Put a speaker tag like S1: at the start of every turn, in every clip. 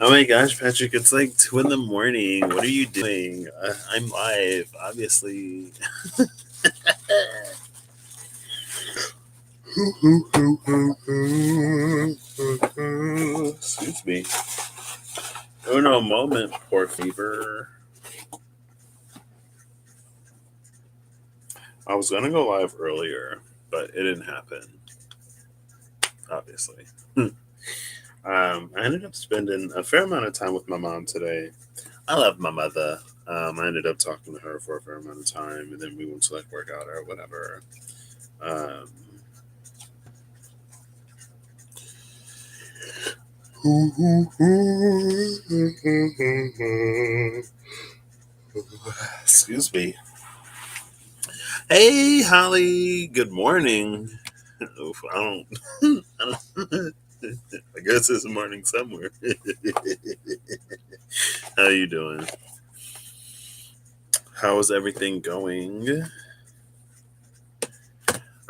S1: Oh my gosh, Patrick, it's like 2 in the morning. What are you doing? I'm live, obviously. Excuse me. Oh no, moment, poor fever. I was gonna go live earlier, but it didn't happen, obviously. I ended up spending a fair amount of time with my mom today. I love my mother. I ended up talking to her for a fair amount of time, and then we went to like work out or whatever. Um, Excuse me. Hey, Holly. Good morning. Oof, I don't. I don't. I guess it's morning somewhere. How you doing? How is everything going?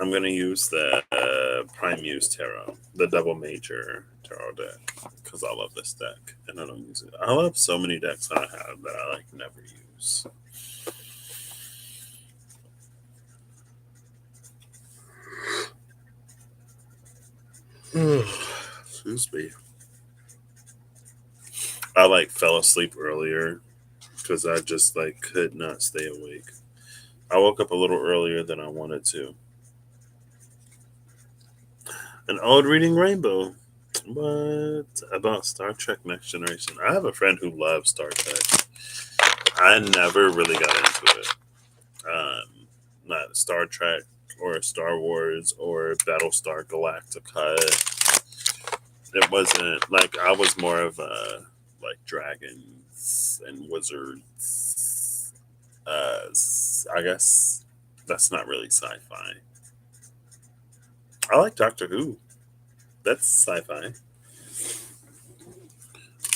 S1: I'm gonna use the Prime Use Tarot, the Double Major Tarot deck, because I love this deck and I don't use it. I love so many decks that I have that I like never use. Excuse me. I like fell asleep earlier because I just like could not stay awake. I woke up a little earlier than I wanted to. An old reading rainbow. What about Star Trek Next Generation? I have a friend who loves Star Trek. I never really got into it. Not Star Trek or Star Wars or Battlestar Galactica. It wasn't like I was more of a like dragons and wizards. I guess that's not really sci-fi. I like Doctor Who. That's sci-fi.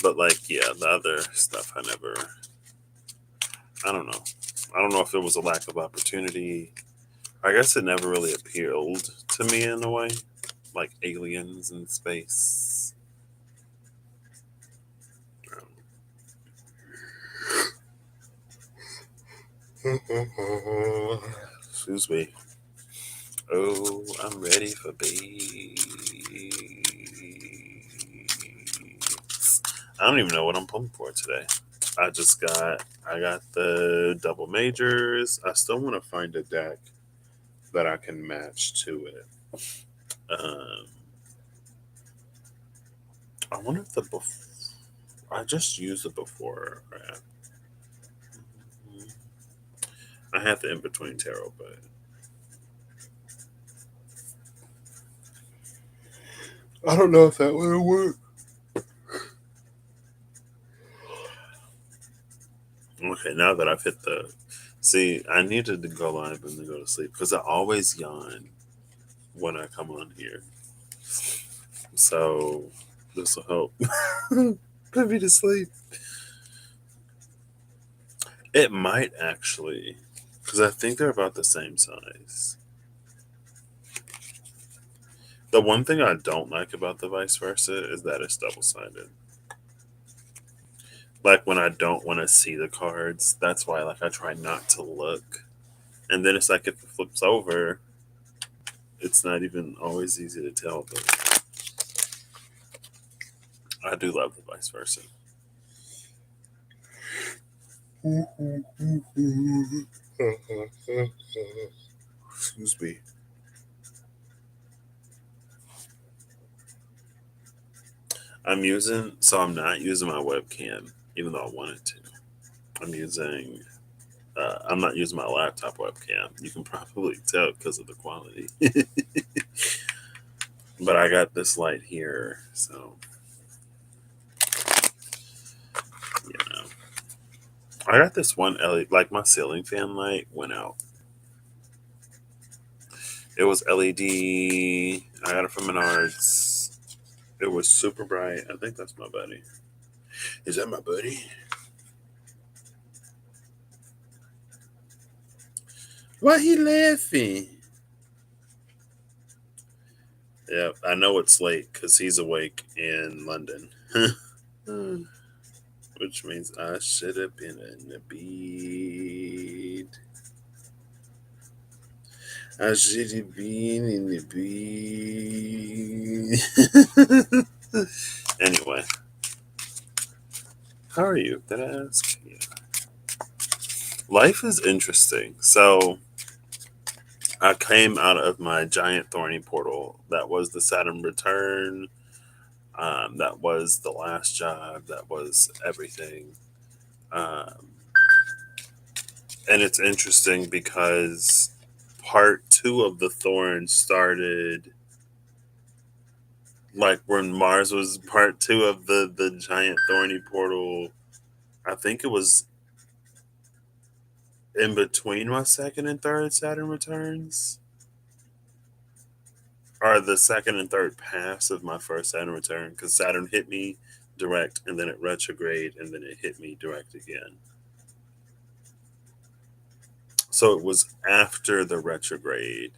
S1: But like, yeah, the other stuff I never. I don't know. I don't know if it was a lack of opportunity. I guess it never really appealed to me in a way, like aliens in space. Excuse me. Oh, I'm ready for bees. I don't even know what I'm pulling for today. I got the double majors. I still want to find a deck that I can match to it. Um, I wonder if I just used it before. I had the in between tarot, but I don't know if that would work. Okay, now that I've hit the. See, I needed to go live and then go to sleep because I always yawn when I come on here. So this will help put me to sleep. It might actually, because I think they're about the same size. The one thing I don't like about the vice versa is that it's double sided. Like when I don't want to see the cards, that's why like I try not to look. And then it's like if it flips over, it's not even always easy to tell. But I do love the vice versa. Excuse me. I'm not using my webcam, even though I wanted to. I'm using, I'm not using my laptop webcam. You can probably tell because of the quality. But I got this light here, so, you know. I got this one LED, like my ceiling fan light went out. It was LED. I got it from Menards. It was super bright. I think that's my buddy. Is that my buddy? Why he laughing? Yeah, I know it's late because he's awake in London. which means I should have been in the bead. I should have been in the bead. Anyway, how are you? Did I ask? Yeah. Life is interesting. So I came out of my giant thorny portal. That was the Saturn return. That was the last job. That was everything. Um, and it's interesting because part two of the thorn started like when Mars was part two of the giant thorny portal. I think it was in between my second and third Saturn returns, or the second and third pass of my first Saturn return, because Saturn hit me direct and then it retrograde and then it hit me direct again. So it was after the retrograde.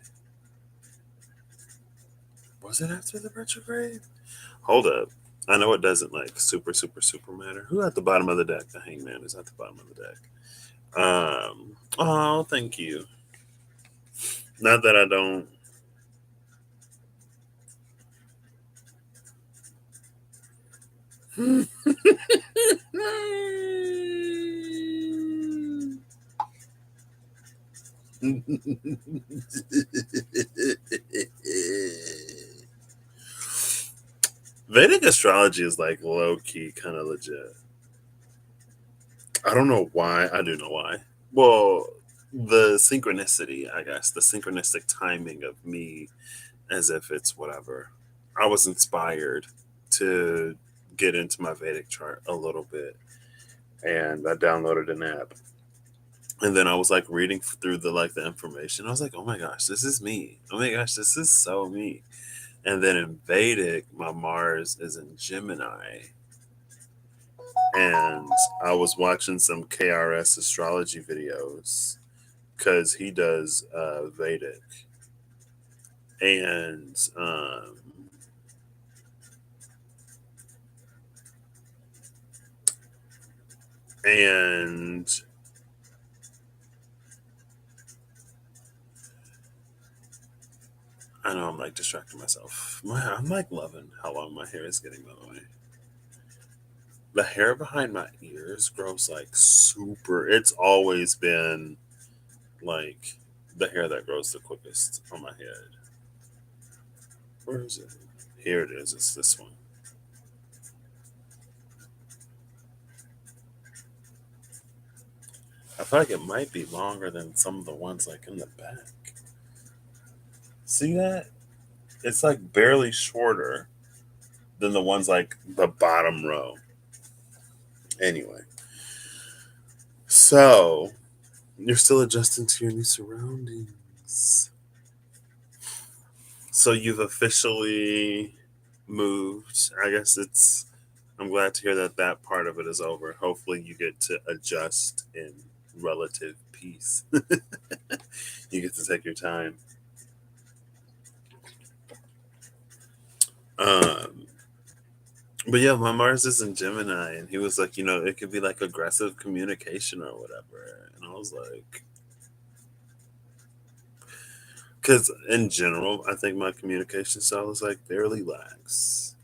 S1: Was it after the retrograde? Hold up. I know it doesn't like super matter. Who at the bottom of the deck? The hangman is at the bottom of the deck. Oh, thank you. Not that I don't. Vedic astrology is like low key kind of legit. I don't know why. I do know why. Well, the synchronicity, I guess, the synchronistic timing of me as if it's whatever. I was inspired to get into my Vedic chart a little bit and I downloaded an app. And then I was like reading through the information. I was like, "Oh my gosh, this is me. Oh my gosh, this is so me." And then in Vedic, my Mars is in Gemini. And I was watching some KRS astrology videos because he does Vedic. And and I know I'm like distracting myself. I'm like loving how long my hair is getting, by the way. The hair behind my ears grows like super. It's always been like the hair that grows the quickest on my head. Where is it? Here it is. It's this one. I feel like it might be longer than some of the ones like in the back. See that? It's like barely shorter than the ones like the bottom row. Anyway, so you're still adjusting to your new surroundings. So you've officially moved. I guess it's. I'm glad to hear that that part of it is over. Hopefully, you get to adjust in relative peace. You get to take your time. Um, but yeah, my Mars is in Gemini, and he was like, it could be like aggressive communication or whatever. And I was like, because in general, I think my communication style is like fairly lax.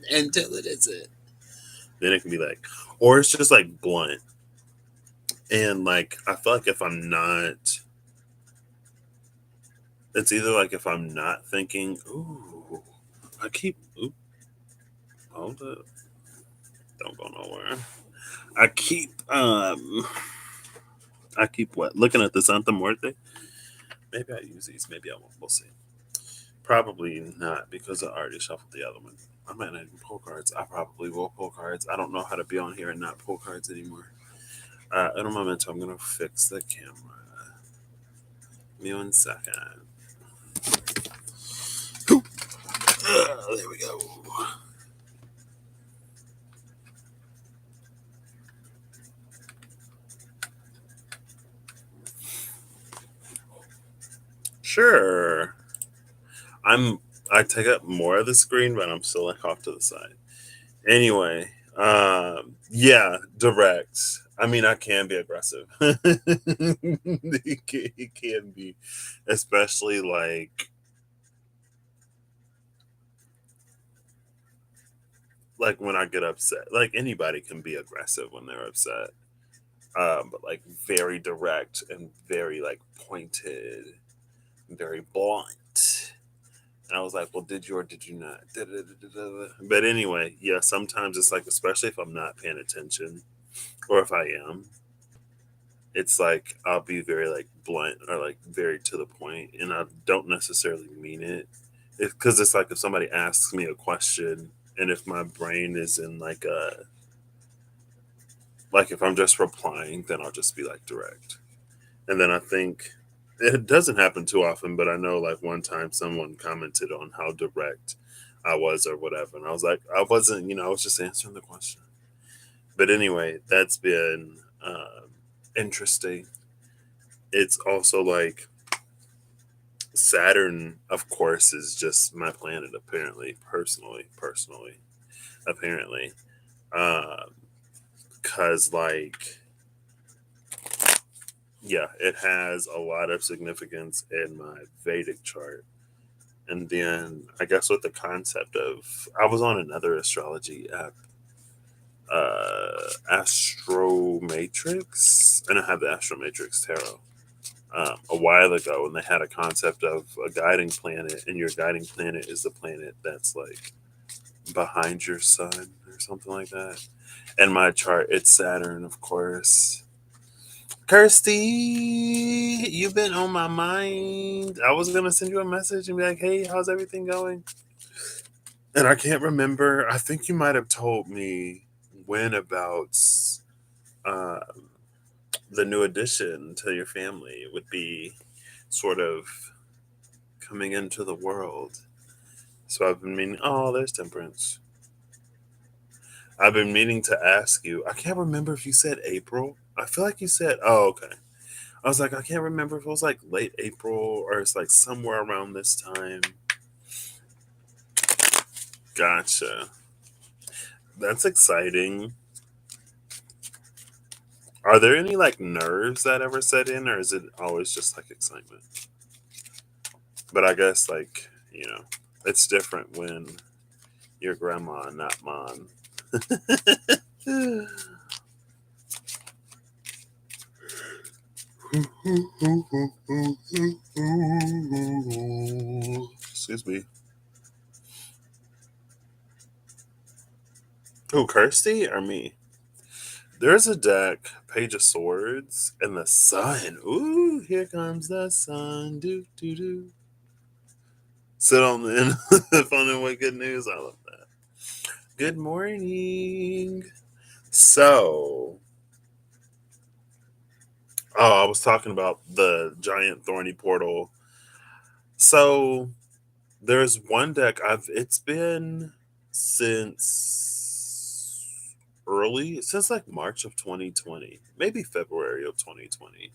S1: Until it isn't. Then it can be like, or it's just like blunt. And like, I feel like if I'm not, it's either like if I'm not thinking, ooh, oop, hold up, don't go nowhere. I keep, I keep what? Looking at the Santa Muerte. Maybe I use these. Maybe I won't. We'll see. Probably not because I already shuffled the other one. I might not even pull cards. I probably will pull cards. I don't know how to be on here and not pull cards anymore. In a moment, I'm gonna fix the camera. Give me 1 second. There we go. Sure. I take up more of the screen, but I'm still like off to the side. Anyway, yeah, direct. I mean, I can be aggressive. It can be, especially like when I get upset. Like anybody can be aggressive when they're upset, but like very direct and very like pointed, very blunt. And I was like, well, did you or did you not? Da, da, da, da, da. But anyway, yeah, sometimes it's like, especially if I'm not paying attention or if I am, it's like I'll be very like blunt or like very to the point, and I don't necessarily mean it. Because it's like if somebody asks me a question, and if my brain is in like if I'm just replying, then I'll just be like direct. And then I think it doesn't happen too often, but I know like one time someone commented on how direct I was or whatever, and I was like, I wasn't, I was just answering the question. But anyway, that's been interesting. It's also like Saturn, of course, is just my planet. Apparently, personally, apparently, because like yeah, it has a lot of significance in my Vedic chart. And then I guess with the concept of, I was on another astrology app, Astromatrix, and I have the Astromatrix Tarot a while ago, and they had a concept of a guiding planet, and your guiding planet is the planet that's like behind your sun or something like that. And my chart, it's Saturn, of course. Kirsty, you've been on my mind. I was gonna send you a message and be like, "Hey, how's everything going?" And I can't remember. I think you might have told me when about um, the new addition to your family would be sort of coming into the world. So I've been meaning. Oh, there's Temperance. I've been meaning to ask you. I can't remember if you said April. I feel like you said. Oh, okay. I was like, I can't remember if it was like late April or it's like somewhere around this time. Gotcha. That's exciting. Are there any like nerves that ever set in, or is it always just like excitement? But I guess like, it's different when you're grandma, not mom. Excuse me. Who, Kirsty or me? There's a deck, Page of Swords, and the sun. Ooh, here comes the sun. Do do do. Sit on the phone and with good news. I love that. Good morning. So, I was talking about the giant thorny portal. So, there's one deck it's been since since like March of 2020, maybe February of 2020.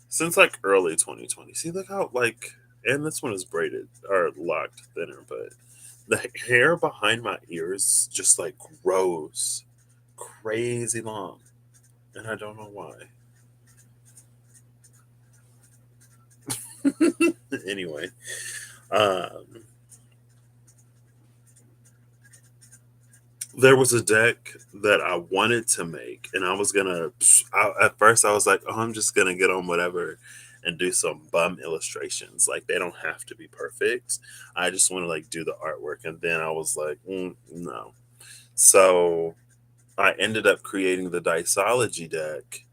S1: Since like early 2020. See, look how like, and this one is braided or locked thinner, but the hair behind my ears just like grows crazy long, and I don't know why. Anyway, um, there was a deck that I wanted to make, and I was gonna. At first, I was like, "Oh, I'm just gonna get on whatever and do some bum illustrations. Like they don't have to be perfect. I just want to like do the artwork." And then I was like, "No." So I ended up creating the Diceology deck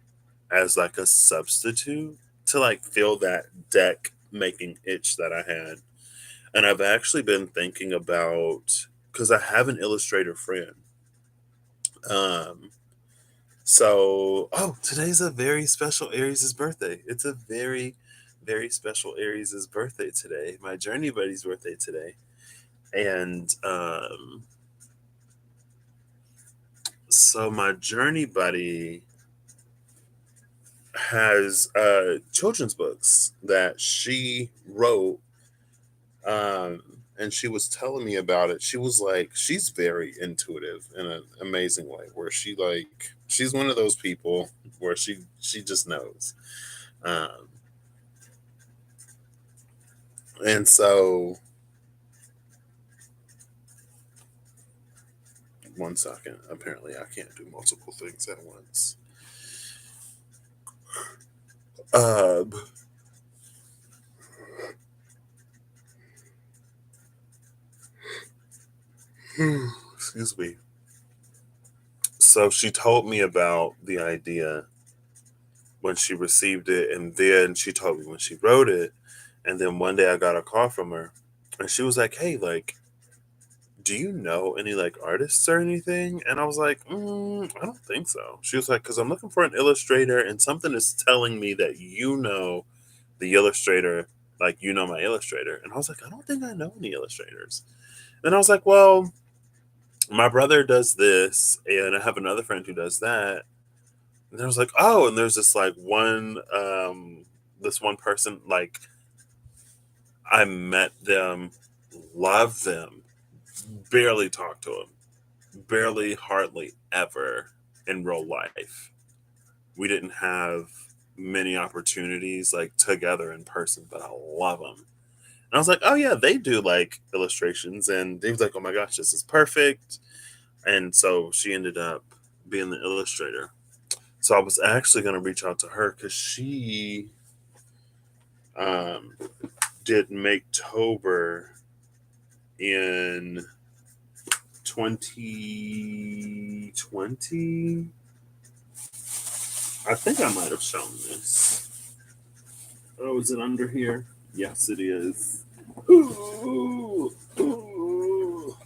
S1: as like a substitute to like fill that deck making itch that I had. And I've actually been thinking about, because I have an illustrator friend. Um, today's a very special Aries' birthday. It's a very, very special Aries' birthday today. My journey buddy's birthday today. And so my journey buddy has children's books that she wrote. and she was telling me about it. She was like, she's very intuitive in an amazing way, where she's one of those people where she just knows. Um, and so, one second. Apparently, I can't do multiple things at once. Um, excuse me. So she told me about the idea when she received it, and then she told me when she wrote it. And then one day I got a call from her, and she was like, "Hey, like, do you know any like artists or anything?" And I was like, I don't think so. She was like, "Because I'm looking for an illustrator, and something is telling me that you know the illustrator, like you know my illustrator." And I was like, "I don't think I know any illustrators." And I was like, "Well, my brother does this, and I have another friend who does that." And I was like, "Oh," and there's this one person, like, I met them, love them, barely talk to them, barely, hardly ever in real life. We didn't have many opportunities like together in person, but I love them. And I was like, "Oh yeah, they do like illustrations," and they was like, "Oh my gosh, this is perfect." And so she ended up being the illustrator. So I was actually going to reach out to her because she um, did Maketober in 2020. I think I might have shown this. Oh, is it under here? Yes, it is. Ooh, ooh, ooh.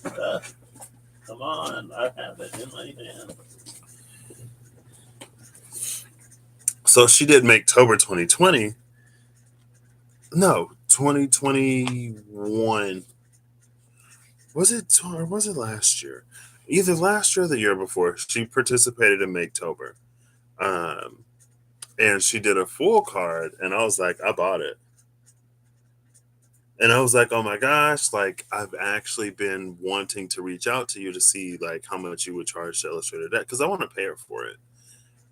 S1: Uh, come on, I have it in my hand. So she did Maketober 2020. No, 2021. Was it, or was it last year? Either last year or the year before. She participated in Maketober. Um, and she did a full card, and I was like, I bought it. And I was like, oh my gosh, like I've actually been wanting to reach out to you to see like how much you would charge to illustrate a deck because I want to pay her for it.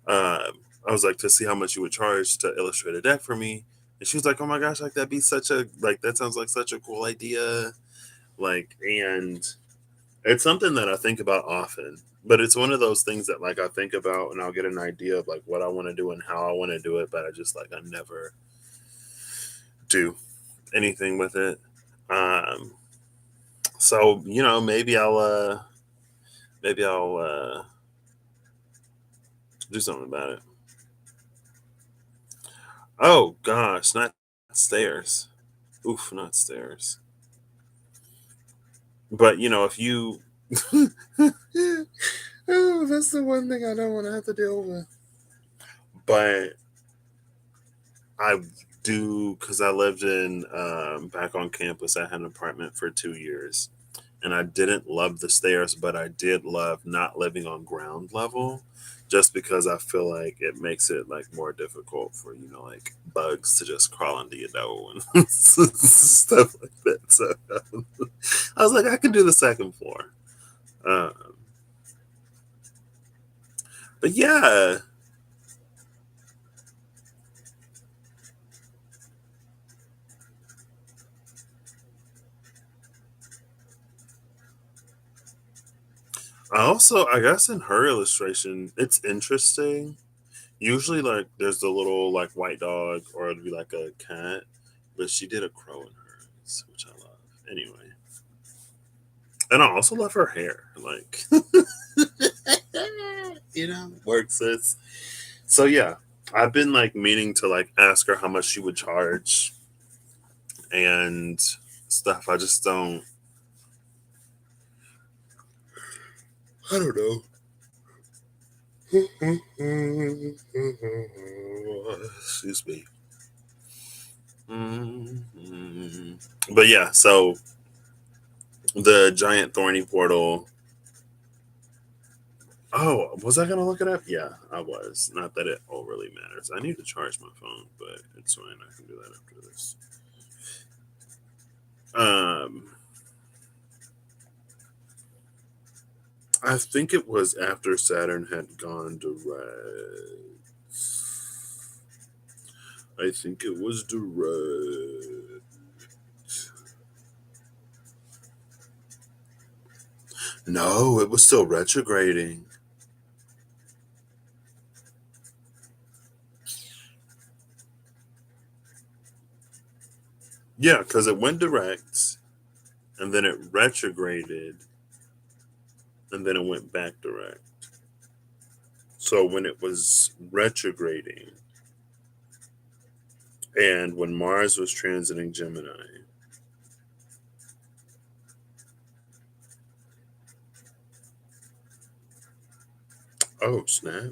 S1: I was like, to see how much you would charge to illustrate a deck for me. And she was like, oh my gosh, like that'd be such a, like, that sounds like such a cool idea. Like, and it's something that I think about often, but it's one of those things that like I think about and I'll get an idea of like what I want to do and how I want to do it, but I just like I never do anything with it. Um, so maybe I'll do something about it. Oh gosh, not stairs. Oof, not stairs. But if you oh, that's the one thing I don't want to have to deal with. But I do, because I lived in back on campus. I had an apartment for 2 years, and I didn't love the stairs, but I did love not living on ground level, just because I feel like it makes it like more difficult for like bugs to just crawl into your door and stuff like that. So I was like, I can do the second floor. Um, but yeah, I guess in her illustration, it's interesting. Usually, like, there's the little like white dog, or it'd be like a cat, but she did a crow in hers, which I love. Anyway, and I also love her hair. Like, works this. So yeah, I've been like meaning to like ask her how much she would charge and stuff. I just don't. I don't know. Excuse me. But yeah, so the giant thorny portal. Oh, was I gonna look it up? Yeah, I was. Not that it all really matters. I need to charge my phone, but it's fine. I can do that after this. Um, I think it was after Saturn had gone direct. I think it was direct. No, it was still retrograding. Yeah, because it went direct, and then it retrograded, and then it went back direct. So when it was retrograding, and when Mars was transiting Gemini, oh snap,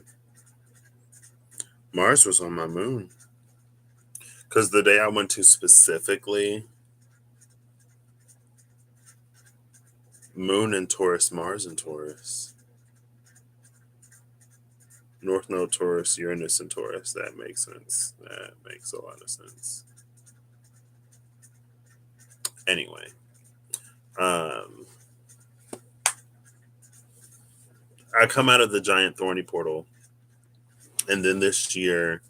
S1: Mars was on my moon. Because the day I went to specifically, Moon in Taurus, Mars in Taurus, North Node Taurus, Uranus in Taurus. That makes sense. That makes a lot of sense. Anyway, um, I come out of the giant thorny portal, and then this year,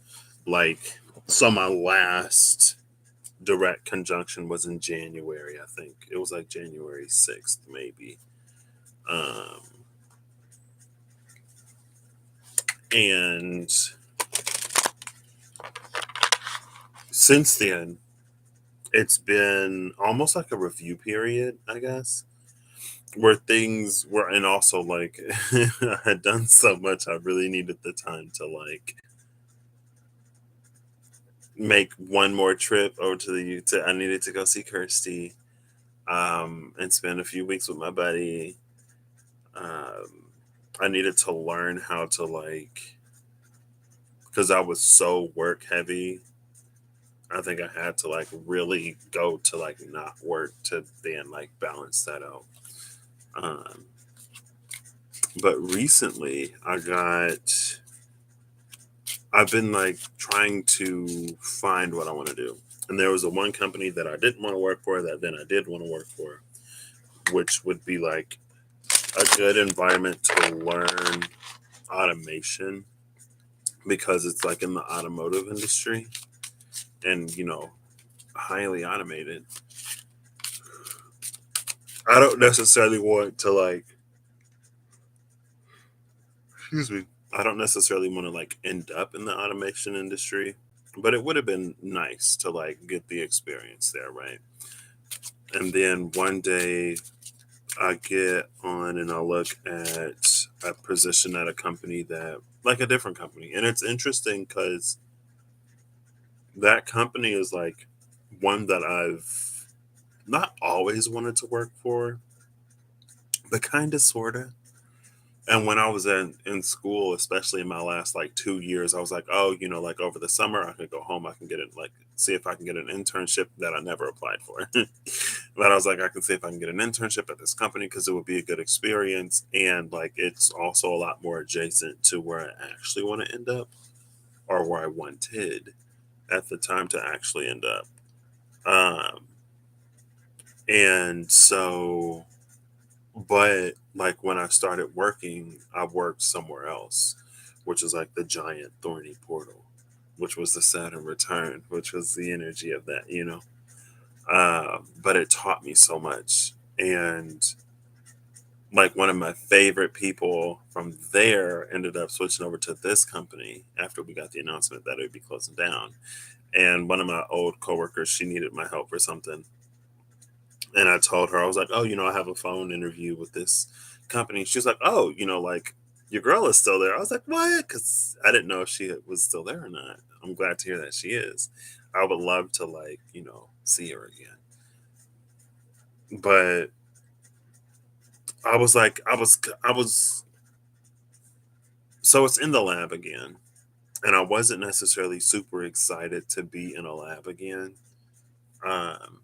S1: like, so my last direct conjunction was in January. I think it was like January 6th, maybe. Um, and since then, it's been almost like a review period, I guess, where things were, and also like I had done so much, I really needed the time to like make one more trip over to the to I needed to go see Kirsty, and spend a few weeks with my buddy. Um, I needed to learn how to like, because I was so work heavy. I think I had to like really go to like not work to then like balance that out. Um, but recently, I've been like trying to find what I want to do. And there was a one company that I didn't want to work for that then I did want to work for, which would be like a good environment to learn automation because it's like in the automotive industry and, highly automated. I don't necessarily want to like, excuse me, I don't necessarily want to like end up in the automation industry, but it would have been nice to like get the experience there, right? And then one day I get on and I look at a position at a company that, like a different company. And it's interesting because that company is like one that I've not always wanted to work for, but kind of, sort of. And when I was in school, especially in my last like 2 years, I was like, oh, like over the summer, I could go home, I can get it, like, see if I can get an internship that I never applied for. But I was like, I can see if I can get an internship at this company because it would be a good experience. And like, it's also a lot more adjacent to where I actually want to end up or where I wanted at the time to actually end up. Um, and so But like when I started working, I worked somewhere else, which is like the giant thorny portal, which was the Saturn return, which was the energy of that. But it taught me so much. And like one of my favorite people from there ended up switching over to this company after we got the announcement that it would be closing down. And one of my old coworkers, she needed my help for something, and I told her, I was like, oh, I have a phone interview with this company. She was like, oh, like your girl is still there. I was like, what? Because I didn't know if she was still there or not. I'm glad to hear that she is. I would love to like, see her again. But I was like, so it's in the lab again. And I wasn't necessarily super excited to be in a lab again. Um,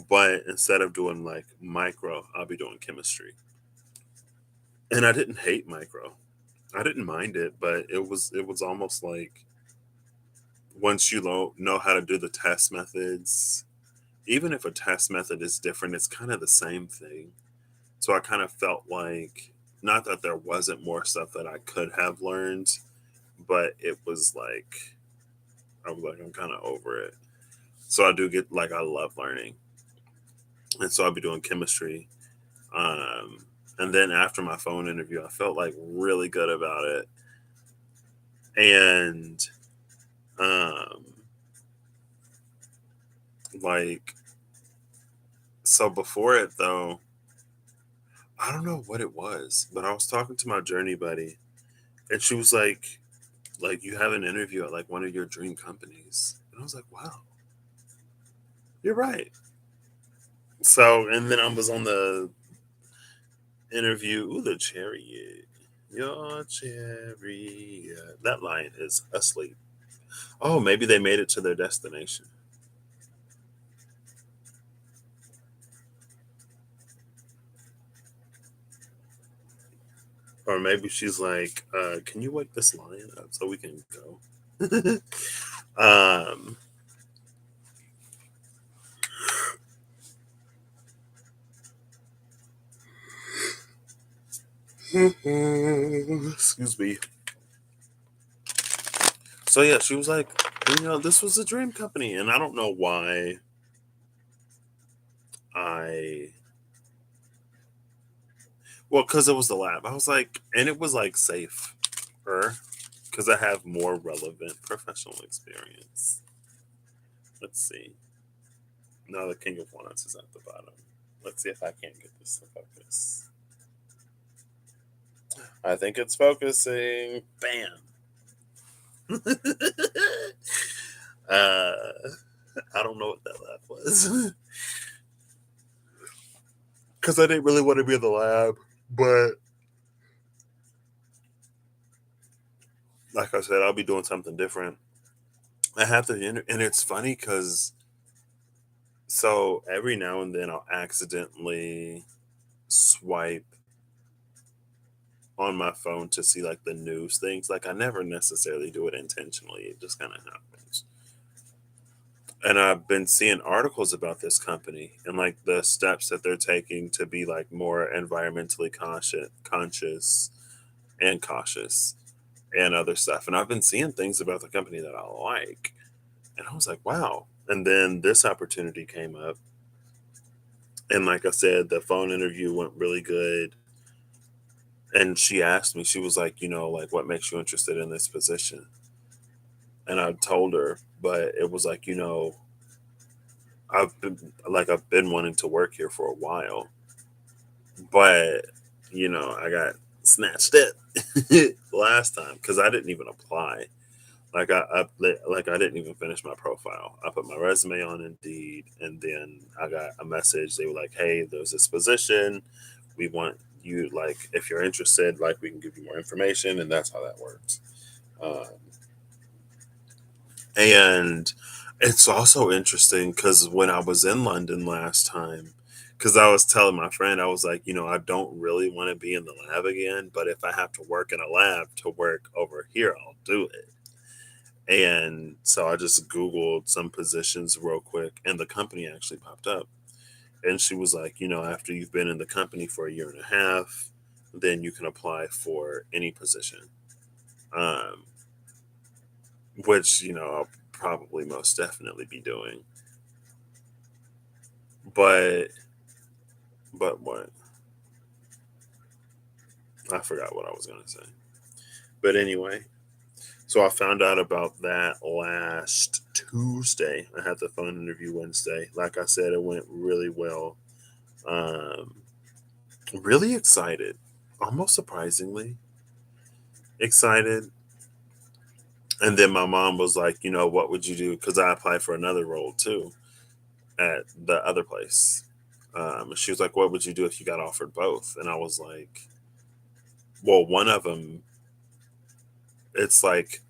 S1: but instead of doing like micro, I'll be doing chemistry. And I didn't hate micro. I didn't mind it, but it was almost like once you know how to do the test methods, even if a test method is different, it's kind of the same thing. So I kind of felt like not that there wasn't more stuff that I could have learned, but it was like I was like I'm kind of over it. So I do get like I love learning, and so I'll be doing chemistry. Um, and then after my phone interview, I felt like really good about it, and um, like so before it though, I don't know what it was, but I was talking to my journey buddy, and she was like you have an interview at like one of your dream companies, and I was like, wow, you're right. So, and then I was on the interview. Ooh, the chariot. Your chariot. That lion is asleep. Oh, maybe they made it to their destination. Or maybe she's like, can you wake this lion up so we can go? um, excuse me. So yeah, she was like, this was a dream company, and I don't know why I. Well, because it was the lab. I was like, and it was like safer because I have more relevant professional experience. Let's see. Now the King of Wands is at the bottom. Let's see if I can't get this to focus. I think it's focusing. Bam. uh, I don't know what that laugh was because I didn't really want to be in the lab, but like I said, I'll be doing something different. I have to, and it's funny because so every now and then I'll accidentally swipe on my phone to see like the news things. Like I never necessarily do it intentionally. It just kind of happens. And I've been seeing articles about this company and like the steps that they're taking to be like more environmentally conscious and cautious and other stuff. And I've been seeing things about the company that I like. And I was like, wow. And then this opportunity came up. And like I said, the phone interview went really good. And she asked me, she was like, like what makes you interested in this position? And I told her, but it was like, I've been wanting to work here for a while, but I got snatched it last time because I didn't even apply. Like I didn't even finish my profile. I put my resume on Indeed, and then I got a message. They were like, "Hey, there's this position. We want you. Like, if you're interested, like, we can give you more information." And that's how that works. Um, and it's also interesting because when I was in London last time, because I was telling my friend, I was like, I don't really want to be in the lab again, but if I have to work in a lab to work over here, I'll do it. And so I just Googled some positions real quick, and the company actually popped up. And she was like, after you've been in the company for a year and a half, then you can apply for any position, um, which, I'll probably most definitely be doing. But, what? I forgot what I was going to say. But anyway, so I found out about that last Tuesday. I had the phone interview Wednesday. Like I said, it went really well. Um, really excited, almost surprisingly excited. And then my mom was like, what would you do? Because I applied for another role too at the other place. She was like, what would you do if you got offered both? And I was like, well, one of them, it's like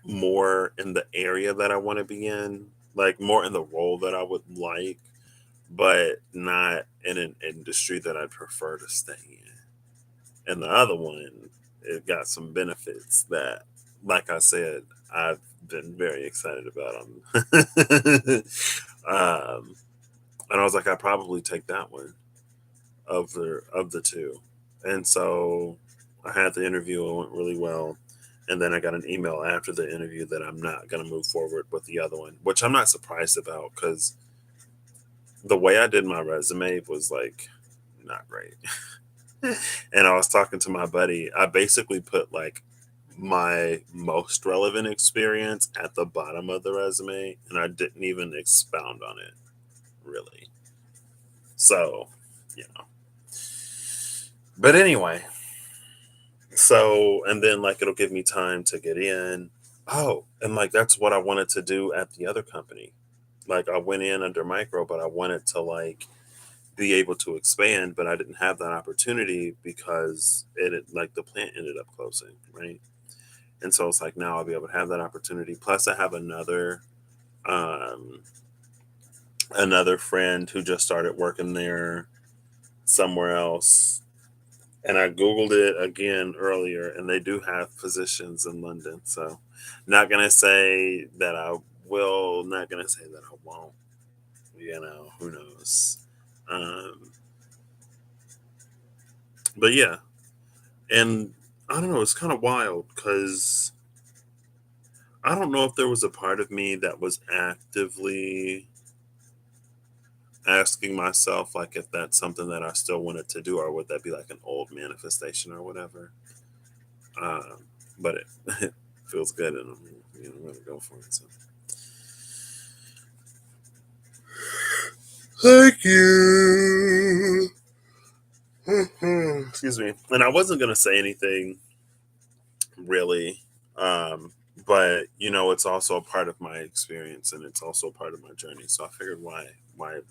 S1: more in the area that I want to be in, like more in the role that I would like, but not in an industry that I'd prefer to stay in. And the other one, it got some benefits that, like I said, I've been very excited about. Um, and I was like, I probably take that one of the two. And so I had the interview. It went really well. And then I got an email after the interview that I'm not going to move forward with the other one, which I'm not surprised about because the way I did my resume was like not great. And I was talking to my buddy. I basically put like my most relevant experience at the bottom of the resume, and I didn't even expound on it really. So, you know. But anyway, so and then like it'll give me time to get in. Oh, and like that's what I wanted to do at the other company. Like I went in under micro, but I wanted to like be able to expand, but I didn't have that opportunity because like the plant ended up closing, right? And so it's like now I'll be able to have that opportunity. Plus, I have um, another friend who just started working there somewhere else, and I googled it again earlier, and they do have positions in London. So, not gonna say that I will, not gonna say that I won't. You know, who knows? Um, but yeah, and I don't know. It's kind of wild because I don't know if there was a part of me that was actively asking myself like if that's something that I still wanted to do, or would that be like an old manifestation or whatever. Um, but it, it feels good, and I'm gonna go for it. So thank you. Excuse me. And I wasn't gonna say anything really, um, but it's also a part of my experience, and it's also a part of my journey. So I figured, why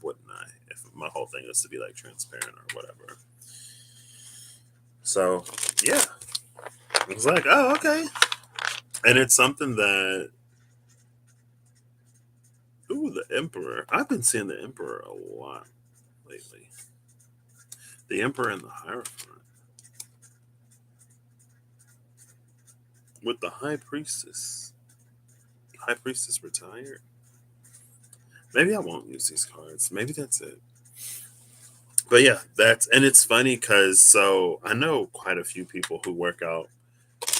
S1: wouldn't I? If my whole thing is to be like transparent or whatever. So yeah, it was like, oh, okay. And it's something that, ooh, the Emperor. I've been seeing the Emperor a lot lately. The Emperor and the Hierophant with the High Priestess. High Priestess retired. Maybe I won't use these cards. Maybe that's it. But yeah, and it's funny because so I know quite a few people who work out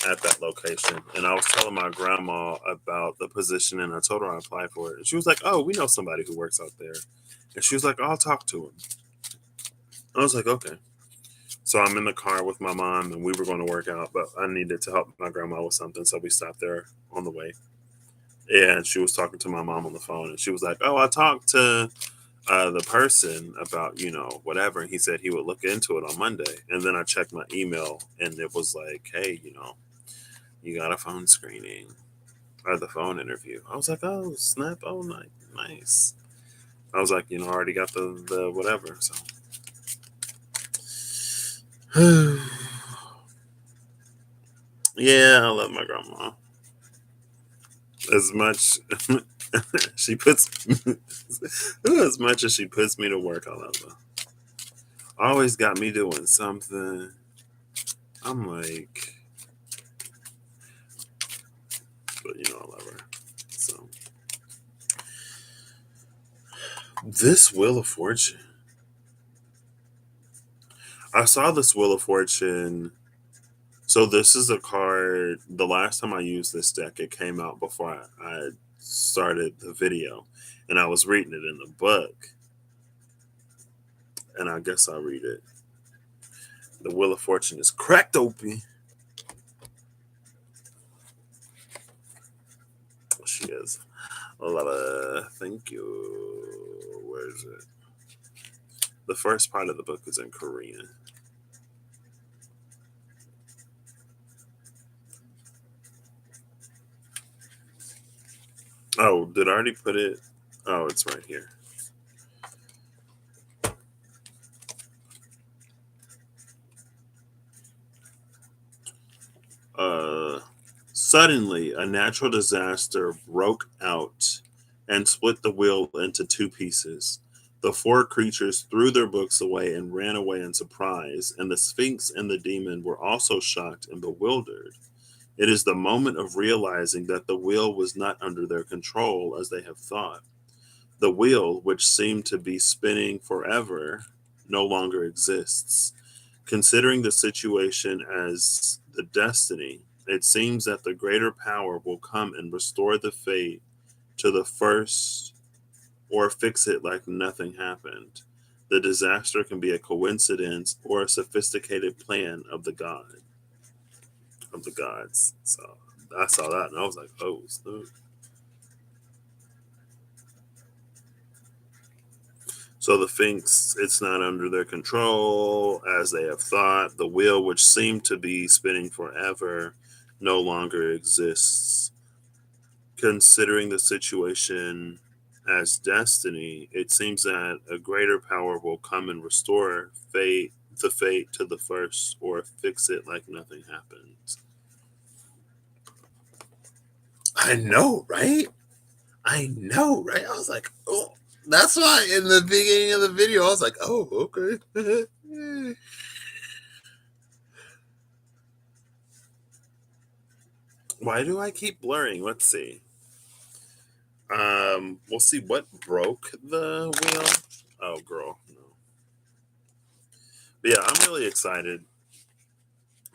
S1: at that location, and I was telling my grandma about the position, and I told her I applied for it, and she was like, "Oh, we know somebody who works out there," and she was like, "I'll talk to him." I was like, "Okay." So I'm in the car with my mom, and we were going to work out, but I needed to help my grandma with something, so we stopped there on the way. And she was talking to my mom on the phone, and she was like, "Oh, I talked to the person about whatever," and he said he would look into it on Monday. And then I checked my email, and it was like, "Hey, you got a phone screening or the phone interview." I was like, "Oh, snap! Oh, nice." I was like, I already got the whatever, so. Yeah, I love my grandma as much. She puts as much as she puts me to work. I love her. Always got me doing something. I'm like, but I love her. So this Wheel of Fortune. I saw this Wheel of Fortune. So this is a card. The last time I used this deck, it came out before I started the video, and I was reading it in the book, and I guess I'll read it. The Wheel of Fortune is cracked open. She is. Thank you. Where is it? The first part of the book is in Korean. Oh, did I already put it? Oh, it's right here. Uh, Suddenly, a natural disaster broke out and split the wheel into two pieces. The four creatures threw their books away and ran away in surprise, and the Sphinx and the demon were also shocked and bewildered. It is the moment of realizing that the wheel was not under their control as they have thought. The wheel, which seemed to be spinning forever, no longer exists. Considering the situation as the destiny, it seems that the greater power will come and restore the fate to the first or fix it like nothing happened. The disaster can be a coincidence or a sophisticated plan of the gods. So I saw that and I was like, oh, snap. So the Sphinx, it's not under their control as they have thought. The wheel, which seemed to be spinning forever, no longer exists. Considering the situation as destiny, it seems that a greater power will come and restore the fate to the first, or fix it like nothing happened. I know, right? I know, right? I was like, oh, that's why in the beginning of the video, I was like, oh, okay. Why do I keep blurring? Let's see. We'll see what broke the wheel. Oh, girl, no. But yeah, I'm really excited.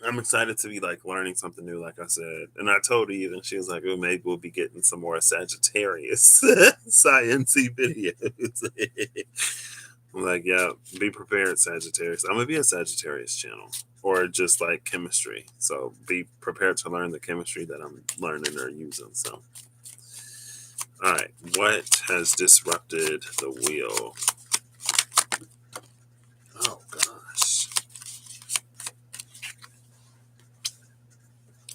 S1: I'm excited to be like learning something new, like I said. And I told Eve, and she was like, "Oh, maybe we'll be getting some more Sagittarius sciencey videos." I'm like, "Yeah, be prepared, Sagittarius. I'm gonna be a Sagittarius channel, or just like chemistry. So be prepared to learn the chemistry that I'm learning or using." So, all right, what has disrupted the wheel? Oh gosh,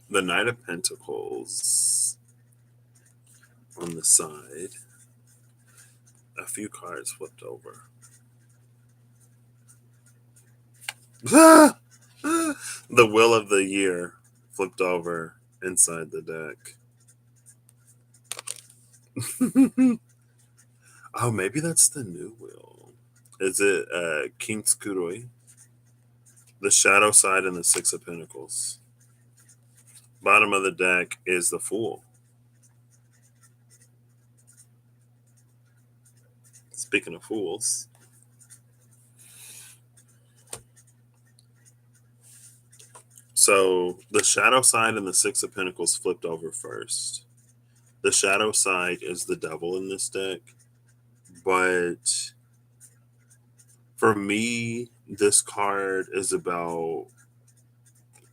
S1: the Knight of Pentacles on the side. A few cards flipped over. The Will of the Year flipped over inside the deck. Oh, maybe that's the new will. Is it King's Kuroi? The Shadow Side and the Six of Pentacles. Bottom of the deck is the Fool. Speaking of fools. So the Shadow Side and the Six of Pentacles flipped over first. The Shadow Side is the devil in this deck. But for me, this card is about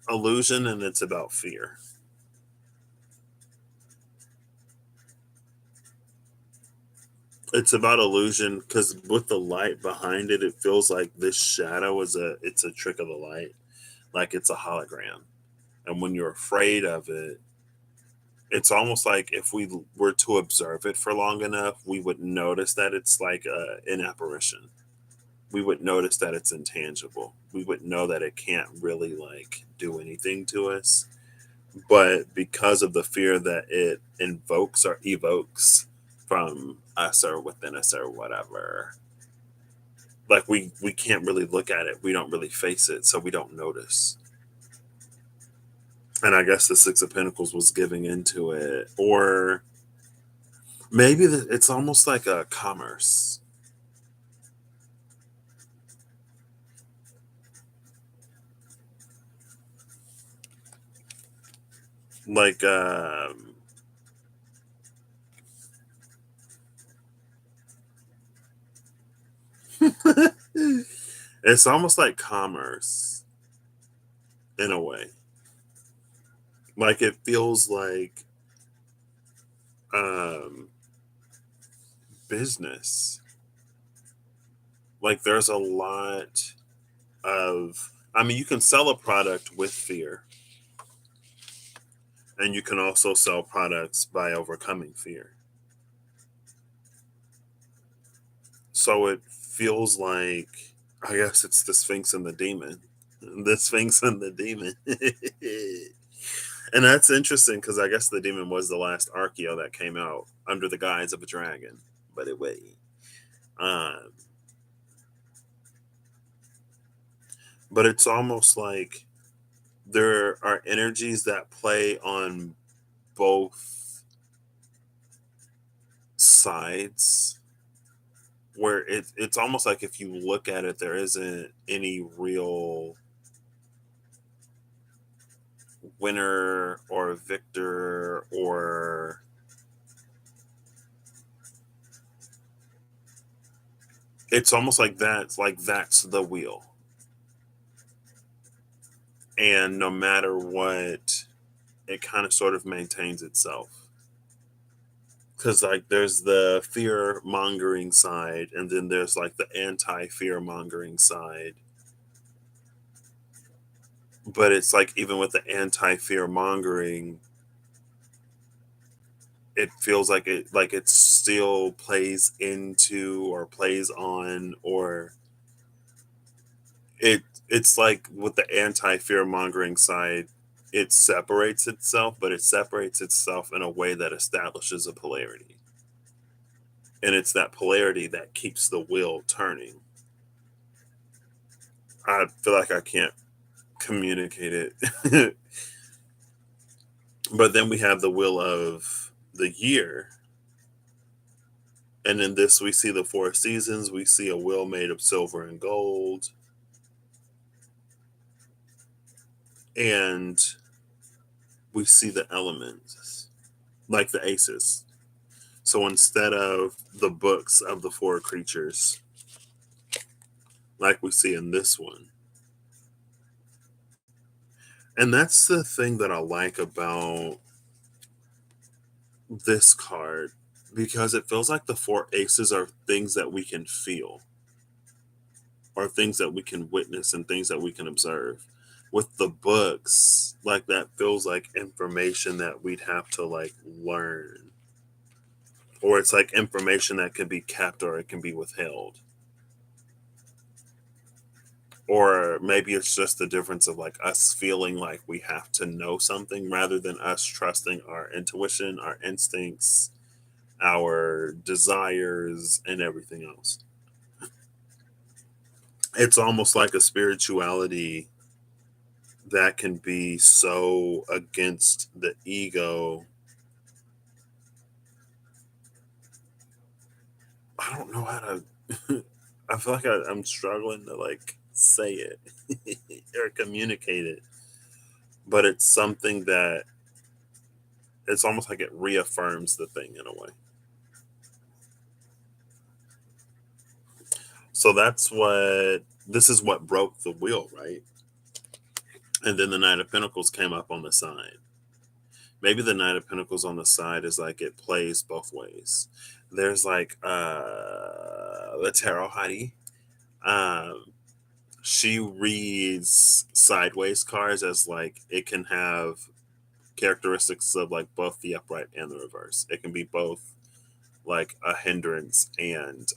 S1: illusion and it's about fear. It's about illusion because with the light behind it, it feels like this shadow it's a trick of the light, like it's a hologram. And when you're afraid of it, it's almost like if we were to observe it for long enough, we would notice that it's like an apparition. We would notice that it's intangible. We would know that it can't really like do anything to us. But because of the fear that it invokes or evokes from us or within us or whatever, like we can't really look at it. We don't really face it, so we don't notice. And I guess the Six of Pentacles was giving into it, or maybe it's almost like a commerce. Like it's almost like commerce in a way. Like it feels like um business. Like there's a lot of, I mean, you can sell a product with fear, and you can also sell products by overcoming fear. So it feels like, I guess it's the Sphinx and the demon. The Sphinx and the demon. And that's interesting because I guess the demon was the last Archeo that came out under the guise of a dragon. But it wait. Um, but it's almost like there are energies that play on both sides where it's almost like if you look at it, there isn't any real winner or victor, or it's almost like that's the wheel, and no matter what, it kind of sort of maintains itself. Because like there's the fear mongering side, and then there's like the anti fear mongering side. But it's like even with the anti fear mongering, it feels like it still plays into or plays on, or it's like with the anti fear mongering side, it separates itself, but it separates itself in a way that establishes a polarity, and it's that polarity that keeps the wheel turning. I feel like I can't communicate it. But then we have the wheel of the year, and in this we see the four seasons. We see a wheel made of silver and gold, and we see the elements like the aces. So instead of the books of the four creatures, like we see in this one, and that's the thing that I like about this card, because it feels like the four aces are things that we can feel, or things that we can witness, and things that we can observe. With the books, like that feels like information that we'd have to like learn, or it's like information that can be kept or it can be withheld. Or maybe it's just the difference of like us feeling like we have to know something rather than us trusting our intuition, our instincts, our desires, and everything else. It's almost like a spirituality that can be so against the ego. I don't know how to. I feel like I'm struggling to like say it or communicate it, but it's something that it's almost like it reaffirms the thing in a way. So that's what this is what broke the wheel, right? And then the Knight of Pentacles came up on the side. Maybe the Knight of Pentacles on the side is like it plays both ways. There's like the Tarot Hottie. Um, she reads sideways cards as like it can have characteristics of like both the upright and the reverse. It can be both like a hindrance and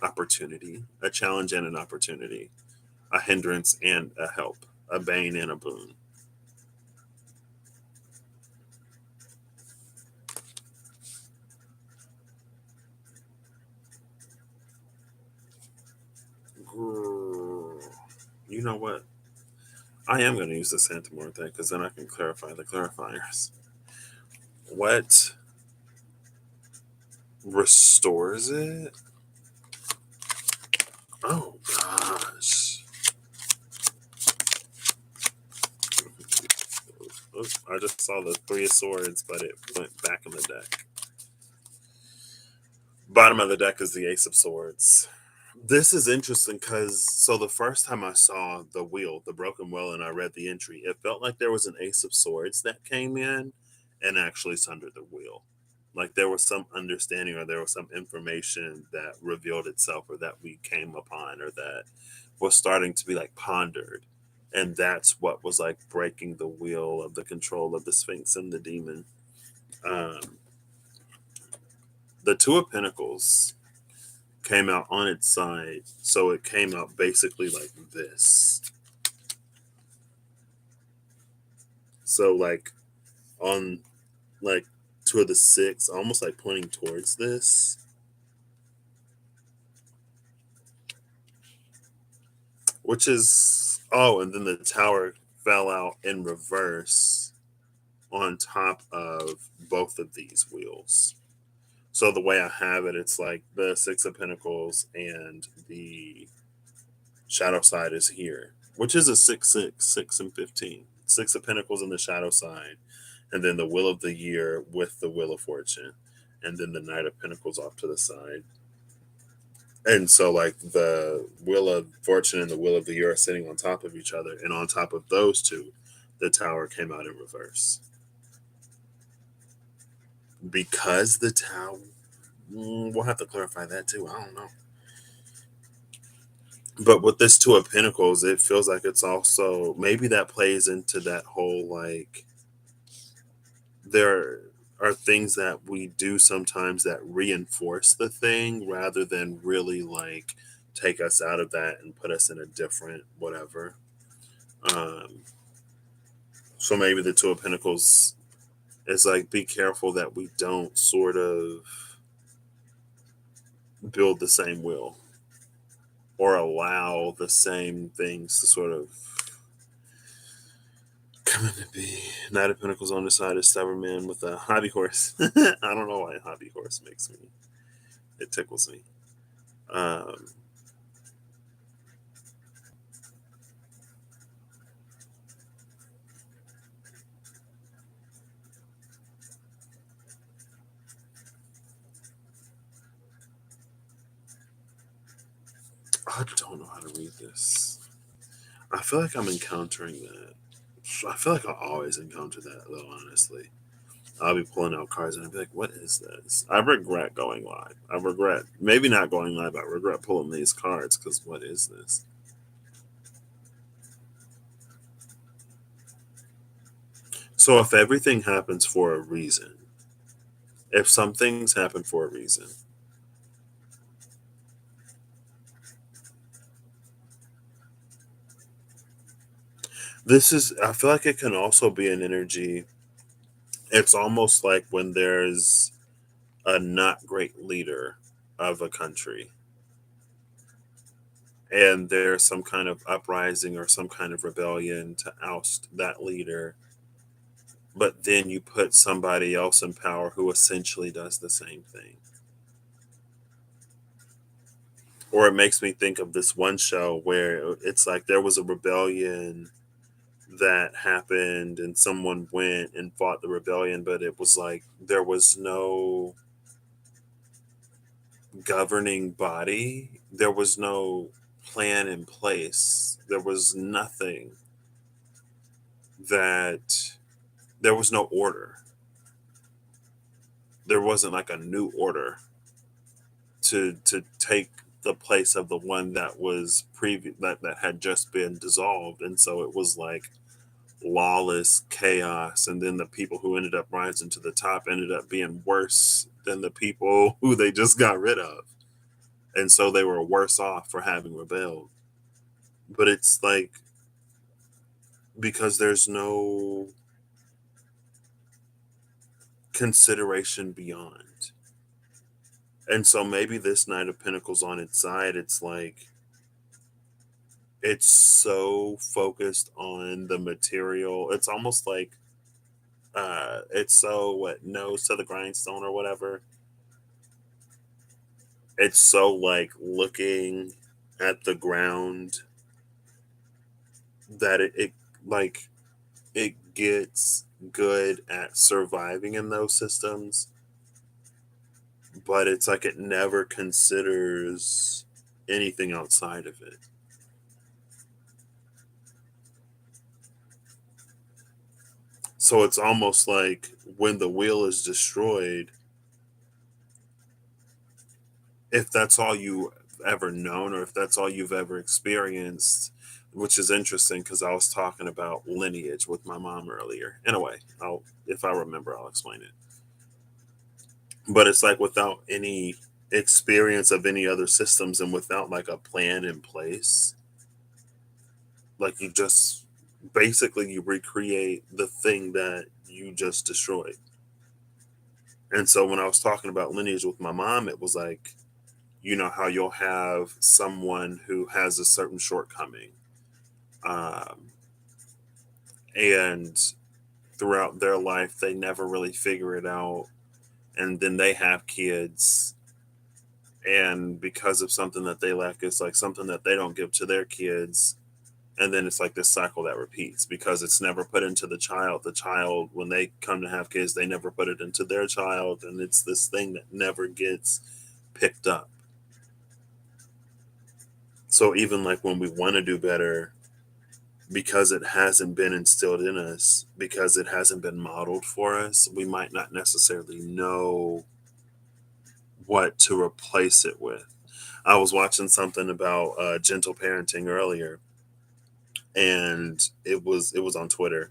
S1: opportunity, a challenge and an opportunity, a hindrance and a help, a bane and a boon. You know what? I am going to use the Santa Muerte because then I can clarify the clarifiers. What restores it? Oh gosh. Oops, I just saw the Three of Swords, but it went back in the deck. Bottom of the deck is the Ace of Swords. This is interesting because so the first time I saw the wheel, the broken wheel, and I read the entry, it felt like there was an Ace of Swords that came in and actually sundered the wheel. Like there was some understanding or there was some information that revealed itself or that we came upon or that was starting to be like pondered. And that's what was like breaking the wheel of the control of the Sphinx and the demon. Um, the Two of Pentacles came out on its side. So it came out basically like this. So like on like two of the six, almost like pointing towards this. which is oh, and then the tower fell out in reverse on top of both of these wheels. So the way I have it, it's like the Six of Pentacles and the shadow side is here, which is a 6, 6, 6, and 15. Six of Pentacles in the shadow side, and then the Wheel of the Year with the Wheel of Fortune, and then the Knight of Pentacles off to the side. And so, like, the Wheel of Fortune and the Wheel of the Year are sitting on top of each other, and on top of those two, the Tower came out in reverse. Because the Tower, we'll have to clarify that too. I don't know. But with this Two of Pentacles, it feels like it's also maybe that plays into that whole like there are things that we do sometimes that reinforce the thing rather than really like take us out of that and put us in a different whatever. Um, so maybe the Two of Pentacles is like be careful that we don't sort of build the same wheel or allow the same things to sort of coming to be. Knight of Pentacles on the side is stubborn man with a hobby horse. I don't know why a hobby horse makes me. It tickles me. Um, I don't know how to read this. I feel like I'm encountering that. I feel like I always encounter that though. Honestly, I'll be pulling out cards and I'll be like, "What is this?" I regret going live. I regret maybe not going live. I regret pulling these cards because what is this? So if everything happens for a reason, if some things happen for a reason, this is. I feel like it can also be an energy. It's almost like when there's a not great leader of a country and there's some kind of uprising or some kind of rebellion to oust that leader, but then you put somebody else in power who essentially does the same thing. Or it makes me think of this one show where it's like there was a rebellion that happened and someone went and fought the rebellion, but it was like there was no governing body, there was no plan in place, there was nothing that there was no order. There wasn't like a new order to take the place of the one that was previous that had just been dissolved, and so it was like lawless chaos, and then the people who ended up rising to the top ended up being worse than the people who they just got rid of, and so they were worse off for having rebelled. But it's like because there's no consideration beyond. And so maybe this Knight of Pentacles on its side, it's like it's so focused on the material. It's almost like it's so what nose to the grindstone or whatever. It's so like looking at the ground that it like it gets good at surviving in those systems, but it's like it never considers anything outside of it. So it's almost like when the wheel is destroyed, if that's all you ever known or if that's all you've ever experienced, which is interesting because I was talking about lineage with my mom earlier. In a way, I'll if I remember, I'll explain it. But it's like without any experience of any other systems and without like a plan in place, like you just basically you recreate the thing that you just destroyed. And so when I was talking about lineage with my mom, it was like You know how you'll have someone who has a certain shortcoming, um, and throughout their life they never really figure it out, and then they have kids, and because of something that they lack, it's like something that they don't give to their kids, and then it's like this cycle that repeats because it's never put into the child when they come to have kids, they never put it into their child, and it's this thing that never gets picked up. So even like when we want to do better, because it hasn't been instilled in us, because it hasn't been modeled for us, we might not necessarily know what to replace it with. I was watching something about gentle parenting earlier, and it was on Twitter,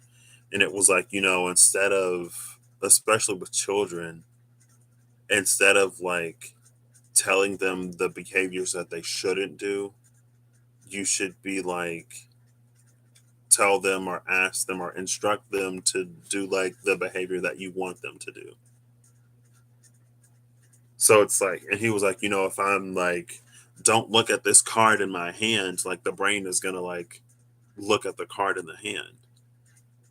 S1: and it was like, instead of, especially with children, instead of like telling them the behaviors that they shouldn't do, you should be like, tell them or ask them or instruct them to do like the behavior that you want them to do. So it's like, and he was like, if I'm like, don't look at this card in my hand, like the brain is gonna like look at the card in the hand.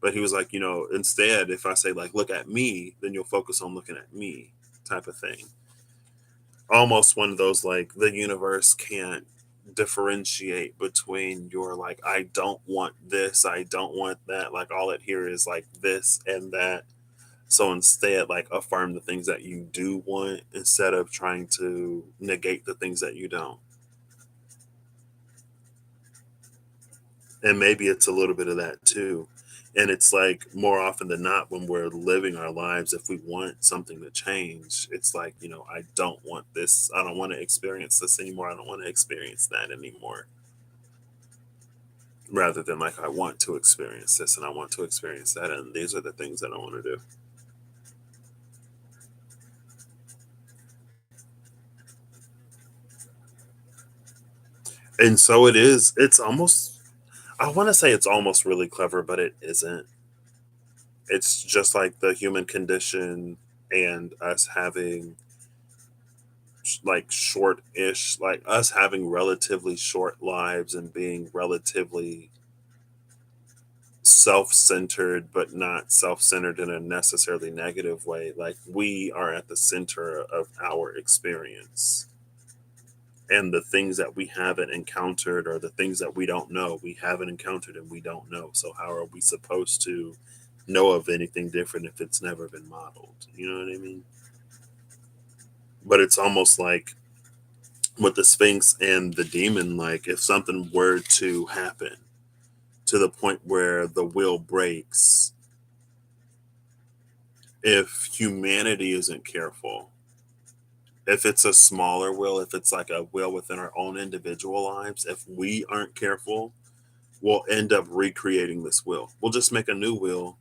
S1: But he was like, instead, if I say like, look at me, then you'll focus on looking at me, type of thing. Almost one of those like the universe can't differentiate between your like, I don't want this, I don't want that. Like all it here is like this and that. So instead, like affirm the things that you do want instead of trying to negate the things that you don't. And maybe it's a little bit of that too. And it's like more often than not, when we're living our lives, if we want something to change, it's like, I don't want this. I don't want to experience this anymore. I don't want to experience that anymore. Rather than like, I want to experience this and I want to experience that. And these are the things that I want to do. And so it is, it's almost, I want to say it's almost really clever, but it isn't. It's just like the human condition and us having like short-ish, like us having relatively short lives and being relatively self-centered, but not self-centered in a necessarily negative way. Like we are at the center of our experience, and the things that we haven't encountered or the things that we don't know, we haven't encountered and we don't know. So how are we supposed to know of anything different if it's never been modeled? You know what I mean? But it's almost like with the Sphinx and the demon, like if something were to happen to the point where the will breaks, if humanity isn't careful, if it's a smaller will, if it's like a will within our own individual lives, if we aren't careful, we'll end up recreating this will. We'll just make a new will,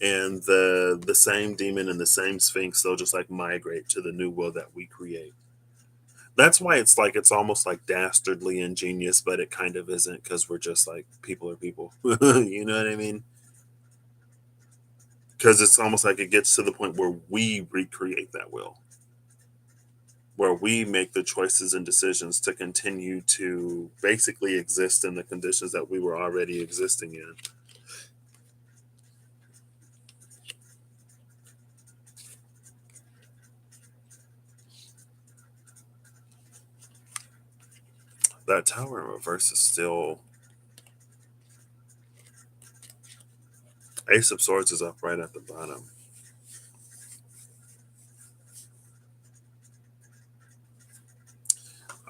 S1: and the same demon and the same Sphinx, they'll just like migrate to the new will that we create. That's why it's like it's almost like dastardly ingenious, but it kind of isn't because we're just like people are people. You know what I mean? Because it's almost like it gets to the point where we recreate that will, where we make the choices and decisions to continue to basically exist in the conditions that we were already existing in. That tower in reverse is still, Ace of Swords is up right at the bottom.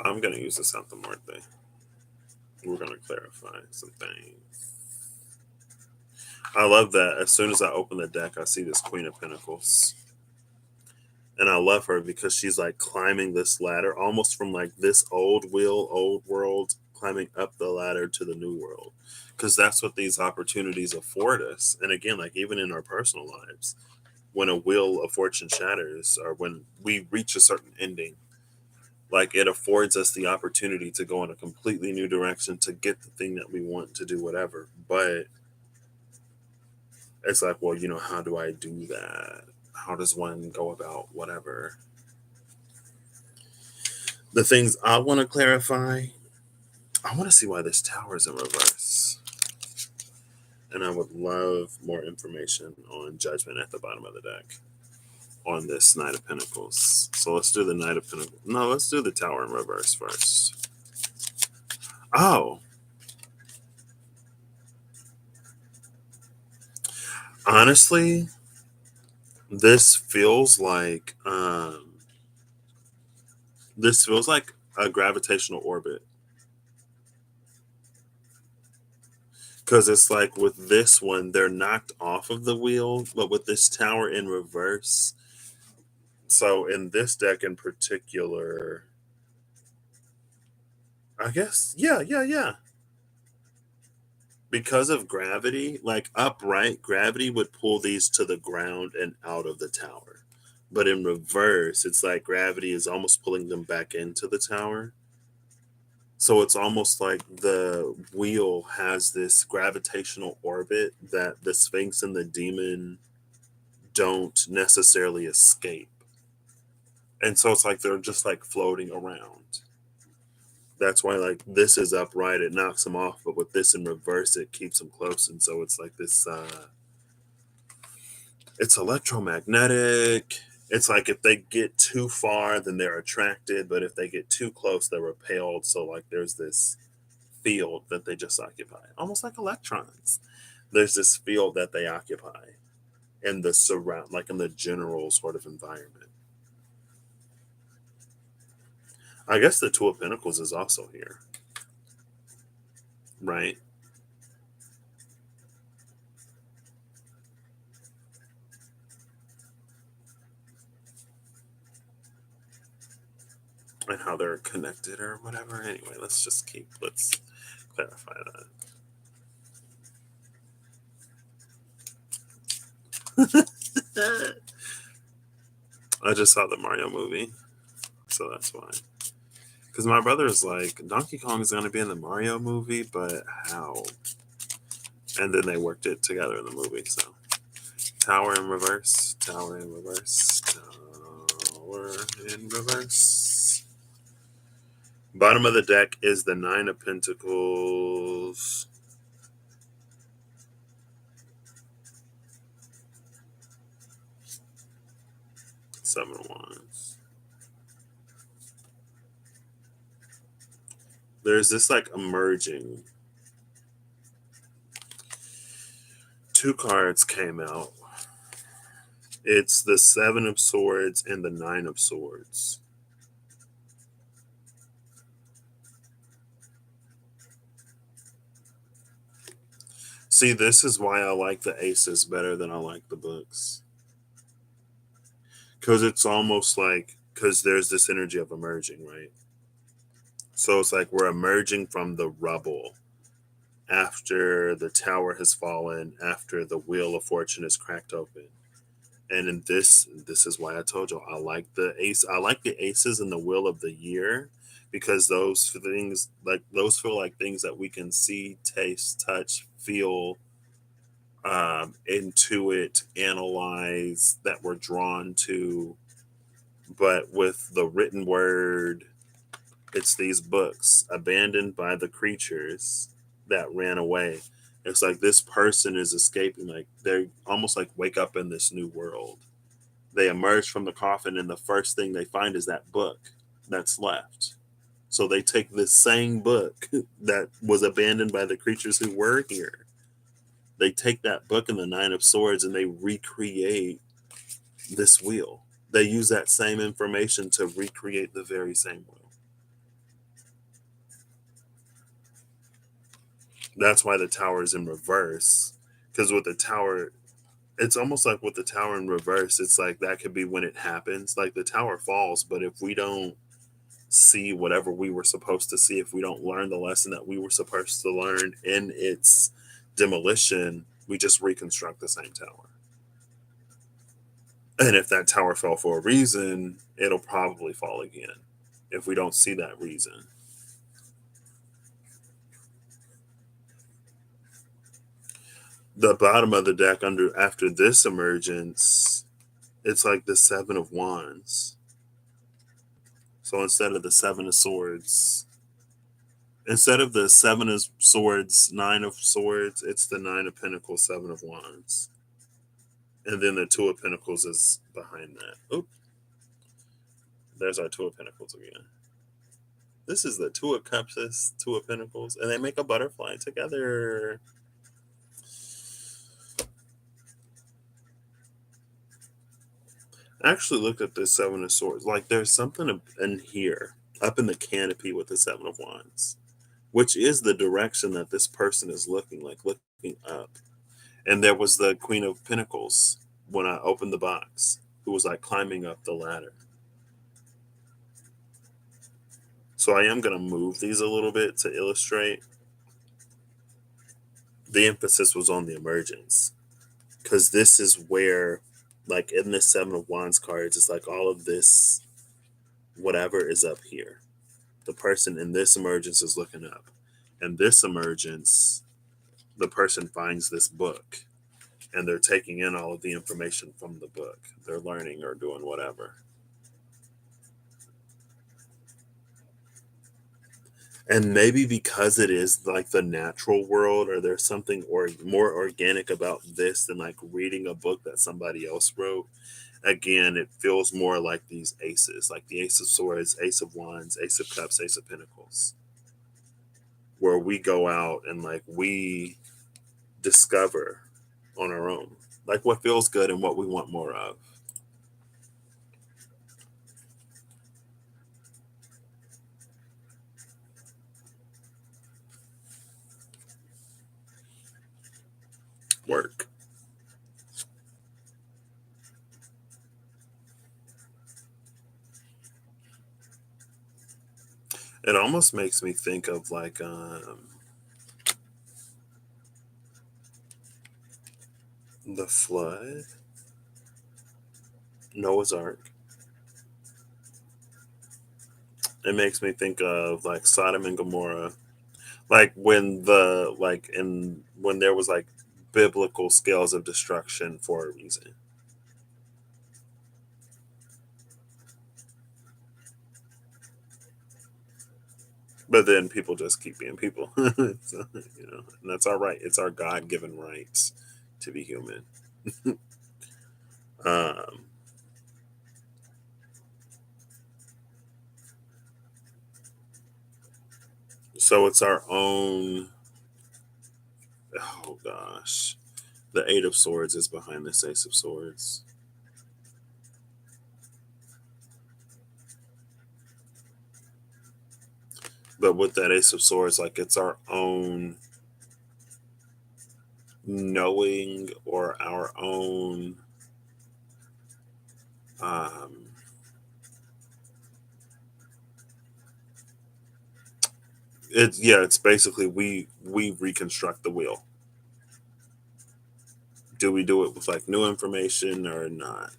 S1: I'm gonna use this out the Marte. We're gonna clarify some things. I love that. As soon as I open the deck, I see this Queen of Pentacles. And I love her because she's like climbing this ladder almost from like this old wheel, old world, climbing up the ladder to the new world. Because that's what these opportunities afford us. And again, like even in our personal lives, when a wheel of fortune shatters or when we reach a certain ending, like it affords us the opportunity to go in a completely new direction to get the thing that we want to do, whatever. But it's like, well, how do I do that? How does one go about whatever? The things I want to clarify, I want to see why this tower is in reverse. And I would love more information on judgment at the bottom of the deck on this Knight of Pentacles. So let's do the Knight of Pentacles. No, let's do the tower in reverse first. Oh, honestly, this feels like a gravitational orbit. Because it's like with this one, they're knocked off of the wheel, but with this tower in reverse. So in this deck in particular, I guess, yeah. Because of gravity, like upright, gravity would pull these to the ground and out of the tower. But in reverse, it's like gravity is almost pulling them back into the tower. So it's almost like the wheel has this gravitational orbit that the Sphinx and the demon don't necessarily escape. And so it's like they're just like floating around. That's why like this is upright, it knocks them off, but with this in reverse, it keeps them close. And so it's like this it's electromagnetic. It's like if they get too far, then they're attracted, but if they get too close, they're repelled. So like there's this field that they just occupy, almost like electrons. There's this field that they occupy in the surround, like in the general sort of environment. I guess the Two of Pentacles is also here, right? And how they're connected or whatever. Anyway, let's clarify that. I just saw the Mario movie, so that's why. Because my brother is like, Donkey Kong is going to be in the Mario movie, but how? And then they worked it together in the movie. So, tower in reverse, tower in reverse, tower in reverse. Bottom of the deck is the Nine of Pentacles. Seven of Wands. There's this like emerging. Two cards came out. It's the Seven of Swords and the Nine of Swords. See, this is why I like the aces better than I like the books. Because it's almost like, because there's this energy of emerging, right? So it's like we're emerging from the rubble after the tower has fallen, after the wheel of fortune is cracked open. And in this is why I told you I like the ace. I like the aces and the wheel of the year because those things, like those, feel like things that we can see, taste, touch, feel, intuit, analyze, that we're drawn to. But with the written word, it's these books abandoned by the creatures that ran away. It's like this person is escaping, like they're almost like wake up in this new world. They emerge from the coffin, and the first thing they find is that book that's left. So they take this same book that was abandoned by the creatures who were here. They take that book and the Nine of Swords and they recreate this wheel. They use that same information to recreate the very same wheel. That's why the tower is in reverse. Because with the tower, it's almost like with the tower in reverse, it's like that could be when it happens. Like the tower falls, but if we don't see whatever we were supposed to see, if we don't learn the lesson that we were supposed to learn in its demolition, we just reconstruct the same tower. And if that tower fell for a reason, it'll probably fall again if we don't see that reason. The bottom of the deck under after this emergence, it's like the Seven of Wands. So instead of the Seven of Swords, instead of the Seven of Swords, Nine of Swords, it's the Nine of Pentacles, Seven of Wands. And then the Two of Pentacles is behind that. Oop, there's our Two of Pentacles again. This is the Two of Cups, Two of Pentacles, and they make a butterfly together. I actually looked at this Seven of Swords. Like, there's something in here, up in the canopy with the Seven of Wands, which is the direction that this person is looking, like looking up. And there was the Queen of Pentacles when I opened the box, who was like climbing up the ladder. So I am going to move these a little bit to illustrate. The emphasis was on the emergence, because this is where, like in this Seven of Wands cards, it's like all of this, whatever is up here. The person in this emergence is looking up. And this emergence, the person finds this book and they're taking in all of the information from the book. They're learning or doing whatever. And maybe because it is like the natural world, or there's something more organic about this than like reading a book that somebody else wrote. Again, it feels more like these aces, like the Ace of Swords, Ace of Wands, Ace of Cups, Ace of Pentacles, where we go out and like we discover on our own, like what feels good and what we want more of. Work. It almost makes me think of like the flood, Noah's Ark. It makes me think of like Sodom and Gomorrah, like when the like in when there was like biblical scales of destruction for a reason. But then people just keep being people. So, and that's our right. It's our God given rights to be human. um, so it's our own. Oh gosh, the Eight of Swords is behind this Ace of Swords. But with that Ace of Swords, like it's our own knowing or our own um, it's basically we reconstruct the wheel. Do we do it with like new information or not?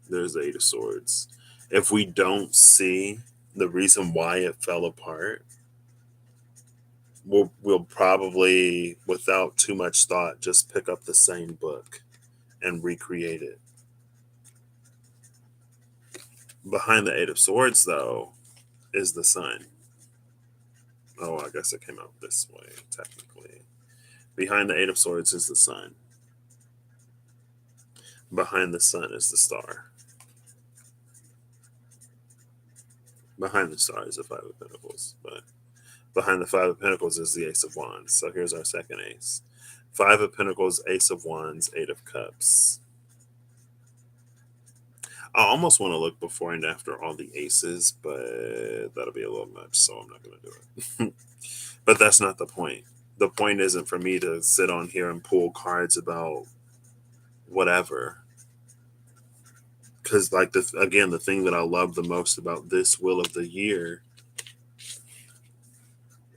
S1: There's the Eight of Swords. If we don't see the reason why it fell apart, we'll probably, without too much thought, just pick up the same book and recreate it. Behind the Eight of Swords, though, is the Sun. Oh, I guess it came out this way, technically. Behind the Eight of Swords is the Sun. Behind the Sun is the Star. Behind the Star is the Five of Pentacles. But behind the Five of Pentacles is the Ace of Wands. So here's our second ace. Five of Pentacles, Ace of Wands, Eight of Cups. I almost want to look before and after all the aces, but that'll be a little much, so I'm not going to do it. But that's not the point. The point isn't for me to sit on here and pull cards about whatever. Because, like, again, the thing that I love the most about this Wheel of the Year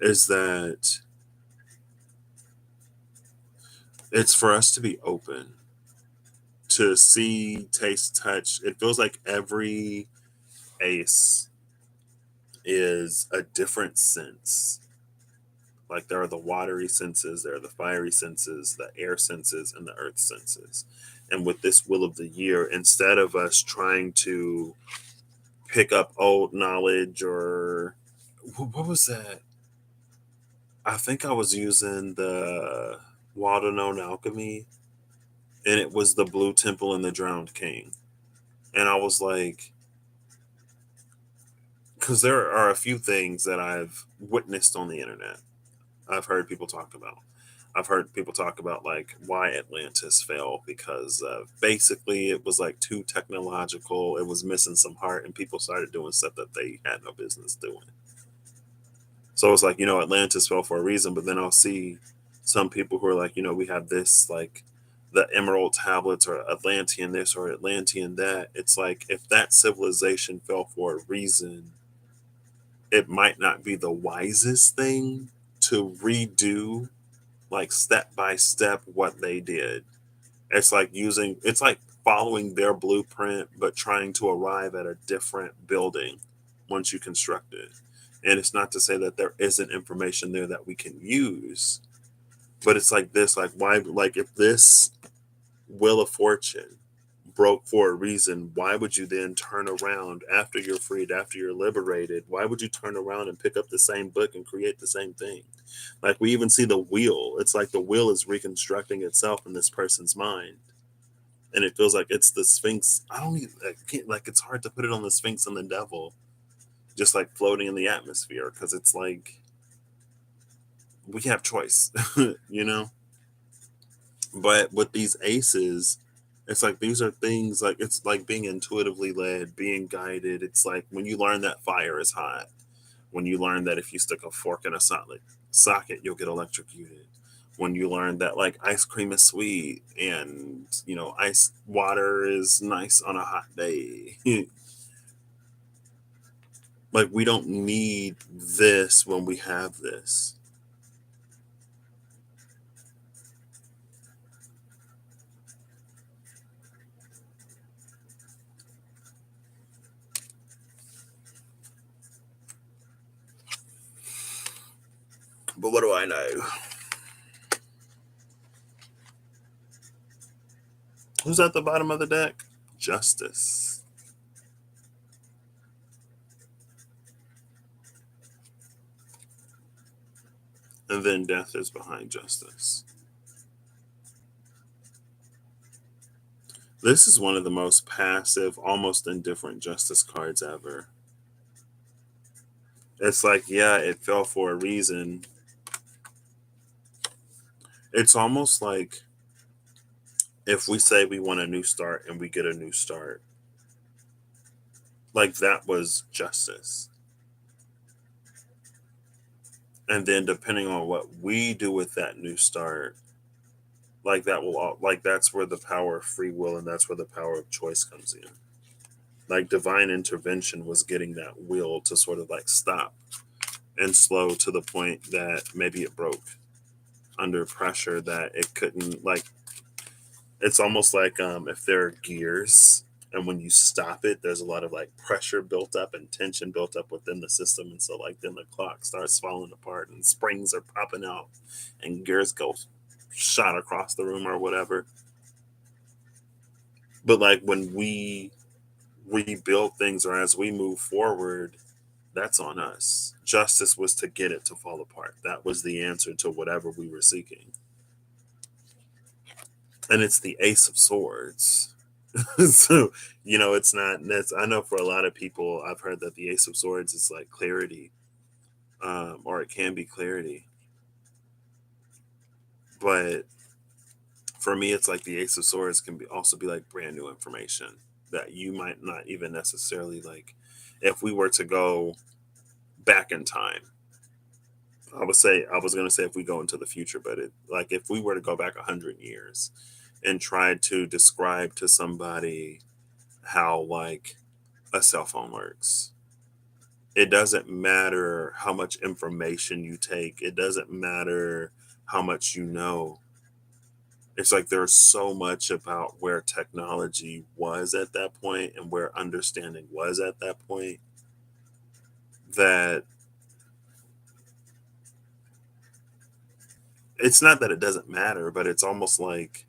S1: is that it's for us to be open, to see, taste, touch. It feels like every ace is a different sense. Like there are the watery senses, there are the fiery senses, the air senses, and the earth senses. And with this Wheel of the Year, instead of us trying to pick up old knowledge or what was that? I think I was using the Water Known Alchemy, and it was the Blue Temple and the Drowned King. And I was like, because there are a few things that I've witnessed on the internet. I've heard people talk about. I've heard people talk about like why Atlantis fell because basically it was like too technological. It was missing some heart, and people started doing stuff that they had no business doing. So it's like, Atlantis fell for a reason, but then I'll see some people who are like, we have this, like the Emerald Tablets or Atlantean this or Atlantean that. It's like, if that civilization fell for a reason, it might not be the wisest thing to redo, like step by step, what they did. It's like following their blueprint, but trying to arrive at a different building once you construct it. And it's not to say that there isn't information there that we can use, but it's like this, like why, like if this Wheel of Fortune broke for a reason, why would you then turn around after you're freed, after you're liberated? Why would you turn around and pick up the same book and create the same thing? Like we even see the wheel. It's like the wheel is reconstructing itself in this person's mind. And it feels like it's the Sphinx. I can't, like, it's hard to put it on the Sphinx and the devil, just like floating in the atmosphere, because it's like we have choice, you know? But with these aces, it's like these are things like it's like being intuitively led, being guided. It's like when you learn that fire is hot, when you learn that if you stick a fork in a socket, you'll get electrocuted. When you learn that like ice cream is sweet and ice water is nice on a hot day. Like we don't need this when we have this. But what do I know? Who's at the bottom of the deck? Justice. And then death is behind justice. This is one of the most passive, almost indifferent justice cards ever. It's like, yeah, it fell for a reason. It's almost like if we say we want a new start and we get a new start, like that was justice. And then depending on what we do with that new start, like that will all, like that's where the power of free will and that's where the power of choice comes in. Like divine intervention was getting that will to sort of like stop and slow to the point that maybe it broke under pressure, that it couldn't, like it's almost like if there are gears and when you stop it there's a lot of like pressure built up and tension built up within the system, and so like then the clock starts falling apart and springs are popping out and gears go shot across the room or whatever. But like when we rebuild things or as we move forward, that's on us. Justice was to get it to fall apart. That was the answer to whatever we were seeking. And it's the Ace of Swords. So, it's not, that's, I know for a lot of people, I've heard that the Ace of Swords is like clarity, or it can be clarity. But for me, it's like the Ace of Swords can be also be like brand new information that you might not even necessarily like. If we were to go back in time, I was going to say if we go into the future, but it like if we were to go back 100 years and try to describe to somebody how like a cell phone works, it doesn't matter how much information you take. It doesn't matter how much you know. It's like there's so much about where technology was at that point and where understanding was at that point that it's not that it doesn't matter, but it's almost like,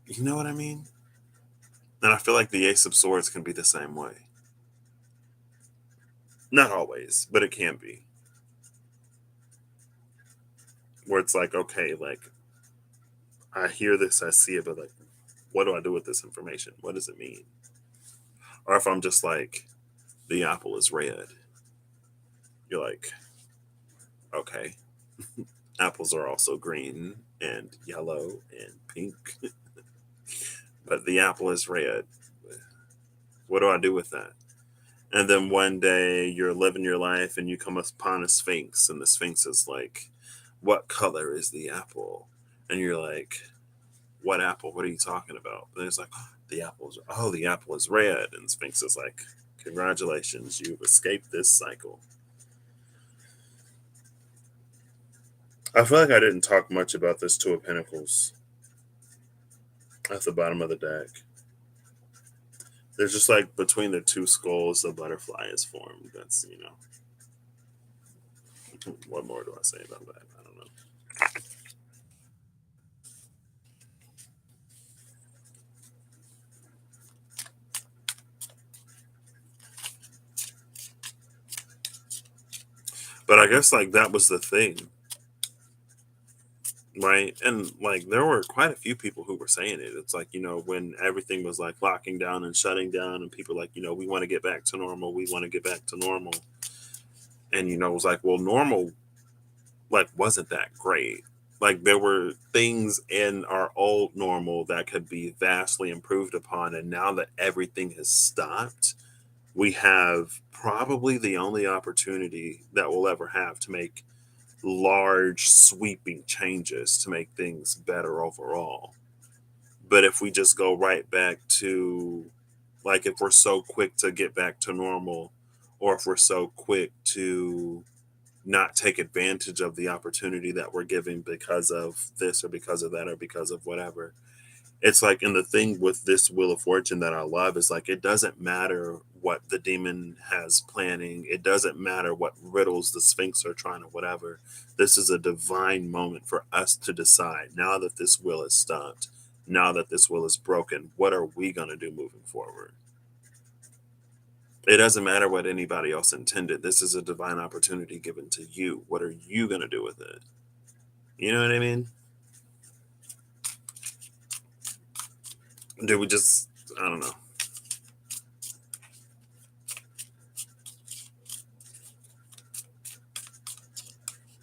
S1: you know what I mean? And I feel like the Ace of Swords can be the same way. Not always, but it can be. Where it's like, okay, like I hear this, I see it, but like, what do I do with this information? What does it mean? Or if I'm just like, the apple is red, you're like, okay, apples are also green and yellow and pink, but the apple is red. What do I do with that? And then one day you're living your life and you come upon a sphinx, and the sphinx is like, what color is the apple? And you're like, what apple? What are you talking about? And it's like, the apple is red. And Sphinx is like, congratulations, you've escaped this cycle. I feel like I didn't talk much about this Two of Pentacles at the bottom of the deck. There's just like between the two skulls, the butterfly is formed. That's, what more do I say about that? I don't know. But I guess like that was the thing, right? And like there were quite a few people who were saying it. It's like, when everything was like locking down and shutting down, and people like, we want to get back to normal. We want to get back to normal. And, it was like, well, normal like wasn't that great. Like there were things in our old normal that could be vastly improved upon. And now that everything has stopped, we have probably the only opportunity that we'll ever have to make large sweeping changes to make things better overall. But if we just go right back to, like, if we're so quick to get back to normal, or if we're so quick to not take advantage of the opportunity that we're given because of this or because of that or because of whatever, it's like, and the thing with this Wheel of Fortune that I love is like, it doesn't matter what the demon has planning. It doesn't matter what riddles the Sphinx are trying to whatever. This is a divine moment for us to decide, now that this wheel is stopped, now that this wheel is broken, what are we going to do moving forward? It doesn't matter what anybody else intended. This is a divine opportunity given to you. What are you going to do with it? You know what I mean? Do we just, I don't know.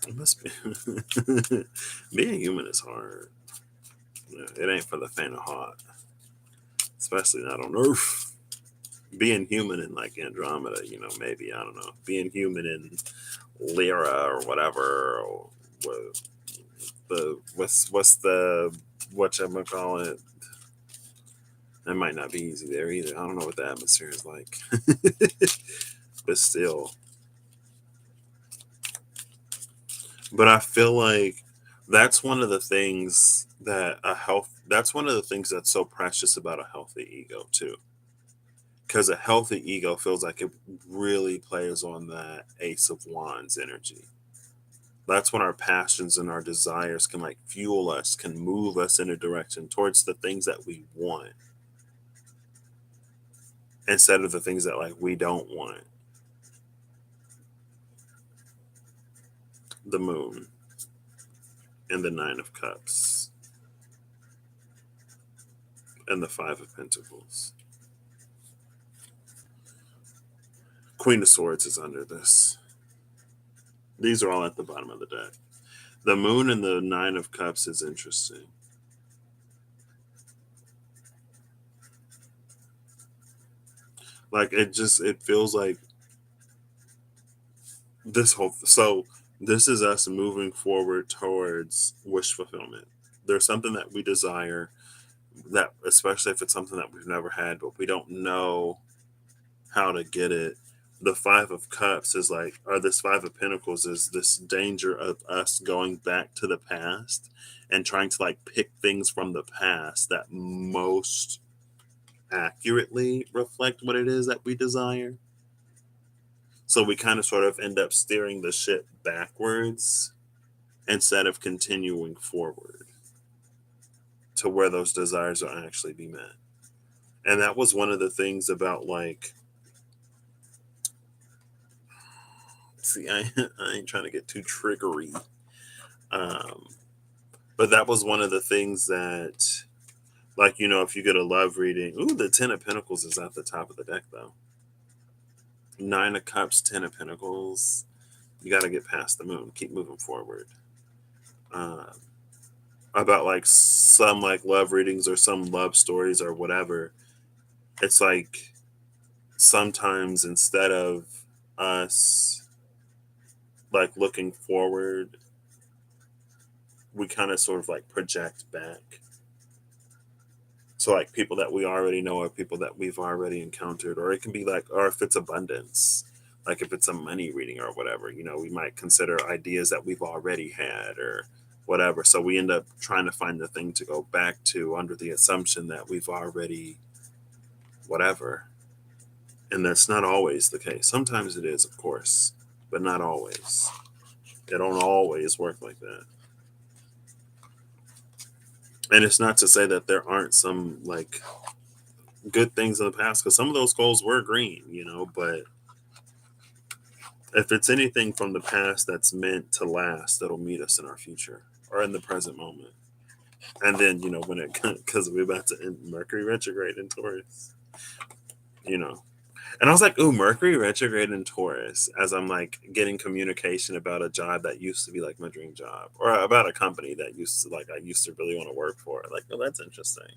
S1: It must be. Being human is hard. Yeah, it ain't for the faint of heart, especially not on Earth. Being human in like Andromeda, maybe, I don't know. Being human in Lyra or whatever, or what, what's the what you call it? That might not be easy there either. I don't know what the atmosphere is like, but still. But I feel like that's one of the things that a health. That's one of the things that's so precious about a healthy ego too, because a healthy ego feels like it really plays on that Ace of Wands energy. That's when our passions and our desires can like fuel us, can move us in a direction towards the things that we want instead of the things that like we don't want. The Moon and the Nine of Cups and the Five of Pentacles. Queen of Swords is under this. These are all at the bottom of the deck. The Moon and the Nine of Cups is interesting. Like it feels like this is us moving forward towards wish fulfillment. There's something that we desire, that especially if it's something that we've never had, but we don't know how to get it. The Five of Cups is like, or this Five of Pentacles is this danger of us going back to the past and trying to like pick things from the past that most accurately reflect what it is that we desire. So we kind of sort of end up steering the ship backwards instead of continuing forward to where those desires will actually be met. And that was one of the things about like, see, I ain't trying to get too triggery. Um, but that was one of the things that, like, if you get a love reading, ooh, the Ten of Pentacles is at the top of the deck, though. Nine of Cups, Ten of Pentacles. You got to get past the moon. Keep moving forward. Uh, about like some like love readings or some love stories or whatever. It's like sometimes instead of us like looking forward, we kind of sort of like project back. So like people that we already know or people that we've already encountered, or it can be like, or if it's abundance, like if it's a money reading or whatever, we might consider ideas that we've already had or whatever. So we end up trying to find the thing to go back to under the assumption that we've already whatever. And that's not always the case. Sometimes it is, of course, but not always. It don't always work like that. And it's not to say that there aren't some like good things in the past, because some of those goals were green, but if it's anything from the past that's meant to last, that'll meet us in our future or in the present moment. And then, when it, because we're about to end Mercury retrograde in Taurus, you know. And I was like, ooh, Mercury retrograde in Taurus, as I'm like getting communication about a job that used to be like my dream job, or about a company that I used to really want to work for. Like, oh, that's interesting.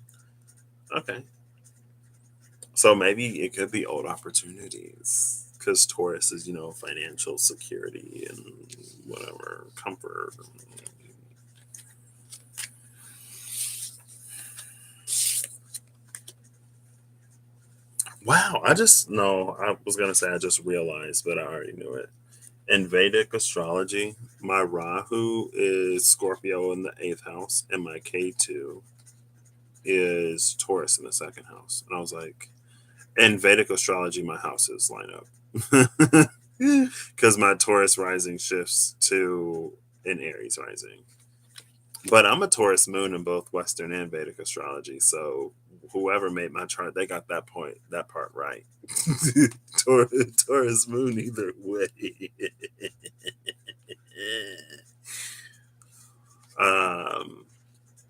S1: Okay. So maybe it could be old opportunities because Taurus is, financial security and whatever, comfort. Wow, I just no, I was gonna say I just realized, but I already knew it. In Vedic astrology, my Rahu is Scorpio in the eighth house, and my K2 is Taurus in the second house. And I was like, in Vedic astrology, my houses line up because my Taurus rising shifts to an Aries rising. But I'm a Taurus moon in both Western and Vedic astrology, so whoever made my chart, they got that part right. Taurus moon either way. um,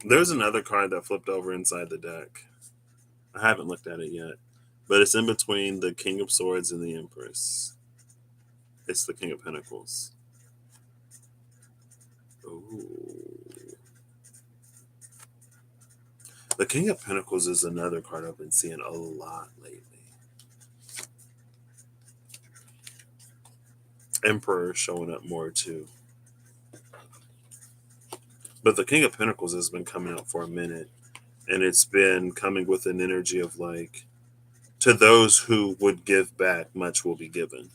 S1: there's another card that flipped over inside the deck. I haven't looked at it yet, but it's in between the King of Swords and the Empress. It's the King of Pentacles. Ooh. The King of Pentacles is another card I've been seeing a lot lately. Emperor showing up more too. But the King of Pentacles has been coming out for a minute, and it's been coming with an energy of like, to those who would give back, much will be given.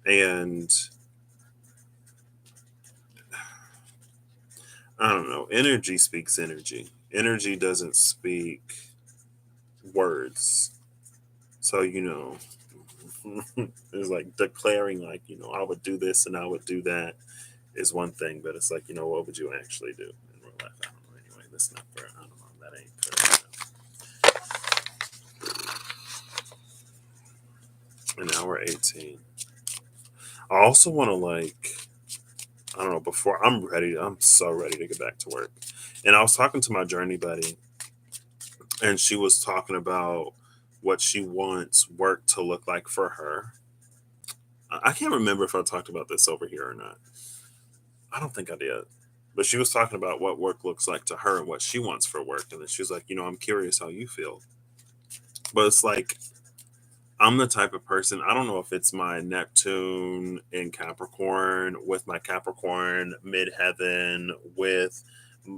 S1: And I don't know, energy speaks energy. Energy doesn't speak words. So, it's like declaring, like, I would do this and I would do that is one thing, but it's like, what would you actually do in real life? I don't know. Anyway, that's not for, I don't know. That ain't for an hour 18. I also want to, like, I don't know, before I'm so ready to get back to work. And I was talking to my journey buddy, and she was talking about what she wants work to look like for her. I can't remember if I talked about this over here or not. I don't think I did. But she was talking about what work looks like to her and what she wants for work. And then she was like, I'm curious how you feel. But it's like, I'm the type of person, I don't know if it's my Neptune in Capricorn, with my Capricorn midheaven, with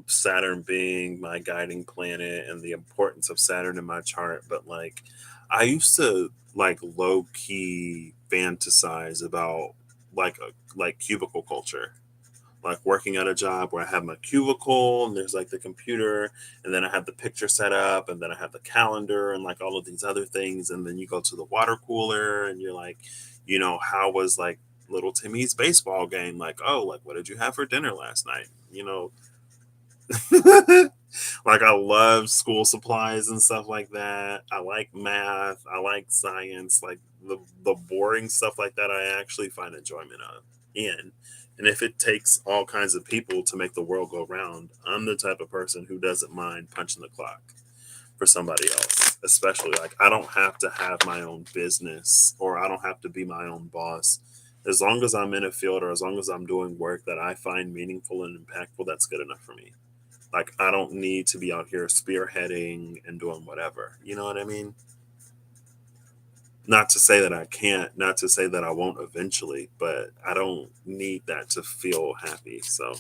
S1: Saturn being my guiding planet and the importance of Saturn in my chart. But like, I used to like low key fantasize about like cubicle culture, like working at a job where I have my cubicle and there's like the computer, and then I have the picture set up, and then I have the calendar and like all of these other things. And then you go to the water cooler and you're like, how was like little Timmy's baseball game? Like, oh, like what did you have for dinner last night? Like I love school supplies and stuff like that. I like math. I like science. Like the boring stuff like that, I actually find enjoyment of in. And if it takes all kinds of people to make the world go round, I'm the type of person who doesn't mind punching the clock for somebody else. Especially like I don't have to have my own business or I don't have to be my own boss. As long as I'm in a field or as long as I'm doing work that I find meaningful and impactful, that's good enough for me. Like I don't need to be out here spearheading and doing whatever. You know what I mean? Not to say that I can't, not to say that I won't eventually, but I don't need that to feel happy. So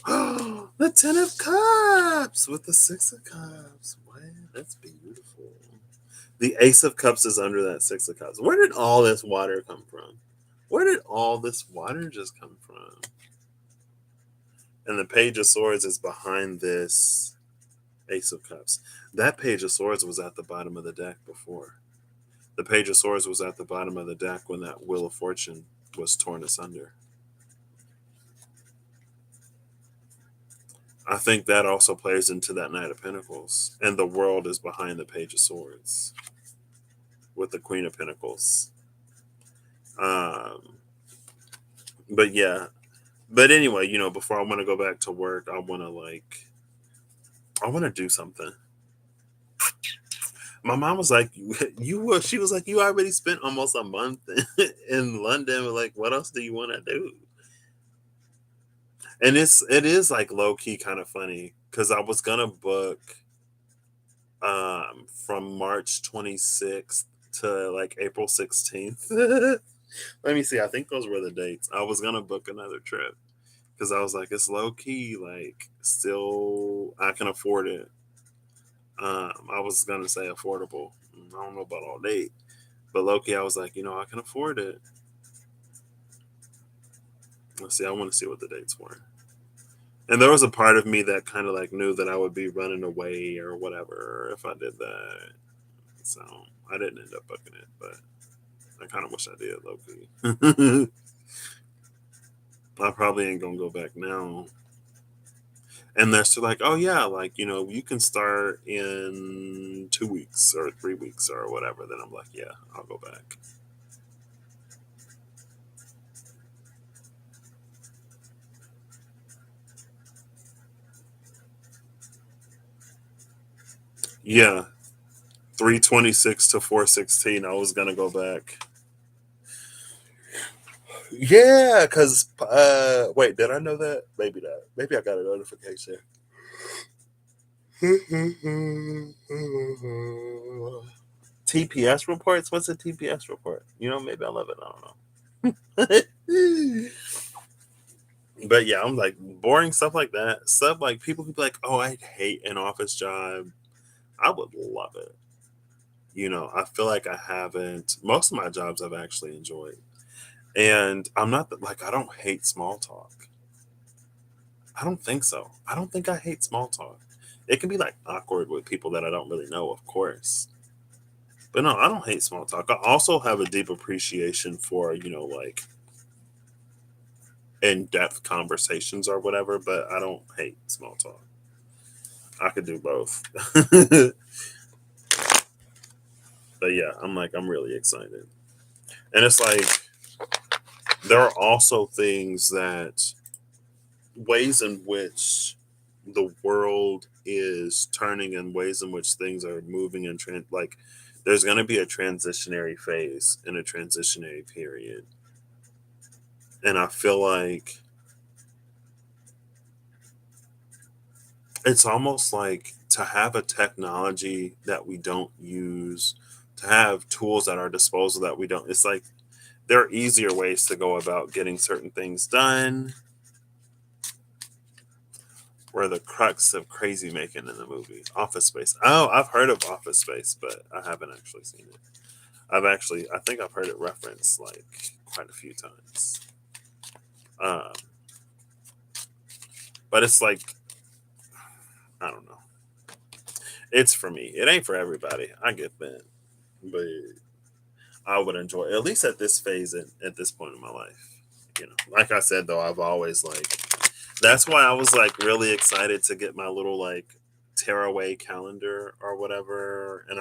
S1: the Ten of Cups with the Six of Cups. What? That's beautiful. The Ace of Cups is under that Six of Cups. Where did all this water come from? Where did all this water just come from? And the Page of Swords is behind this Ace of Cups. That Page of Swords was at the bottom of the deck before. The Page of Swords was at the bottom of the deck when that Wheel of Fortune was torn asunder. I think that also plays into that Knight of Pentacles. And the world is behind the Page of Swords with the Queen of Pentacles. Um, but yeah. But anyway, before I want to go back to work, I want to do something. My mom was like, she was like, you already spent almost a month in London. Like, what else do you want to do? And it is like low key kind of funny because I was gonna book from March 26th to like April 16th. Let me see. I think those were the dates. I was gonna book another trip because I was like, it's low key, like still I can afford it. I was gonna say affordable. I don't know about all date, but low key, I was like, I can afford it. Let's see. I want to see what the dates were. And there was a part of me that kind of like knew that I would be running away or whatever if I did that. So I didn't end up booking it, but I kind of wish I did, low key. I probably ain't gonna go back now. And they're still like, oh yeah, like you can start in 2 weeks or 3 weeks or whatever. Then I'm like, yeah, I'll go back. Yeah, 326 to 416. I was gonna go back. Yeah, because wait, did I know that? Maybe not. Maybe I got a notification. TPS reports? What's a TPS report? Maybe I love it. I don't know. But yeah, I'm like boring stuff like that. Stuff like people who be like, oh, I hate an office job. I would love it. I feel like I haven't. Most of my jobs I've actually enjoyed. And I'm not like, I don't hate small talk. I don't think so. I don't think I hate small talk. It can be like awkward with people that I don't really know, of course. But no, I don't hate small talk. I also have a deep appreciation for, like in depth conversations or whatever, but I don't hate small talk. I could do both. But yeah, I'm really excited. And it's like, there are also things that, ways in which the world is turning and ways in which things are moving and like there's going to be a transitionary phase and a transitionary period, and I feel like it's almost like to have a technology that we don't use, to have tools at our disposal that we don't, it's like there are easier ways to go about getting certain things done. Where the crux of crazy making in the movie Office Space. Oh, I've heard of Office Space, but I haven't actually seen it. I think I've heard it referenced like quite a few times. Um, but it's like, I don't know. It's for me. It ain't for everybody. I get that, but I would enjoy it, at least at this phase at this point in my life. Like I said though, I've always like That's why I was like really excited to get my little like tearaway calendar or whatever. And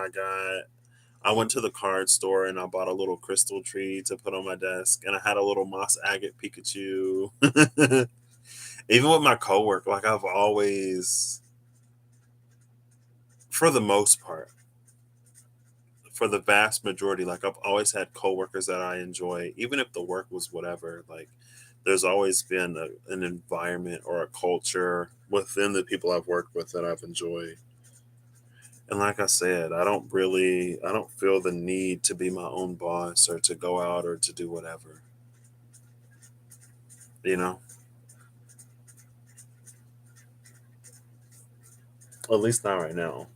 S1: I went to the card store and I bought a little crystal tree to put on my desk. And I had a little moss agate Pikachu. Even with my coworker, like I've always, for the most part, for the vast majority, like I've always had coworkers that I enjoy, even if the work was whatever. Like there's always been an environment or a culture within the people I've worked with that I've enjoyed. And like I said, I don't feel the need to be my own boss or to go out or to do whatever, you know, at least not right now.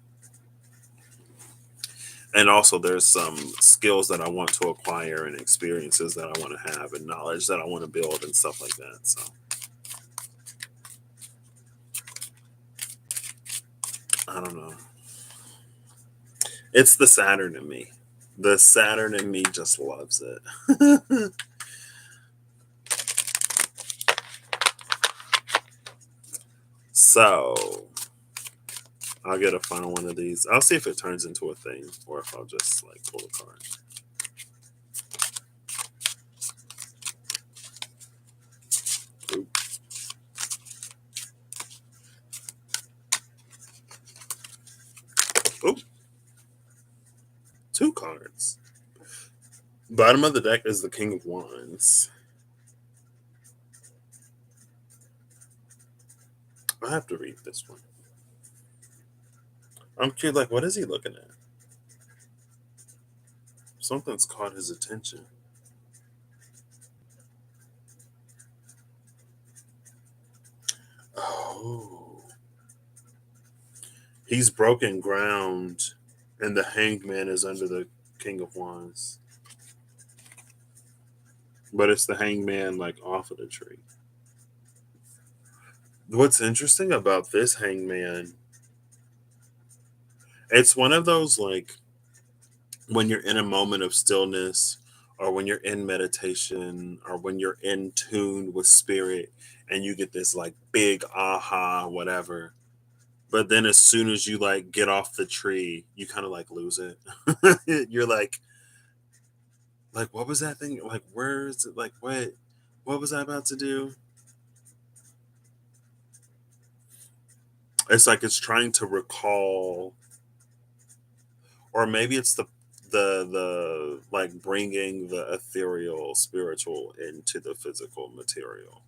S1: And also, there's some skills that I want to acquire and experiences that I want to have and knowledge that I want to build and stuff like that. So I don't know. It's the Saturn in me. The Saturn in me just loves it. So I'll get a final one of these. I'll see if it turns into a thing or if I'll just like pull a card. Oop, oop, two cards. Bottom of the deck is the King of Wands. I have to read this one. I'm curious, like, what is he looking at? Something's caught his attention. Oh, he's broken ground, and the Hanged Man is under the King of Wands. But it's the Hanged Man, like, off of the tree. What's interesting about this Hanged Man, it's one of those, like, when you're in a moment of stillness or when you're in meditation or when you're in tune with spirit and you get this like big aha whatever, but then as soon as you like get off the tree you kind of like lose it. You're like what was that thing, like where is it, like what was I about to do? It's like it's trying to recall, or maybe it's the like bringing the ethereal spiritual into the physical material.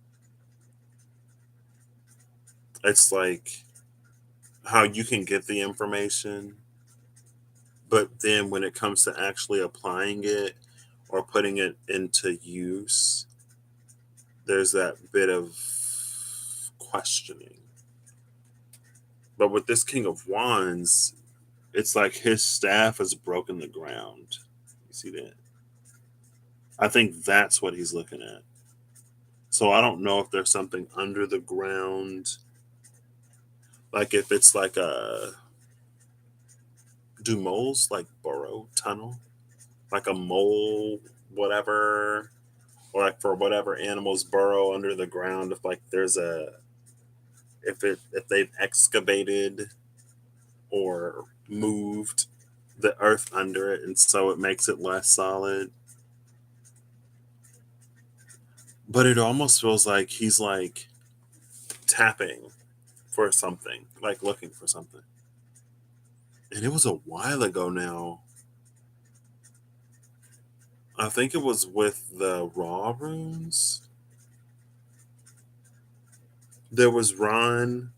S1: It's like how you can get the information, but then when it comes to actually applying it or putting it into use, there's that bit of questioning. But with this King of Wands, it's like his staff has broken the ground. You see that? I think that's what he's looking at. So I don't know if there's something under the ground, like if it's like a, do moles like burrow tunnel? Like a mole, whatever, or like for whatever animals burrow under the ground. If like there's a, if they've excavated or moved the earth under it, and so it makes it less solid. But it almost feels like he's like tapping for something, like looking for something. And it was a while ago now. I think it was with the raw runes. There was Ron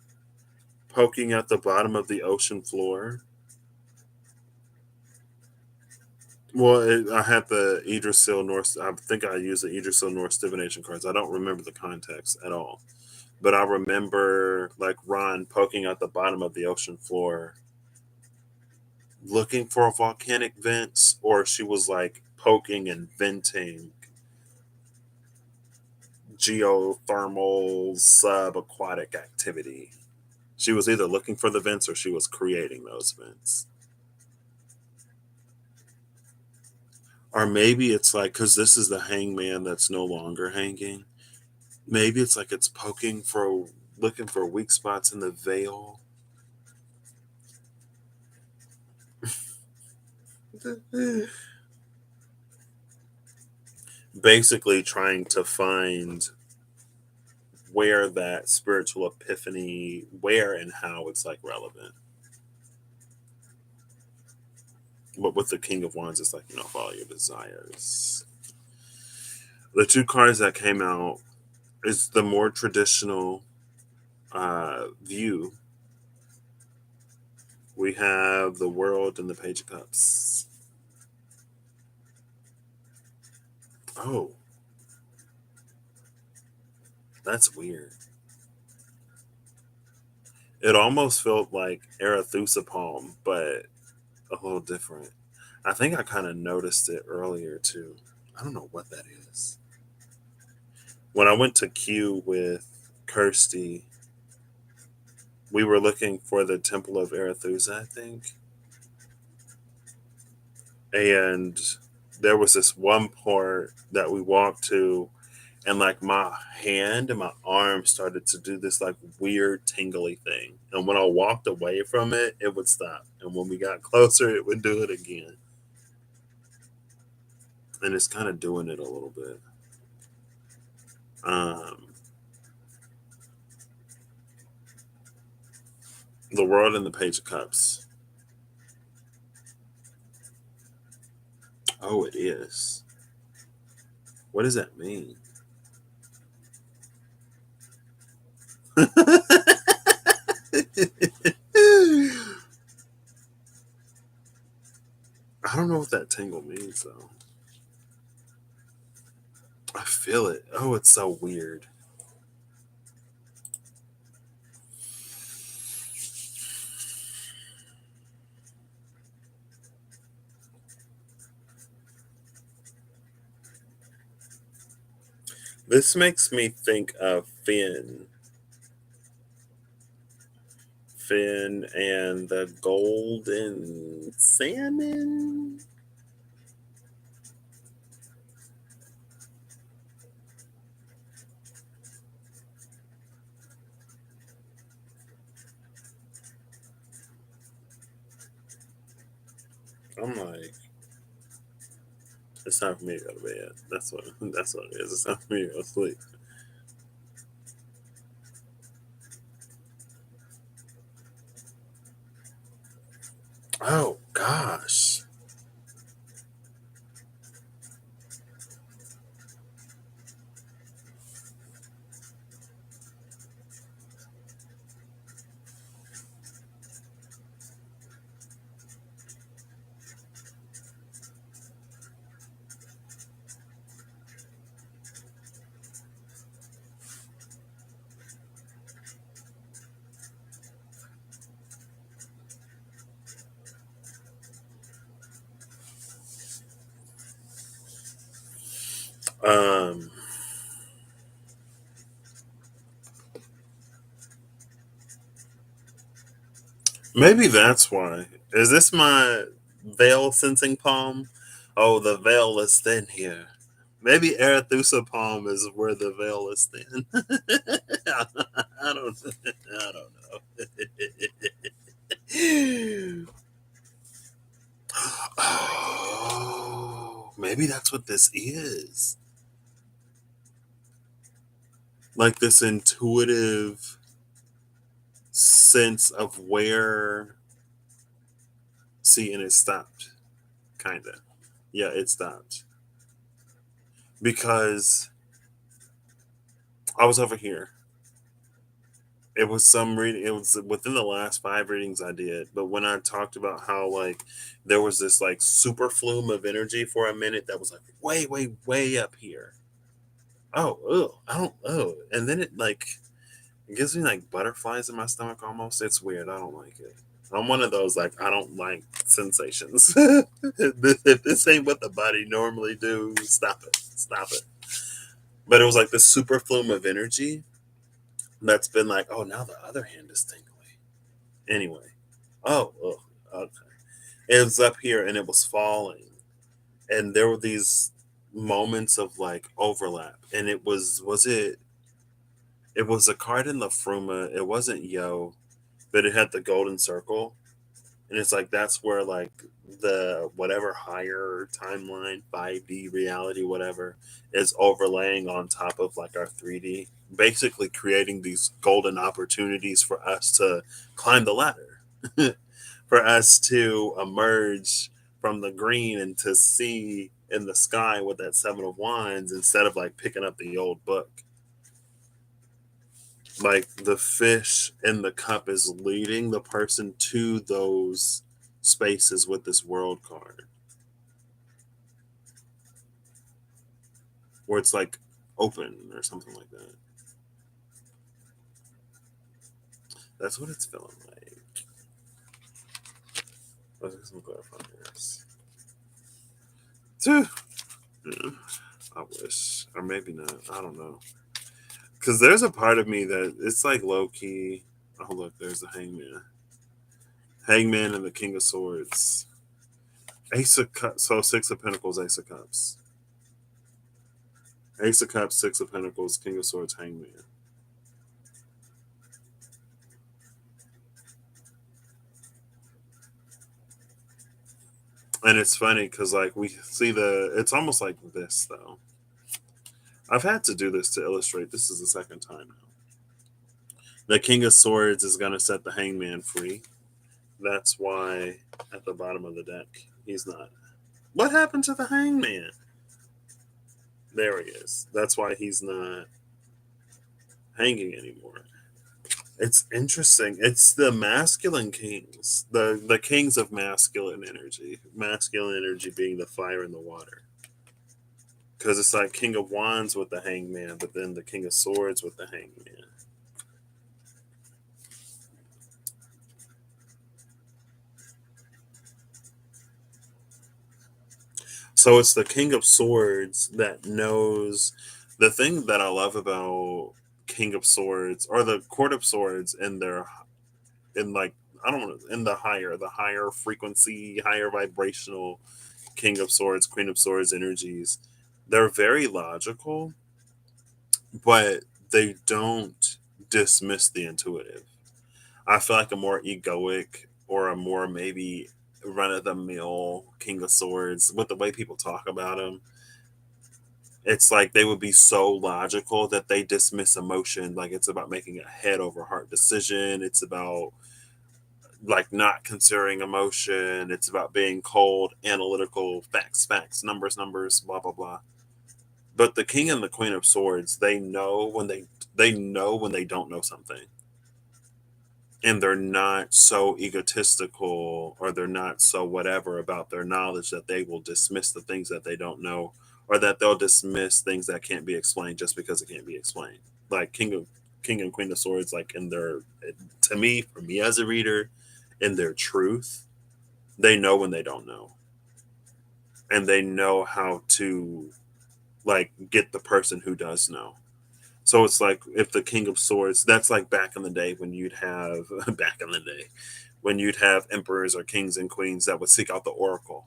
S1: poking at the bottom of the ocean floor. Well, I had the Idrisil Norse. I think I used the Idrisil Norse divination cards. I don't remember the context at all, but I remember like Ron poking at the bottom of the ocean floor, looking for volcanic vents, or she was like poking and venting geothermal subaquatic activity. She was either looking for the vents or she was creating those vents. Or maybe it's like, because this is the hangman that's no longer hanging. Maybe it's like it's poking for, looking for weak spots in the veil. Basically, trying to find where that spiritual epiphany, where and how it's like relevant. But with the King of Wands, it's like, follow your desires. The two cards that came out is the more traditional view. We have the World and the Page of Cups. Oh, that's weird. It almost felt like Arethusa Palm, but a little different. I think I kind of noticed it earlier too. I don't know what that is. When I went to Q with Kirsty, we were looking for the Temple of Arethusa, I think. And there was this one part that we walked to, and like my hand and my arm started to do this like weird tingly thing. And when I walked away from it, it would stop. And when we got closer, it would do it again. And it's kind of doing it a little bit. Um, the World and the Page of Cups. Oh, it is. What does that mean? I don't know what that tingle means though. I feel it. Oh, it's so weird. This makes me think of Finn and the golden salmon. I'm like, it's time for me to go to bed. That's what it is. It's time for me to go to sleep. Oh gosh. Um, maybe that's why. Is this my veil sensing palm? Oh, the veil is thin here. Maybe Arethusa palm is where the veil is thin. I don't. I don't know. Oh, maybe that's what this is. Like this intuitive sense of where. See, and it stopped. Kind of. Yeah, it stopped. Because I was over here. It was some reading. It was within the last 5 readings I did. But when I talked about how like there was this like super flume of energy for a minute that was like way, way, way up here. Oh, I don't. Oh, and then it gives me like butterflies in my stomach almost. It's weird. I don't like it. I'm one of those like I don't like sensations. If this ain't what the body normally do, stop it. Stop it. But it was like this super flume of energy that's been like, oh, now the other hand is tingly. Anyway, okay. It was up here and it was falling, and there were these moments of like overlap, and it was it? It was a card in the Fruma. It wasn't Yo, but it had the golden circle, and it's like that's where like the whatever higher timeline, 5D reality, whatever, is overlaying on top of like our 3D, basically creating these golden opportunities for us to climb the ladder, for us to emerge from the green and to see in the sky with that 7 of Wands instead of like picking up the old book. Like the fish in the cup is leading the person to those spaces with this world card, where it's like open or something like that. That's what it's feeling like. Let's get some clarifiers. Yeah, I wish, or maybe not. I don't know. Because there's a part of me that it's like low key. Oh look, there's the Hangman, Hangman, and the King of Swords, Ace of Cups. So 6 of Pentacles, Ace of Cups, Ace of Cups, 6 of Pentacles, King of Swords, Hangman. And it's funny because like we see it's almost like this though. I've had to do this to illustrate. This is the second time now. The King of Swords is going to set the Hangman free. That's why at the bottom of the deck he's not. What happened to the Hangman? There he is. That's why he's not hanging anymore. It's interesting. It's the masculine kings, the kings of masculine energy. Masculine energy being the fire and the water. Because it's like King of Wands with the Hangman, but then the King of Swords with the Hangman. So it's the King of Swords that knows the thing that I love about King of Swords or the Court of Swords in like I don't know in the higher frequency, higher vibrational King of Swords, Queen of Swords energies. They're very logical, but they don't dismiss the intuitive. I feel like a more egoic or a more maybe run of the mill King of Swords, with the way people talk about him, it's like they would be so logical that they dismiss emotion. Like it's about making a head over heart decision. It's about like not considering emotion. It's about being cold, analytical, facts, facts, numbers, numbers, blah blah blah. But the king and the queen of swords, they know when they don't know something, and they're not so egotistical or they're not so whatever about their knowledge that they will dismiss the things that they don't know, or that they'll dismiss things that can't be explained just because it can't be explained. Like king and queen of swords, like in their, to me, for me as a reader, in their truth, they know when they don't know, and they know how to like get the person who does know. So it's like if the King of Swords, that's like back in the day when you'd have back in the day when you'd have emperors or kings and queens that would seek out the oracle,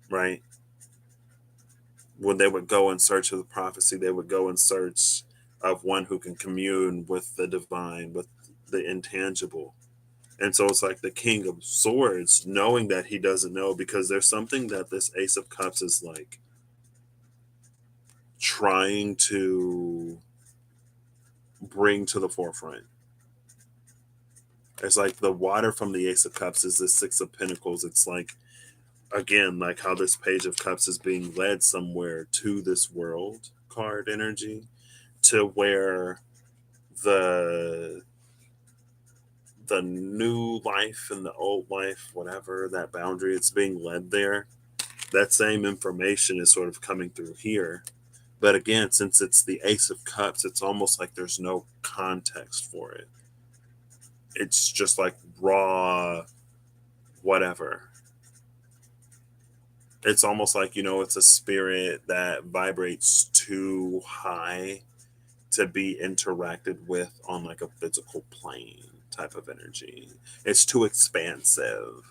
S1: right? When they would go in search of the prophecy, they would go in search of one who can commune with the divine, with the intangible. And so it's like the King of Swords knowing that he doesn't know, because there's something that this Ace of Cups is like trying to bring to the forefront. It's like the water from the Ace of Cups is the Six of Pentacles. It's like, again, like how this Page of Cups is being led somewhere to this world card energy, to where the the new life and the old life, whatever that boundary, it's being led there. That same information is sort of coming through here. But again, since it's the Ace of Cups, it's almost like there's no context for it. It's just like raw whatever. It's almost like, it's a spirit that vibrates too high to be interacted with on like a physical plane type of energy. It's too expansive.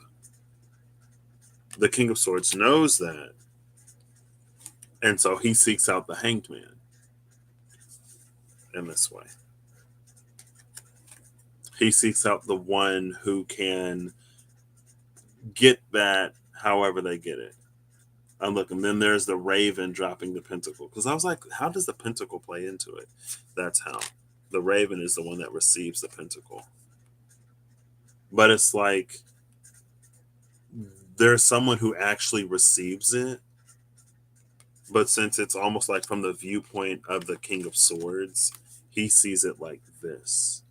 S1: The King of Swords knows that. And so he seeks out the Hanged Man. in this way. He seeks out the one who can get that however they get it. And look, and then there's the raven dropping the pentacle. Because I was like, how does the pentacle play into it? That's how. The raven is the one that receives the pentacle. But it's like there's someone who actually receives it. But since it's almost like from the viewpoint of the King of Swords, he sees it like this.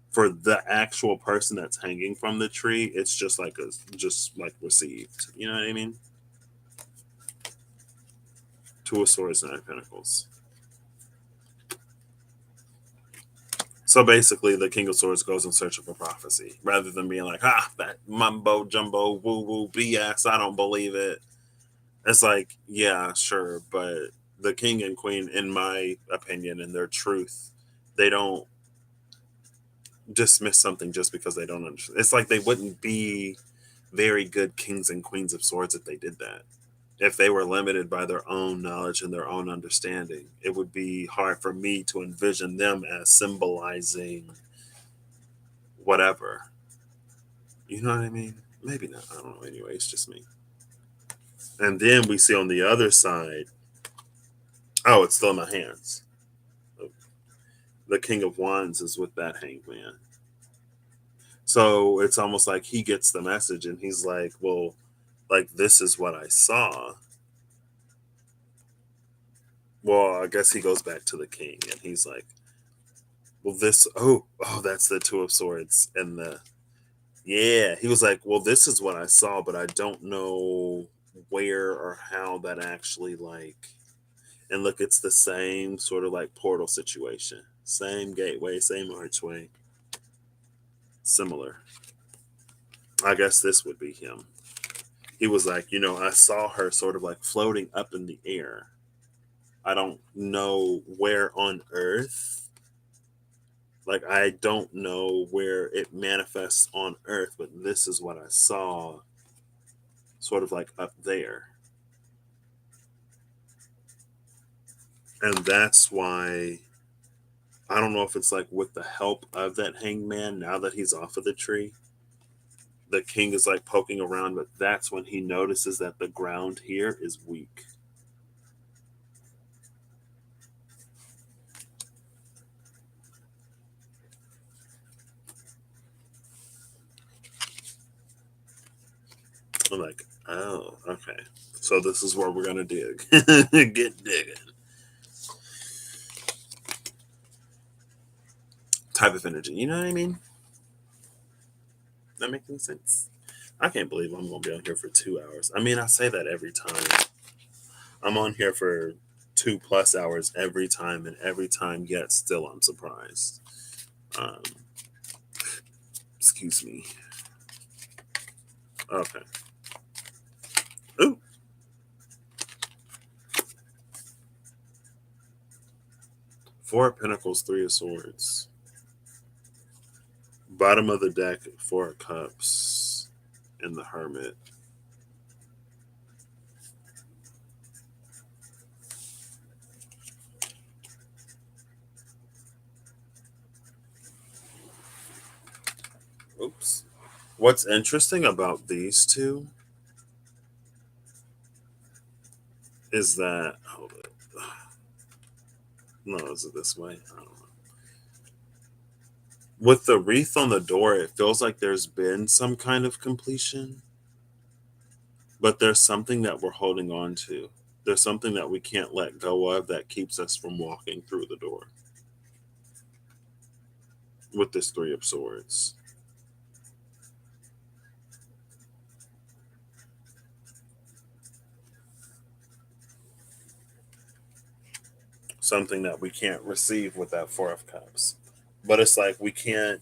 S1: For the actual person that's hanging from the tree, it's just like received. You know what I mean? Two of Swords, Nine of Pentacles. So basically, the King of Swords goes in search of a prophecy rather than being like, that mumbo jumbo woo woo BS. I don't believe it. It's like, yeah, sure, but the King and Queen, in my opinion, in their truth, they don't dismiss something just because they don't understand. It's like they wouldn't be very good kings and queens of swords if they did that. If they were limited by their own knowledge and their own understanding, it would be hard for me to envision them as symbolizing whatever. You know what I mean? Maybe not. I don't know. Anyway, it's just me. And then we see on the other side, oh, it's still in my hands. The King of Wands is with that hangman. So it's almost like he gets the message and he's like, well, like, this is what I saw. Well, I guess he goes back to the king and he's like, well, that's the Two of Swords. And yeah, he was like, well, this is what I saw, but I don't know where or how that actually, like, and look, it's the same sort of like portal situation, same gateway, same archway, similar. I guess this would be him. He was like, I saw her sort of like floating up in the air. I don't know where on earth. Like, I don't know where it manifests on earth, but this is what I saw sort of like up there. And that's why I don't know if it's like with the help of that hangman, now that he's off of the tree, the king is like poking around, but that's when he notices that the ground here is weak. I'm like, oh, okay. So this is where we're gonna dig. Get digging. Type of energy. You know what I mean? That making sense? I can't believe I'm gonna be on here for 2 hours. I mean, I say that every time. I'm on here for 2+ hours every time, and every time, yet still I'm surprised. Um, excuse me. Okay. Ooh. Four of Pentacles, Three of Swords. Bottom of the deck, Four of Cups, and the Hermit. Oops. What's interesting about these two is that, hold it. No, is it this way? I don't know. With the wreath on the door, it feels like there's been some kind of completion, but there's something that we're holding on to. There's something that we can't let go of that keeps us from walking through the door with this Three of Swords. Something that we can't receive with that Four of Cups. But it's like we can't.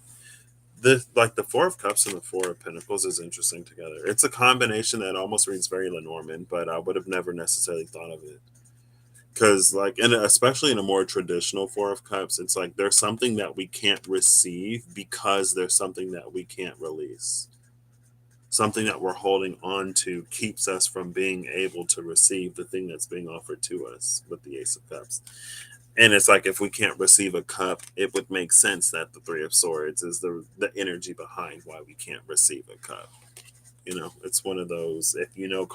S1: Like the Four of Cups and the Four of Pentacles is interesting together. It's a combination that almost reads very Lenormand, but I would have never necessarily thought of it. Because, like, and especially in a more traditional Four of Cups, it's like there's something that we can't receive because there's something that we can't release. Something that we're holding on to keeps us from being able to receive the thing that's being offered to us with the Ace of Cups. And it's like if we can't receive a cup, it would make sense that the Three of Swords is the energy behind why we can't receive a cup. It's one of those. If you don't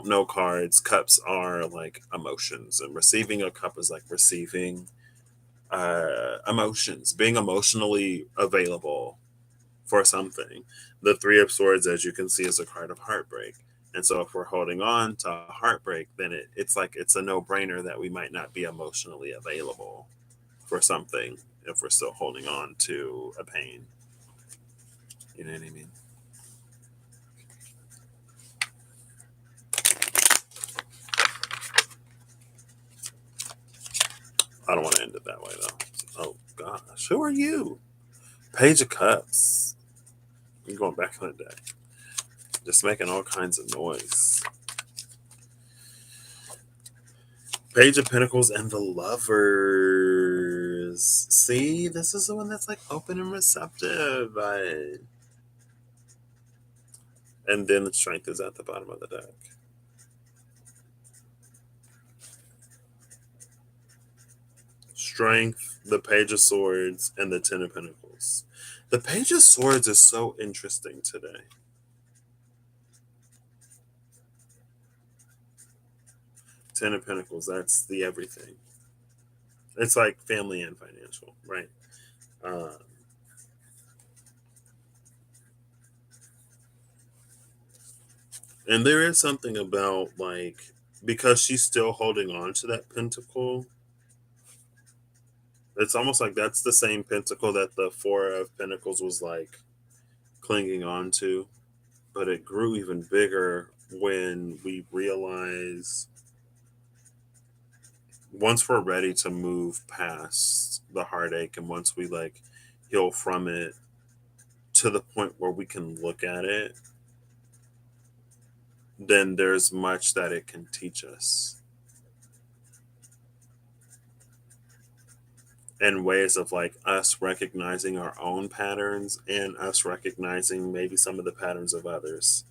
S1: know cards, cups are like emotions, and receiving a cup is like receiving emotions, being emotionally available for something. The Three of Swords, as you can see, is a card of heartbreak. And so if we're holding on to heartbreak, then it's like it's a no brainer that we might not be emotionally available for something if we're still holding on to a pain. You know what I mean? I don't want to end it that way though. Oh gosh, who are you? Page of Cups. You're going back on the deck, just making all kinds of noise. Page of Pentacles and the Lovers. See, this is the one that's like open and receptive. And then the Strength is at the bottom of the deck. Strength, the Page of Swords, and the Ten of Pentacles. The Page of Swords is so interesting today. Ten of Pentacles, that's the everything. It's like family and financial, right? Um, and there is something about like, because she's still holding on to that pentacle, it's almost like that's the same pentacle that the Four of Pentacles was like clinging on to, but it grew even bigger when we realize once we're ready to move past the heartache and once we like heal from it to the point where we can look at it, then there's much that it can teach us and ways of like us recognizing our own patterns and us recognizing maybe some of the patterns of others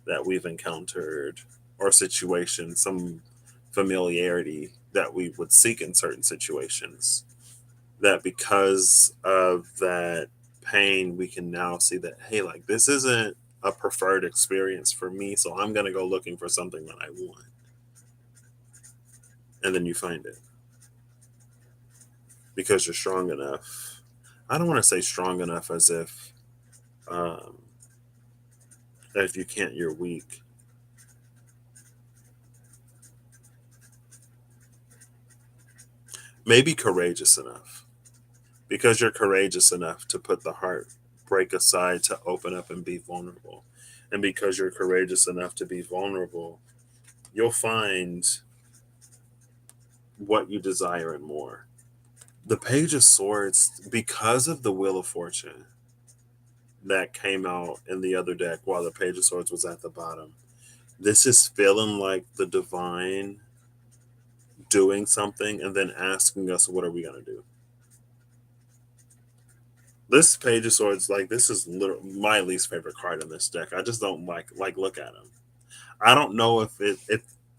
S1: that we've encountered or situations, some familiarity that we would seek in certain situations. That because of that pain, we can now see that, hey, like this isn't a preferred experience for me, so I'm going to go looking for something that I want. And then you find it because you're strong enough. I don't want to say strong enough as um, if you can't, you're weak. Maybe courageous enough because you're courageous enough to put the heartbreak aside to open up and be vulnerable. And because you're courageous enough to be vulnerable, you'll find what you desire and more. The Page of Swords, because of the Wheel of Fortune that came out in the other deck while the Page of Swords was at the bottom, this is feeling like the divine doing something and then asking us, what are we going to do? This Page of Swords, like this is my least favorite card in this deck. I just don't like look at him. I don't know if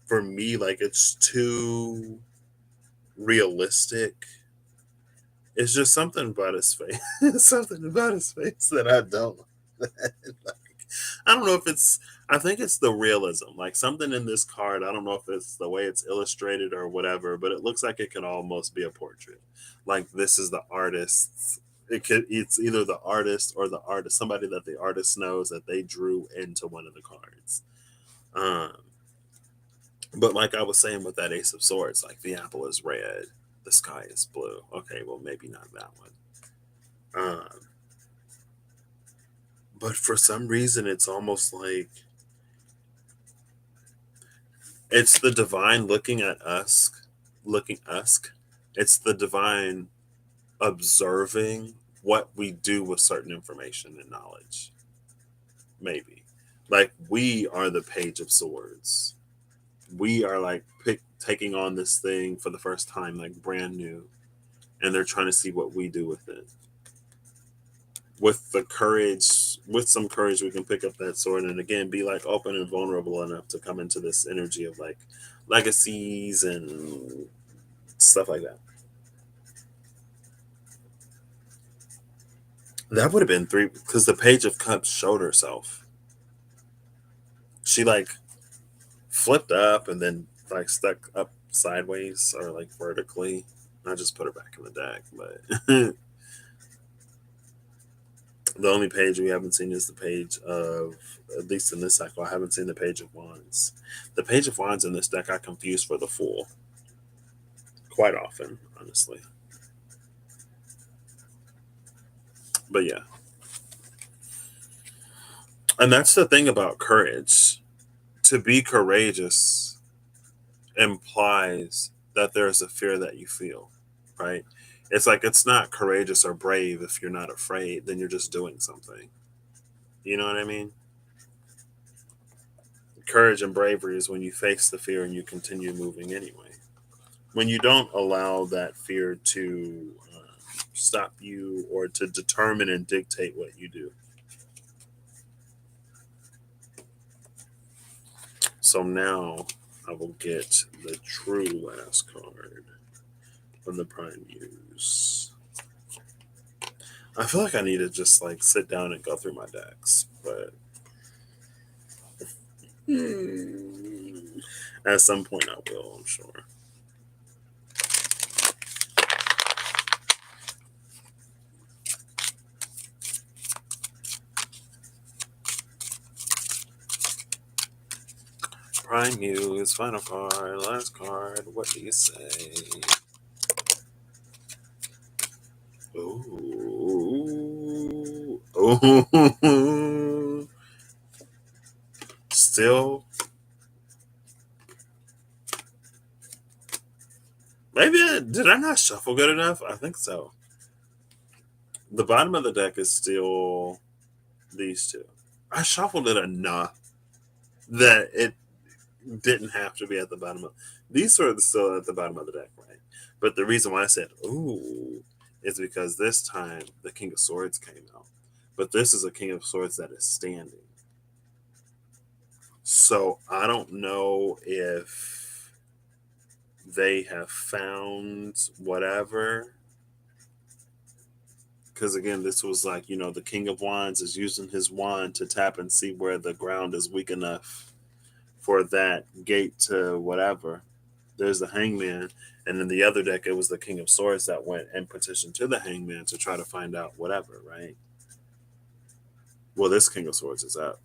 S1: for me like it's too realistic. It's just something about his face. Something about his face that I don't like. I don't know if it's. I think it's the realism. Like something in this card. I don't know if it's the way it's illustrated or whatever, but it looks like it could almost be a portrait. Like this is the artist's. It could. It's either the artist or the artist. Somebody that the artist knows that they drew into one of the cards. Um, but like I was saying with that Ace of Swords, like the apple is red, the sky is blue. Okay, well maybe not that one. Um, but for some reason, it's almost like it's the divine looking at us, looking us. It's the divine observing what we do with certain information and knowledge. Maybe like we are the Page of Swords. We are like taking on this thing for the first time, like brand new, and they're trying to see what we do with it. With the courage with some courage, we can pick up that sword and again be like open and vulnerable enough to come into this energy of like legacies and stuff like that. That would have been three because the Page of Cups showed herself. She like flipped up and then like stuck up sideways or like vertically. I just put her back in the deck, but the only page we haven't seen is the page of, at least in this cycle, I haven't seen the Page of Wands. The Page of Wands in this deck I confuse for the Fool quite often, honestly. But yeah, and that's the thing about courage. To be courageous implies that there's a fear that you feel, right? It's like it's not courageous or brave if you're not afraid, then you're just doing something. You know what I mean? Courage and bravery is when you face the fear and you continue moving anyway. When you don't allow that fear to stop you or to determine and dictate what you do. So now I will get the true last card from the Prime Muse. I feel like I need to just like sit down and go through my decks, but at some point I will, I'm sure. Prime Muse, final card, last card. What do you say? Ooh. Ooh. Still. Did I not shuffle good enough? I think so. The bottom of the deck is still these two. I shuffled it enough that it didn't have to be at the bottom of these are still at the bottom of the deck, right? But the reason why I said ooh is because this time the King of Swords came out. But this is a King of Swords that is standing. So I don't know if they have found whatever. Because again, this was like, the King of Wands is using his wand to tap and see where the ground is weak enough for that gate to whatever. There's the Hangman. And in the other deck, it was the King of Swords that went and petitioned to the Hangman to try to find out whatever, right? Well, this King of Swords is up.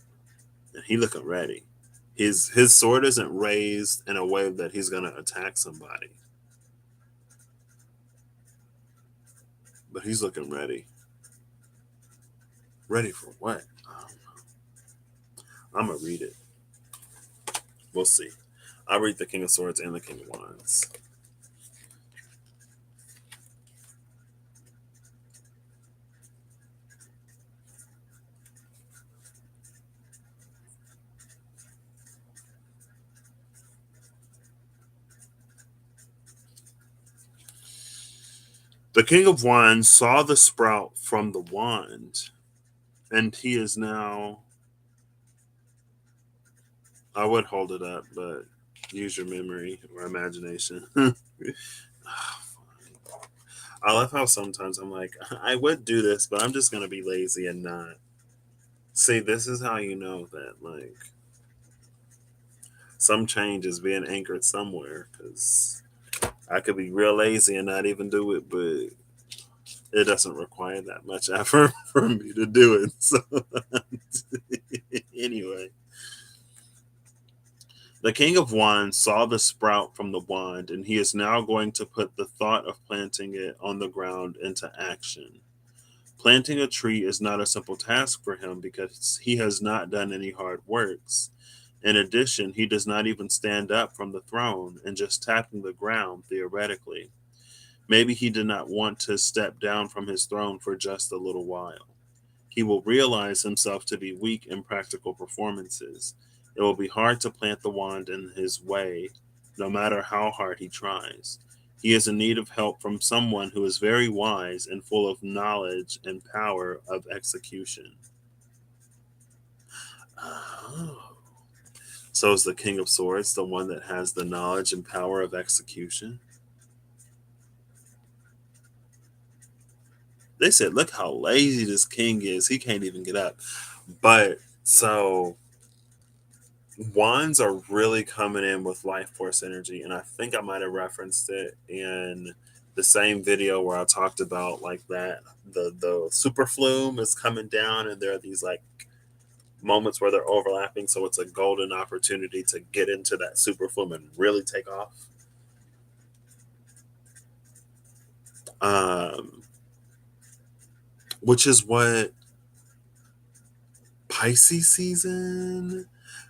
S1: And he looking ready. His sword isn't raised in a way that he's going to attack somebody. But he's looking ready. Ready for what? I don't know. I'm going to read it. We'll see. I'll read the King of Swords and the King of Wands. The King of Wands saw the sprout from the wand, and he is now. I would hold it up, but use your memory or imagination. I love how sometimes I'm like, I would do this, but I'm just going to be lazy and not. See, this is how you know that, like, some change is being anchored somewhere because I could be real lazy and not even do it, but it doesn't require that much effort for me to do it. So, anyway, the King of Wands saw the sprout from the wand, and he is now going to put the thought of planting it on the ground into action. Planting a tree is not a simple task for him because he has not done any hard works. In addition, he does not even stand up from the throne and just tapping the ground theoretically. Maybe he did not want to step down from his throne for just a little while. He will realize himself to be weak in practical performances. It will be hard to plant the wand in his way, no matter how hard he tries. He is in need of help from someone who is very wise and full of knowledge and power of execution. Oh. So is the King of Swords the one that has the knowledge and power of execution? They said, look how lazy this king is. He can't even get up. But so wands are really coming in with life force energy. And I think I might have referenced it in the same video where I talked about like that the super flume is coming down and there are these like moments where they're overlapping. So it's a golden opportunity to get into that super flume and really take off. Um, which is what Pisces season?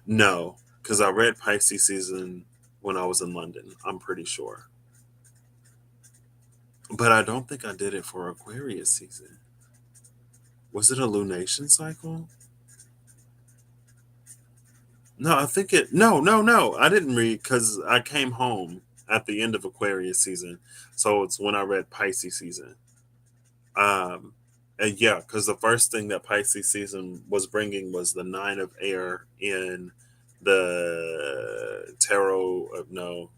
S1: No, because I read Pisces season when I was in London. I'm pretty sure, but I don't think I did it for Aquarius season. Was it a lunation cycle? No, I think it. No, no, no. I didn't read because I came home at the end of Aquarius season, so it's when I read Pisces season. Um, and yeah, because the first thing that Pisces season was bringing was the nine of air in the tarot of no,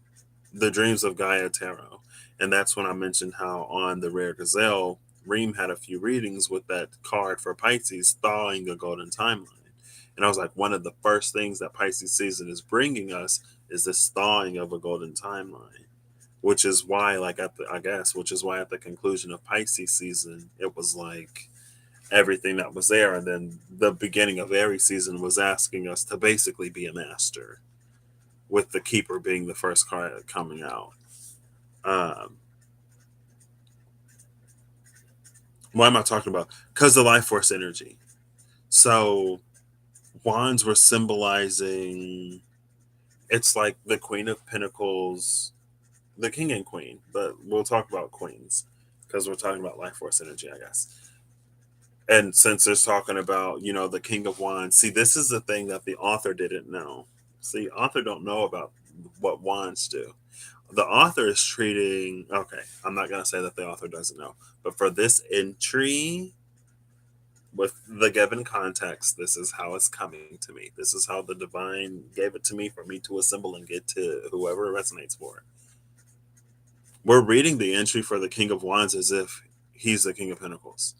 S1: the dreams of Gaia tarot, and that's when I mentioned how on the rare gazelle, Reem had a few readings with that card for Pisces thawing a golden timeline, and I was like, one of the first things that Pisces season is bringing us is this thawing of a golden timeline, which is why like at the I guess which is why at the conclusion of Pisces season it was like everything that was there, and then the beginning of Aries season was asking us to basically be a master, with the keeper being the first card coming out. um what am I talking about? Because the life force energy. So wands were symbolizing, it's like the Queen of Pentacles, the king and queen, but we'll talk about queens because we're talking about life force energy, I guess. And since it's talking about, the King of Wands, see, this is the thing that the author didn't know. See, author don't know about what wands do. The author is treating, okay, I'm not going to say that the author doesn't know, but for this entry, with the given context, this is how it's coming to me. This is how the divine gave it to me for me to assemble and get to whoever resonates for it. We're reading the entry for the King of Wands as if he's the King of Pentacles.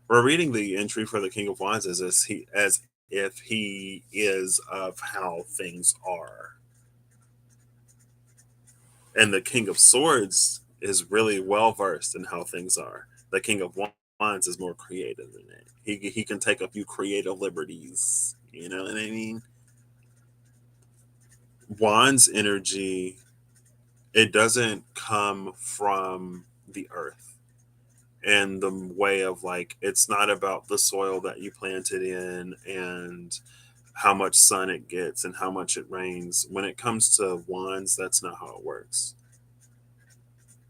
S1: We're reading the entry for the King of Wands as if he is of how things are. And the King of Swords is really well versed in how things are. The King of Wands is more creative than it. He can take a few creative liberties. You know what I mean? Wands energy, it doesn't come from the earth, and the way of like, it's not about the soil that you planted in and how much sun it gets and how much it rains. When it comes to wands, that's not how it works.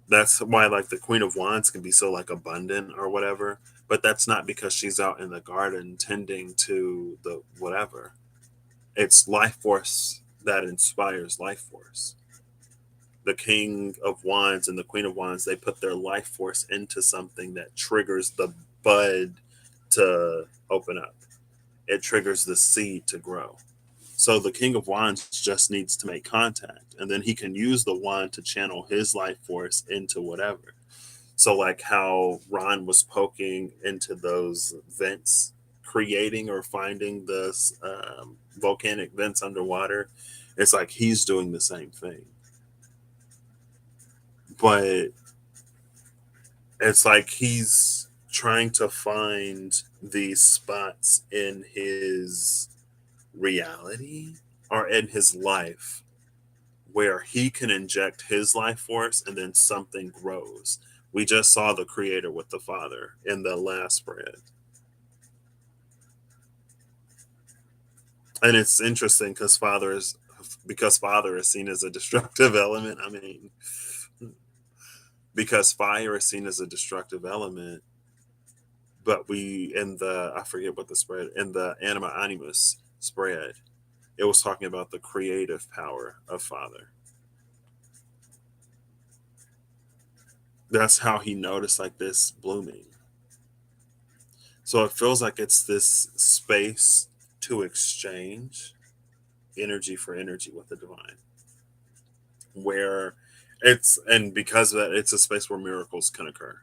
S1: That's why like the Queen of Wands can be so like abundant or whatever, but that's not because she's out in the garden tending to the whatever. It's life force that inspires life force. The King of Wands and the Queen of Wands, they put their life force into something that triggers the bud to open up. It triggers the seed to grow. So the King of Wands just needs to make contact, and then he can use the wand to channel his life force into whatever. So, like how Ron was poking into those vents, creating or finding the volcanic vents underwater, it's like he's doing the same thing. But it's like he's trying to find these spots in his reality or in his life where he can inject his life force and then something grows. We just saw the creator with the father in the last spread. And it's interesting because father is seen as a destructive element. I mean, because fire is seen as a destructive element, but we in the I forget what the spread in the anima animus spread, it was talking about the creative power of father. That's how he noticed like this blooming. So it feels like it's this space to exchange energy for energy with the divine, where and because of that, it's a space where miracles can occur.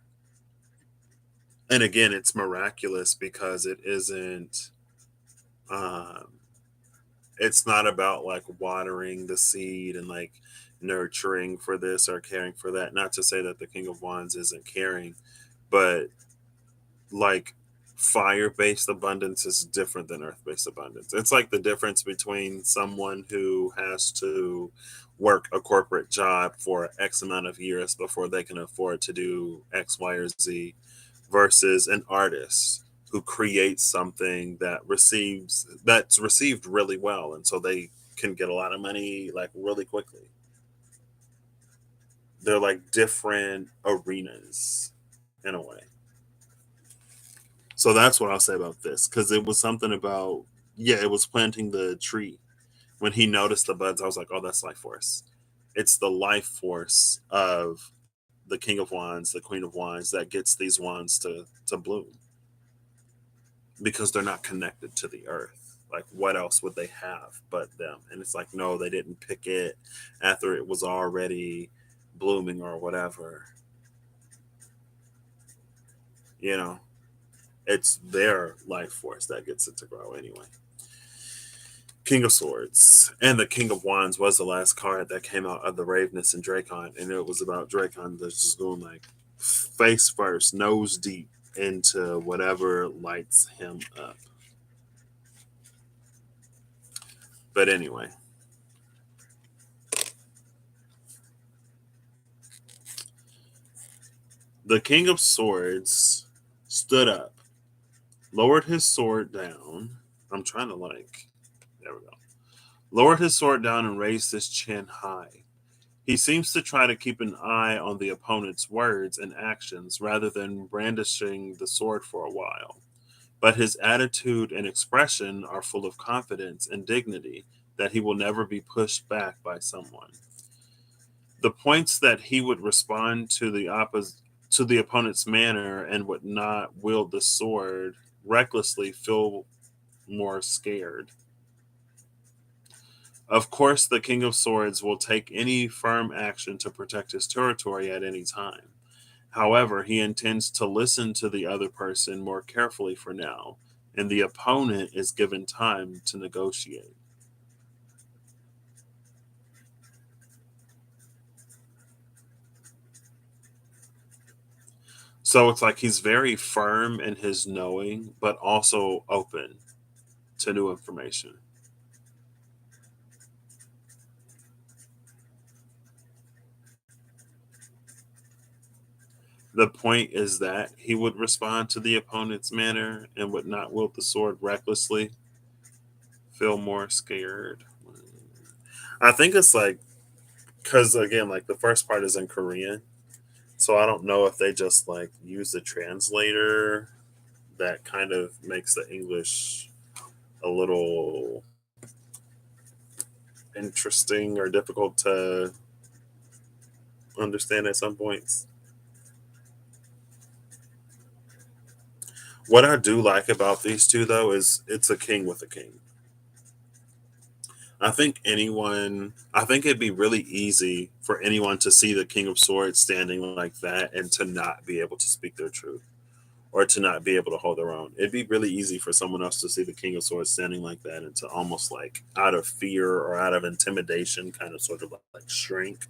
S1: And again, it's miraculous because it isn't, um, it's not about like watering the seed and like nurturing for this or caring for that. Not to say that the King of Wands isn't caring, but like fire based abundance is different than earth based abundance. It's like the difference between someone who has to work a corporate job for X amount of years before they can afford to do X, Y, or Z versus an artist who creates something that's received really well, and so they can get a lot of money like really quickly. They're like different arenas in a way. So that's what I'll say about this, because it was something about, yeah, it was planting the tree. When he noticed the buds, I was like, oh, that's life force. It's the life force of the King of Wands, the Queen of Wands that gets these wands to bloom, because they're not connected to the earth. Like, what else would they have but them? And it's like, no, they didn't pick it after it was already blooming or whatever. You know, it's their life force that gets it to grow anyway. King of Swords and the King of Wands was the last card that came out of the Ravenous and Dracon, and it was about Dracon that's just going like face first, nose deep into whatever lights him up. But anyway, the King of Swords stood up, lowered his sword down. I'm trying to like, there we go. Lowered his sword down and raised his chin high. He seems to try to keep an eye on the opponent's words and actions rather than brandishing the sword for a while. But his attitude and expression are full of confidence and dignity that he will never be pushed back by someone. The points that he would respond to the opponent's manner and would not wield the sword recklessly feel more scared. Of course, the King of Swords will take any firm action to protect his territory at any time. However, he intends to listen to the other person more carefully for now, and the opponent is given time to negotiate. So it's like he's very firm in his knowing, but also open to new information. The point is that he would respond to the opponent's manner and would not wield the sword recklessly, feel more scared. I think it's like, because again, like the first part is in Korean. So I don't know if they just like use the translator that kind of makes the English a little interesting or difficult to understand at some points. What I do like about these two though is it's a king with a king. I think it'd be really easy for anyone to see the King of Swords standing like that and to not be able to speak their truth or to not be able to hold their own. It'd be really easy for someone else to see the King of Swords standing like that and to almost like out of fear or out of intimidation kind of sort of like shrink.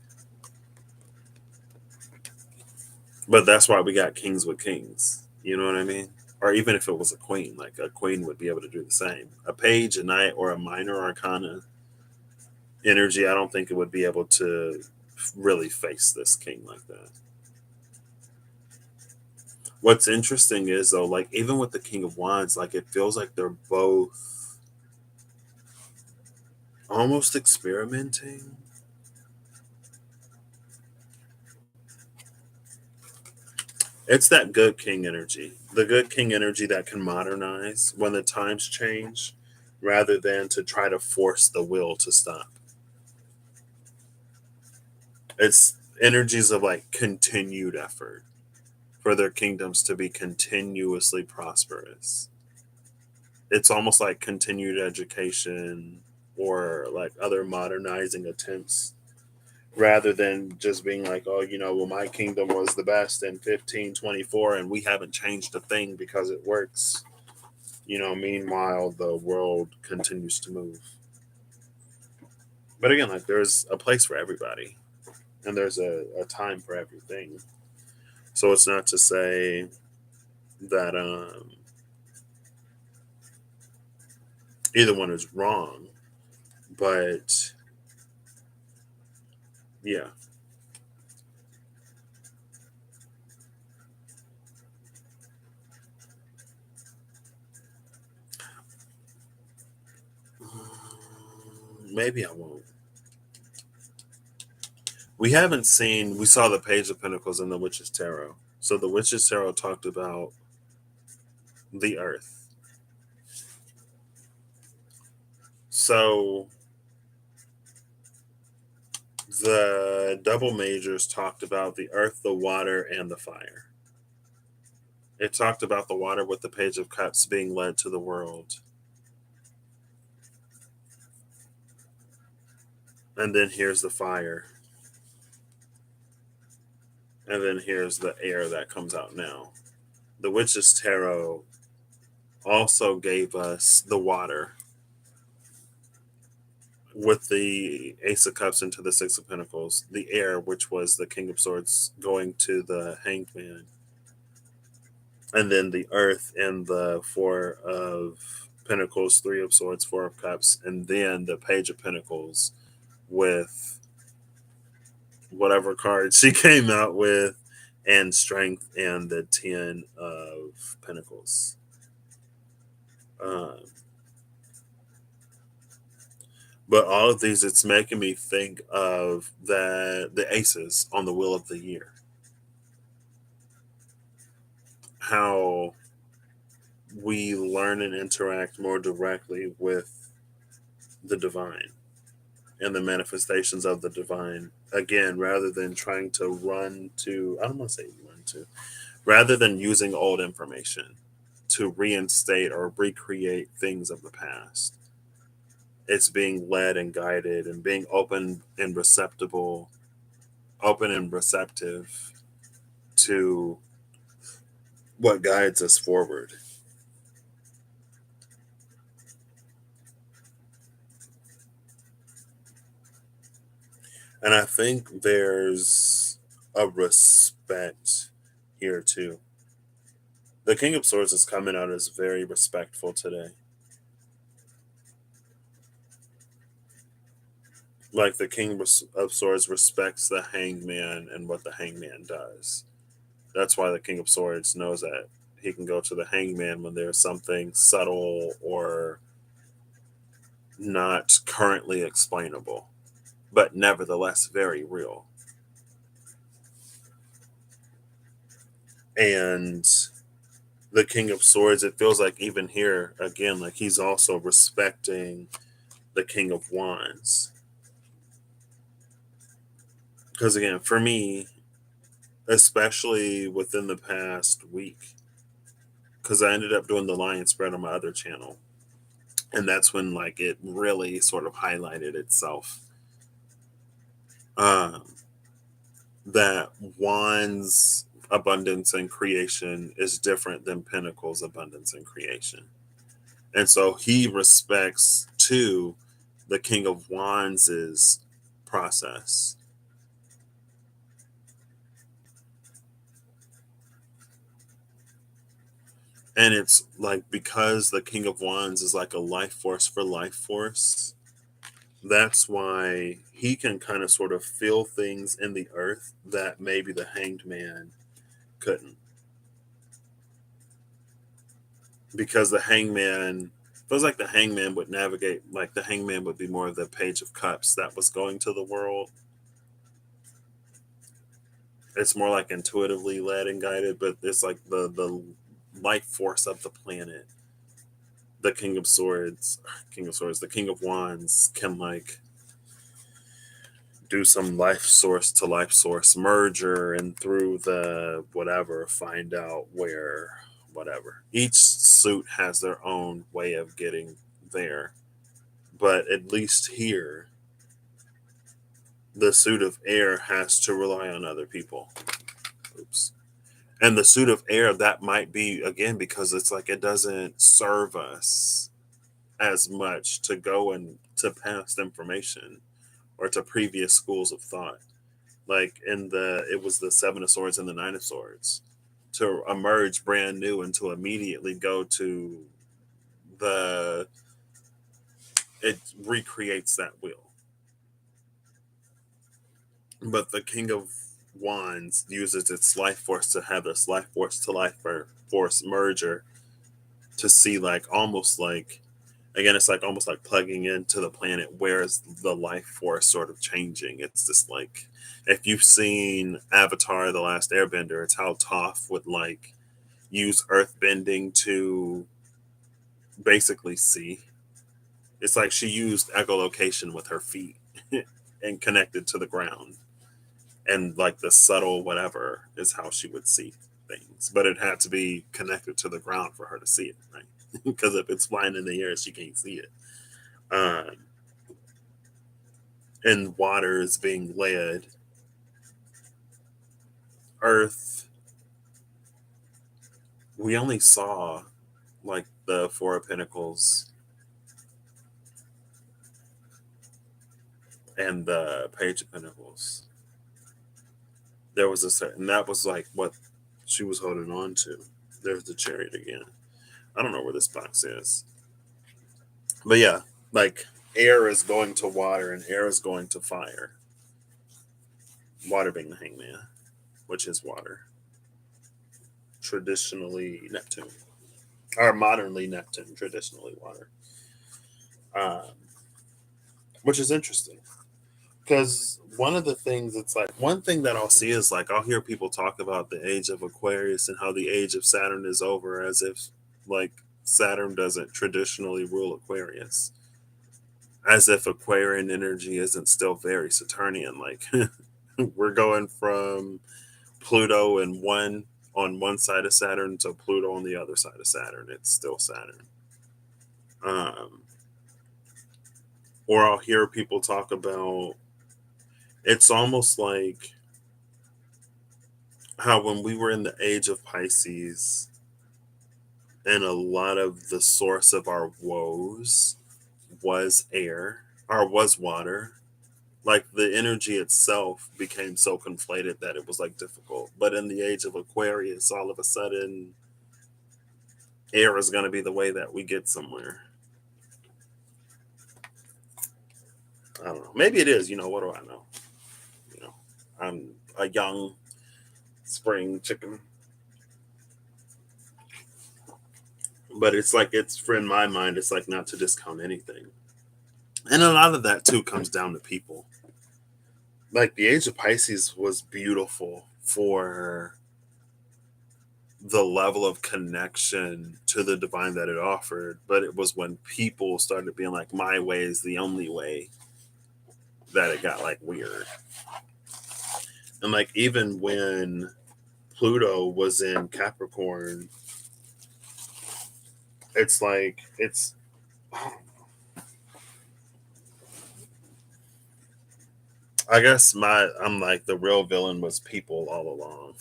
S1: But that's why we got kings with kings. You know what I mean? Or even if it was a queen, like a queen would be able to do the same. A page, a knight, or a minor arcana energy, I don't think it would be able to really face this king like that. What's interesting is though, like even with the King of Wands, like it feels like they're both almost experimenting. It's that good king energy, the good king energy that can modernize when the times change, rather than to try to force the will to stop. It's energies of like continued effort for their kingdoms to be continuously prosperous. It's almost like continued education or like other modernizing attempts rather than just being like, oh, well, my kingdom was the best in 1524 and we haven't changed a thing because it works. Meanwhile, the world continues to move. But again, like there's a place for everybody and there's a time for everything. So it's not to say that either one is wrong, but yeah. Maybe I won't. We saw the Page of Pentacles in the Witch's Tarot. So the Witch's Tarot talked about the earth. So the double majors talked about the earth, the water, and the fire. It talked about the water with the Page of Cups being led to the world. And then here's the fire. And then here's the air that comes out now. The Witch's Tarot also gave us the water with the Ace of Cups into the Six of Pentacles, the air, which was the King of Swords going to the Hanged Man, and then the earth and the Four of Pentacles, Three of Swords, Four of Cups, and then the Page of Pentacles with whatever card she came out with, and Strength and the Ten of Pentacles. Um, but all of these, it's making me think of the aces on the Wheel of the Year. How we learn and interact more directly with the divine and the manifestations of the divine. Again, rather than trying to run to, I don't want to say run to, rather than using old information to reinstate or recreate things of the past. It's being led and guided and being open and receptive to what guides us forward. And I think there's a respect here too. The King of Swords is coming out as very respectful today. Like the of Swords respects the Hangman and what the Hangman does. That's why the King of Swords knows that he can go to the Hangman when there's something subtle or not currently explainable, but nevertheless very real. And the King of Swords, it feels like even here, again, like he's also respecting the King of Wands. Because again, for me, especially within the past week, because I ended up doing the lion spread on my other channel. And that's when like it really sort of highlighted itself. Um, that Wands abundance and creation is different than Pentacles abundance and creation. And so he respects too the King of Wands' process. And it's like because the King of Wands is like a life force for life force, that's why he can kind of sort of feel things in the earth that maybe the Hanged Man couldn't. Because the Hangman feels like the Hangman would navigate, like the Hangman would be more of the Page of Cups that was going to the world. It's more like intuitively led and guided, but it's like the life force of the planet. The the King of Wands can like do some life source to life source merger and through the whatever find out whatever. Each suit has their own way of getting there. But at least here, the suit of air has to rely on other people. Oops. And the suit of air, that might be, again, because it's like it doesn't serve us as much to go and to past information or to previous schools of thought. Like it was the Seven of Swords and the Nine of Swords. To emerge brand new and to immediately go to the, it recreates that wheel. But the King of Wands uses its life force to have this life force to life force merger to see, like, almost like, again, it's like almost like plugging into the planet. Where's the life force sort of changing? It's just like, if you've seen Avatar: The Last Airbender, it's how Toph would like use earth bending to basically see. It's like she used echolocation with her feet and connected to the ground. And like the subtle whatever is how she would see things. But it had to be connected to the ground for her to see it, right? Because if it's flying in the air, she can't see it. Um, and water is being led. Earth, we only saw like the Four of Pentacles and the Page of Pentacles. There was a certain, that was like what she was holding on to. There's the Chariot again. I don't know where this box is. But yeah, like air is going to water and air is going to fire. Water being the hangman, which is water. Traditionally Neptune. Or modernly Neptune, traditionally water. Um, which is interesting. Because one of the things, it's like, one thing that I'll see is like, I'll hear people talk about the age of Aquarius and how the age of Saturn is over, as if like Saturn doesn't traditionally rule Aquarius. As if Aquarian energy isn't still very Saturnian. Like, we're going from Pluto and one on one side of Saturn to Pluto on the other side of Saturn. It's still Saturn. Um, or I'll hear people talk about, it's almost like how when we were in the age of Pisces and a lot of the source of our woes was air or was water, like the energy itself became so conflated that it was like difficult. But in the age of Aquarius, all of a sudden air is going to be the way that we get somewhere. I don't know, maybe it is, what do I know? I'm a young spring chicken. But it's like, it's for, in my mind, it's like not to discount anything. And a lot of that too comes down to people. Like the age of Pisces was beautiful for the level of connection to the divine that it offered, but it was when people started being like, my way is the only way, that it got like weird. And like, even when Pluto was in Capricorn, it's like, I guess I'm like, the real villain was people all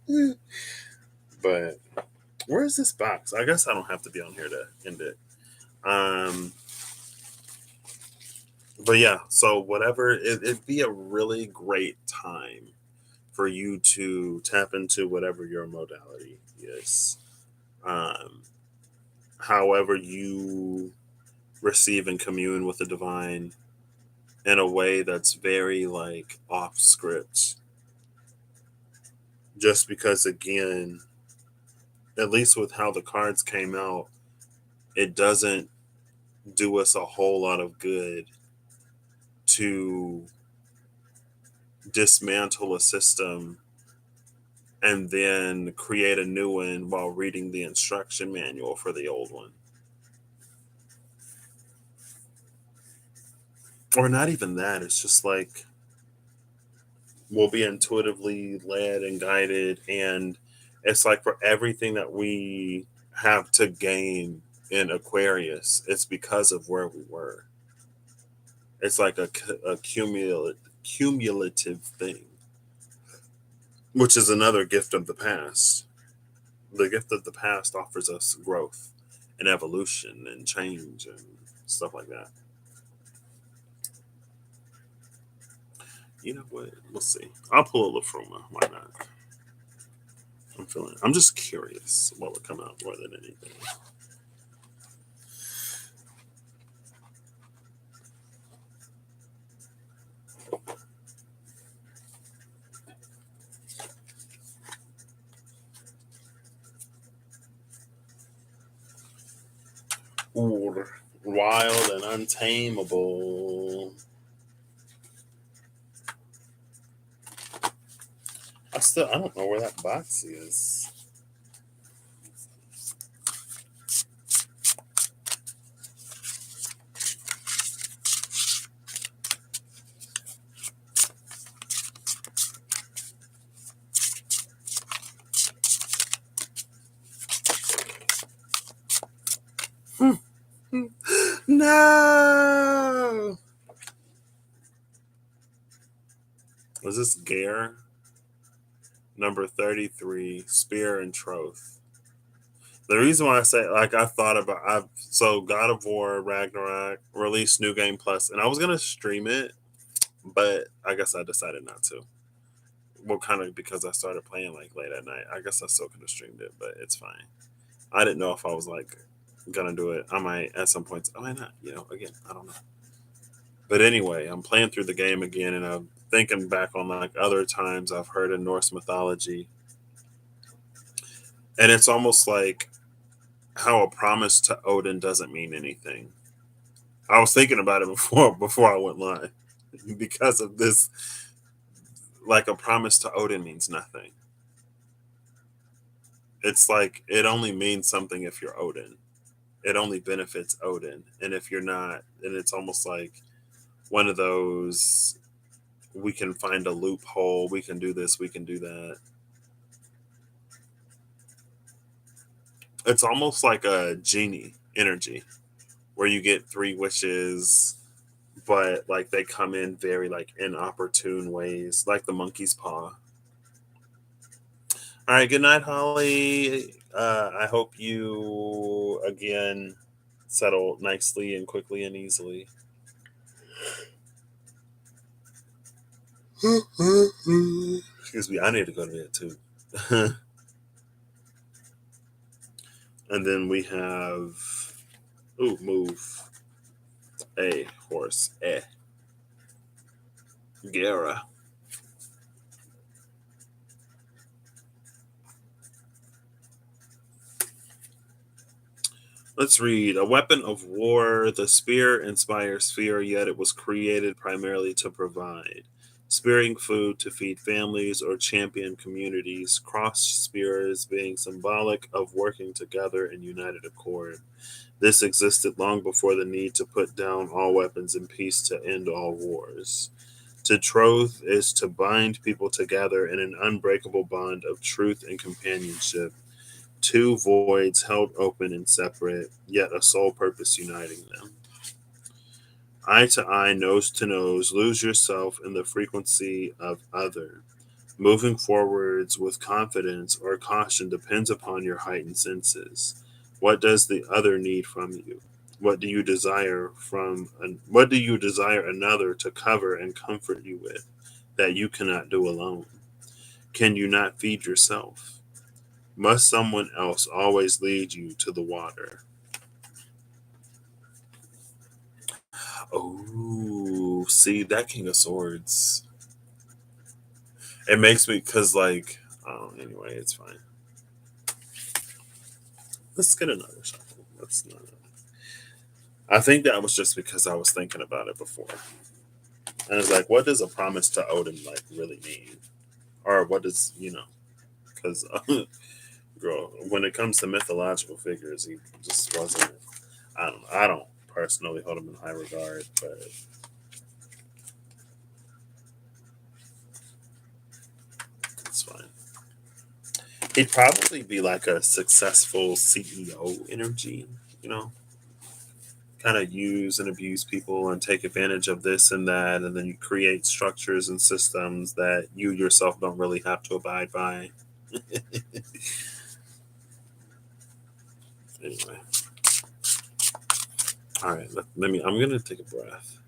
S1: along. But where's this box? I guess I don't have to be on here to end it. Um, but yeah, so whatever, it'd be a really great time for you to tap into whatever your modality is. Um, however you receive and commune with the divine in a way that's very like off script. Just because, again, at least with how the cards came out, it doesn't do us a whole lot of good to dismantle a system and then create a new one while reading the instruction manual for the old one. Or not even that. It's just like, we'll be intuitively led and guided, and It's like for everything that we have to gain in Aquarius, it's because of where we were. It's like a cumulative thing, which is another gift of the past. The gift of the past offers us growth and evolution and change and stuff like that. You know what? We'll see. I'll pull a Lafruma. Why not? I'm just curious what would come out more than anything. Ooh, wild and untamable. I don't know where that box is. No. Was this Gare? Number 33, Spear and Troth. The reason why I say, like, I thought about, so God of War Ragnarok released New Game Plus, and I was gonna stream it, but I guess I decided not to. Well, kind of because I started playing like late at night. I guess I still could have streamed it, but it's fine. I didn't know if I was like gonna do it. I might at some points. I might not. Again, I don't know. But anyway, I'm playing through the game again, and I'm thinking back on like other times I've heard in Norse mythology, and it's almost like how a promise to Odin doesn't mean anything. I was thinking about it before I went live because of this. Like a promise to Odin means nothing. It's like it only means something if you're Odin. It only benefits Odin, and if you're not, then it's almost like one of those. We can find a loophole. We can do this. We can do that. It's almost like a genie energy where you get three wishes, but like they come in very like inopportune ways, like the monkey's paw. All right, good night, Holly. I hope you again settle nicely and quickly and easily. Excuse me, I need to go to bed too. And then we have move a horse Gera. Let's read. A weapon of war, the spear inspires fear, yet it was created primarily to provide. Spearing food to feed families or champion communities, cross spears being symbolic of working together in united accord. This existed long before the need to put down all weapons in peace to end all wars. To troth is to bind people together in an unbreakable bond of truth and companionship, two voids held open and separate, yet a sole purpose uniting them. Eye to eye, nose to nose, lose yourself in the frequency of other. Moving forwards with confidence or caution depends upon your heightened senses. What does the other need from you? What do you desire another to cover and comfort you with that you cannot do alone? Can you not feed yourself? Must someone else always lead you to the water? Oh, see that King of Swords. It makes me because like anyway, it's fine. Let's get another shuffle. That's not. I think that was just because I was thinking about it before, and it's like, what does a promise to Odin like really mean, or what does Because girl, when it comes to mythological figures, he just wasn't. I don't personally hold him in high regard, but it's fine. He'd probably be like a successful CEO energy, you know, kind of use and abuse people and take advantage of this and that. And then you create structures and systems that you yourself don't really have to abide by. Anyway, all right, let me, I'm going to take a breath.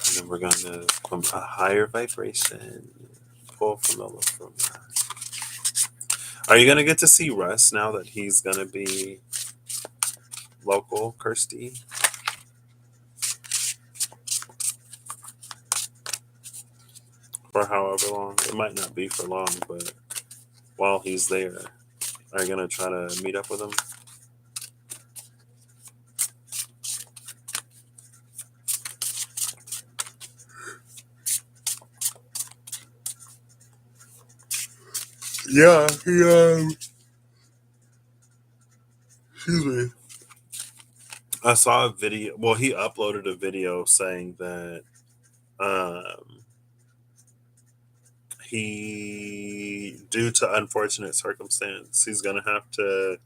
S1: And then we're going to, from a higher vibration, pull from the left from that. Are you going to get to see Russ now that he's going to be local, Kirsty? For however long. It might not be for long, but while he's there, are you going to try to meet up with him? Yeah, excuse me. I saw a video. Well, he uploaded a video saying that um, due to unfortunate circumstance, he's gonna have to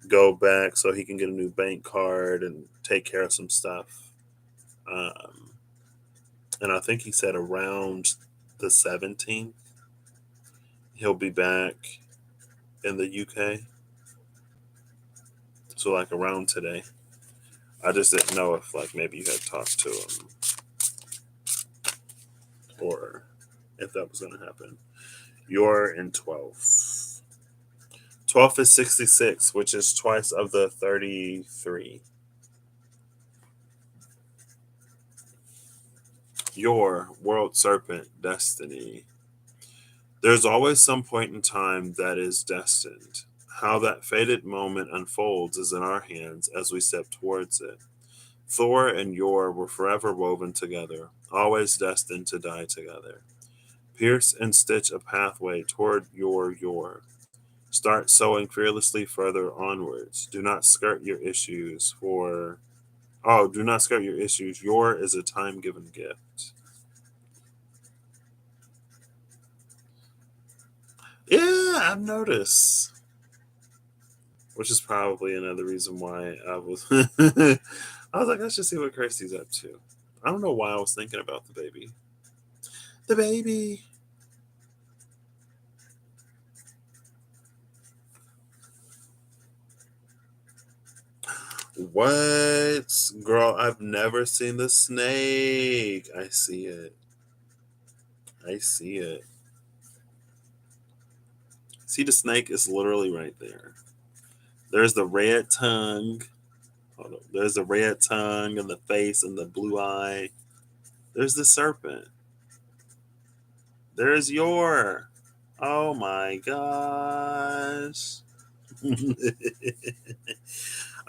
S1: go back so he can get a new bank card and take care of some stuff. Um, and I think he said around the 17th, he'll be back in the UK. So like around today. I just didn't know if like maybe you had talked to him or if that was gonna happen. You're in 12th. 12th is 66, which is twice of the 33. Your world serpent destiny. There's always some point in time that is destined. How that fated moment unfolds is in our hands as we step towards it. Thor and Yor were forever woven together, always destined to die together. Pierce and stitch a pathway toward your. Start sowing fearlessly further onwards. Do not skirt your issues for. Oh, do not skirt your issues. Your is a time given gift. Yeah, I've noticed. Which is probably another reason why I was. I was like, let's just see what Kirsty's up to. I don't know why I was thinking about the baby. The baby. What? Girl, I've never seen the snake. I see it. I see it. See, the snake is literally right there. There's the red tongue. Hold on. There's the red tongue and the face and the blue eye. There's the serpent. There's your. Oh my gosh.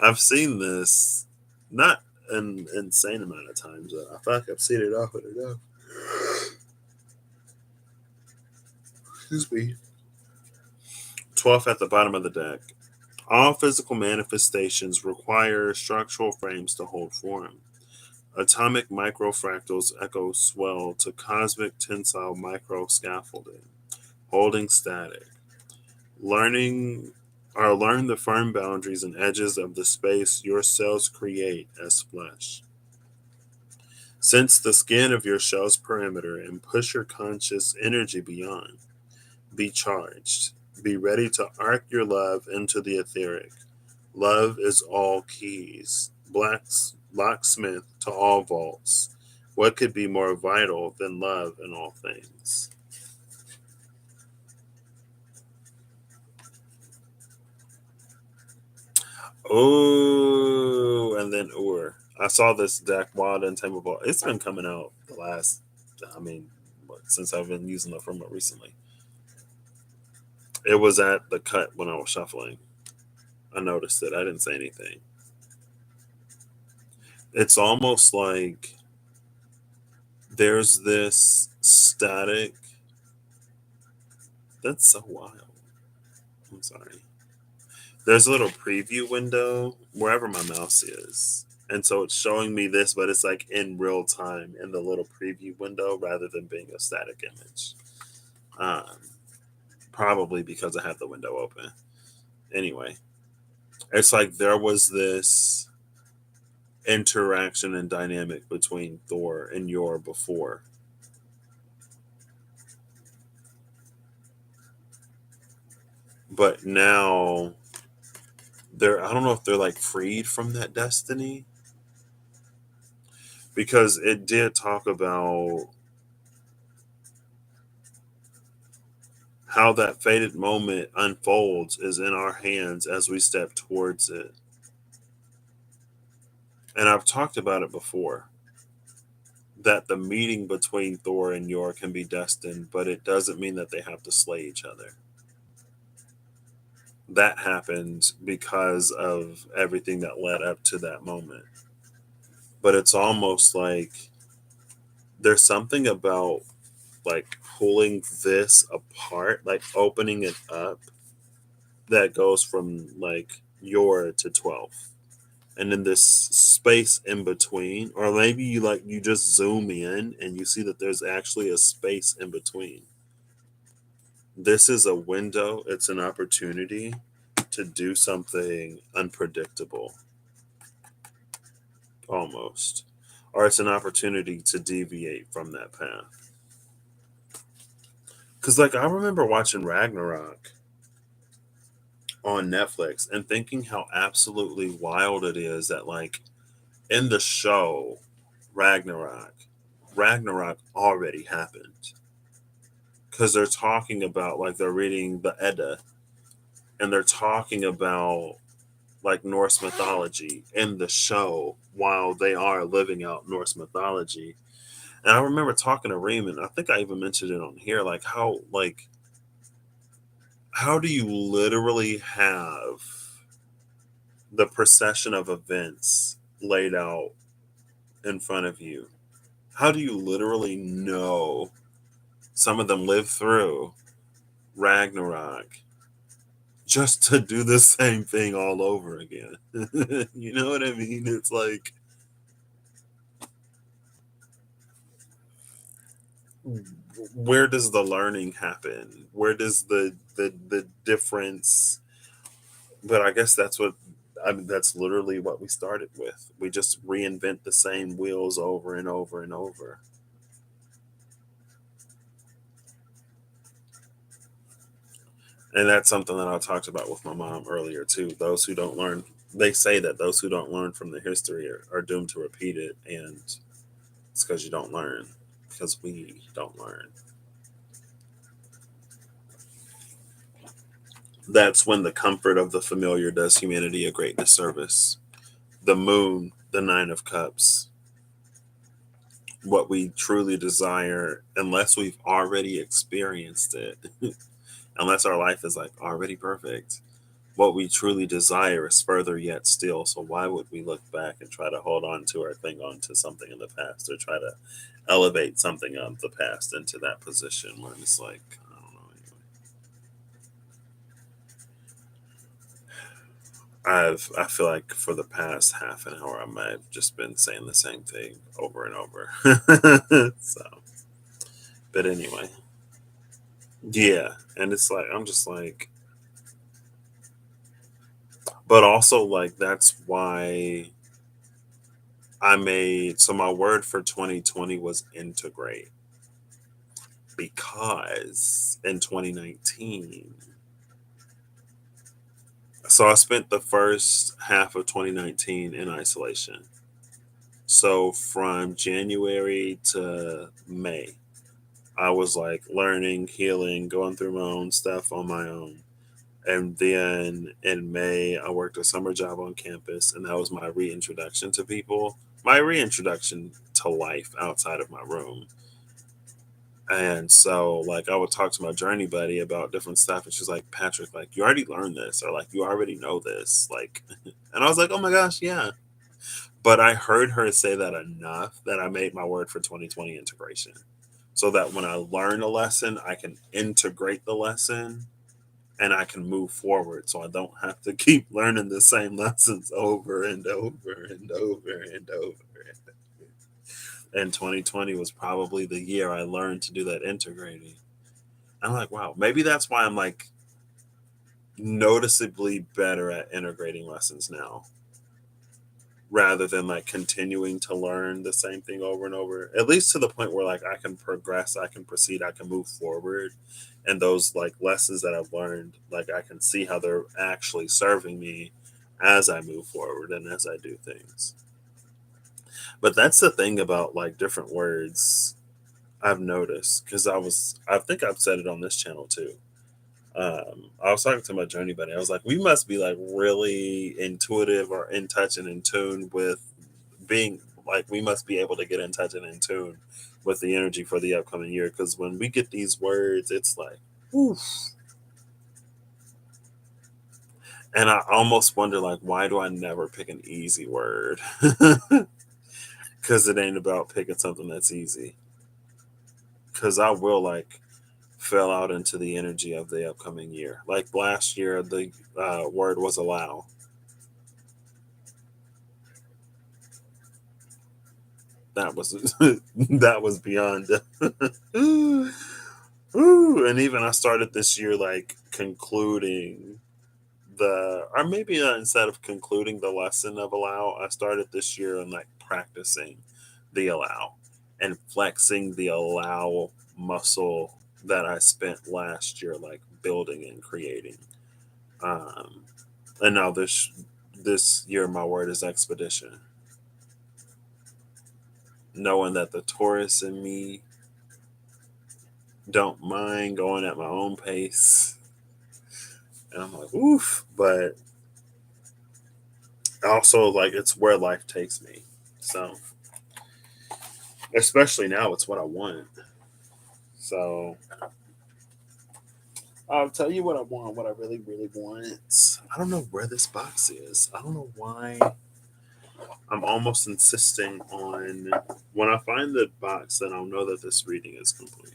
S1: I've seen this not an insane amount of times, but I feel like I've seen it often enough. Excuse me. 12th at the bottom of the deck. All physical manifestations require structural frames to hold form. Atomic microfractals echo swell to cosmic tensile micro scaffolding, holding static. Learning or learn the firm boundaries and edges of the space your cells create as flesh. Sense the skin of your shell's perimeter and push your conscious energy beyond. Be charged. Be ready to arc your love into the etheric. Love is all keys. Locksmith to all vaults. What could be more vital than love in all things? Oh, and then Ur. I saw this deck Wild and Tameable. It's been coming out the last, I mean, since I've been using the firmware recently. It was at the cut when I was shuffling. I noticed it. I didn't say anything. It's almost like there's this static. That's so wild. I'm sorry. There's a little preview window wherever my mouse is, And so it's showing me this, but it's like in real time in the little preview window rather than being a static image. Um, Probably because I have the window open. Anyway, it's like there was this interaction and dynamic between Thor and Yor before. But now I don't know if they're like freed from that destiny, because it did talk about how that fated moment unfolds is in our hands as we step towards it. And I've talked about it before, that the meeting between Thor and Yor can be destined, but it doesn't mean that they have to slay each other. That happened because of everything that led up to that moment. But it's almost like there's something about like pulling this apart, like opening it up, that goes from like Yor to 12. And then this space in between, or maybe you just zoom in and you see that there's actually a space in between. This is a window, it's an opportunity to do something unpredictable, almost. Or it's an opportunity to deviate from that path. Because, like, I remember watching Ragnarok on Netflix and thinking how absolutely wild it is that, like, in the show Ragnarok, Ragnarok already happened. Because they're talking about, like, they're reading the Edda and they're talking about like Norse mythology in the show while they are living out Norse mythology. And I remember talking to Raymond, I think I even mentioned it on here, how do you literally have the procession of events laid out in front of you? How do you literally know some of them live through Ragnarok just to do the same thing all over again? You know what I mean? It's like, where does the learning happen? Where does the difference? But I guess that's literally what we started with. We just reinvent the same wheels over and over and over. And that's something that I talked about with my mom earlier too. Those who don't learn, they say that those who don't learn from the history are doomed to repeat it, and it's because you don't learn, because we don't learn. That's when the comfort of the familiar does humanity a great disservice. The moon, the Nine of Cups, what we truly desire, unless we've already experienced it, unless our life is like already perfect, what we truly desire is further yet still. So why would we look back and try to hold on to or cling on to something in the past, or try to elevate something of the past into that position when it's like, I don't know. I feel like for the past half an hour I might have just been saying the same thing over and over. So, but anyway, yeah, and it's like I'm just like, but also like that's why I made, so my word for 2020 was integrate, because in 2019, so I spent the first half of 2019 in isolation. So from January to May, I was like learning, healing, going through my own stuff on my own. And then in May, I worked a summer job on campus, and that was my reintroduction to people, my reintroduction to life outside of my room. And so, like, I would talk to my journey buddy about different stuff, and she's like, Patrick, like, you already learned this, or like, you already know this. Like, and I was like, oh my gosh, yeah. But I heard her say that enough that I made my word for 2020 integration. So that when I learn a lesson, I can integrate the lesson and I can move forward so I don't have to keep learning the same lessons over and over and over and over. And 2020 was probably the year I learned to do that integrating. I'm like, wow, maybe that's why I'm like noticeably better at integrating lessons now rather than like continuing to learn the same thing over and over, at least to the point where like I can progress, I can proceed, I can move forward. And those like lessons that I've learned, like I can see how they're actually serving me as I move forward and as I do things. But that's the thing about like different words I've noticed because I think I've said it on this channel too. I was talking to my journey buddy. I was like, we must be like really intuitive or in touch and in tune with being like, we must be able to get in touch and in tune with the energy for the upcoming year. Because when we get these words, it's like, oof. And I almost wonder, like, why do I never pick an easy word? Because it ain't about picking something that's easy. Because I will like fell out into the energy of the upcoming year. Like last year, the word was allow. That was that was beyond. Ooh, and even I started this year like concluding or maybe instead of concluding the lesson of allow, I started this year and like practicing the allow and flexing the allow muscle that I spent last year like building and creating. Um, and now this year my word is expedition, knowing that the Taurus in me don't mind going at my own pace. And I'm like, oof, but also like it's where life takes me. So especially now it's what I want. So I'll tell you what I want, what I really, really want. I don't know where this box is. I don't know why I'm almost insisting on when I find the box, then I'll know that this reading is complete.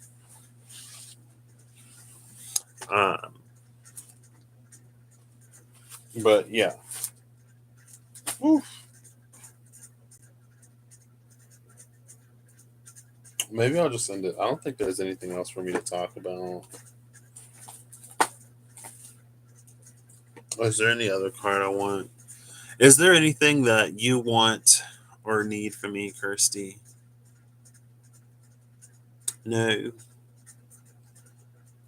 S1: Um, but yeah. Oof. Maybe I'll just end it. I don't think there's anything else for me to talk about. Is there any other card I want? Is there anything that you want or need from me, Kirsty? No.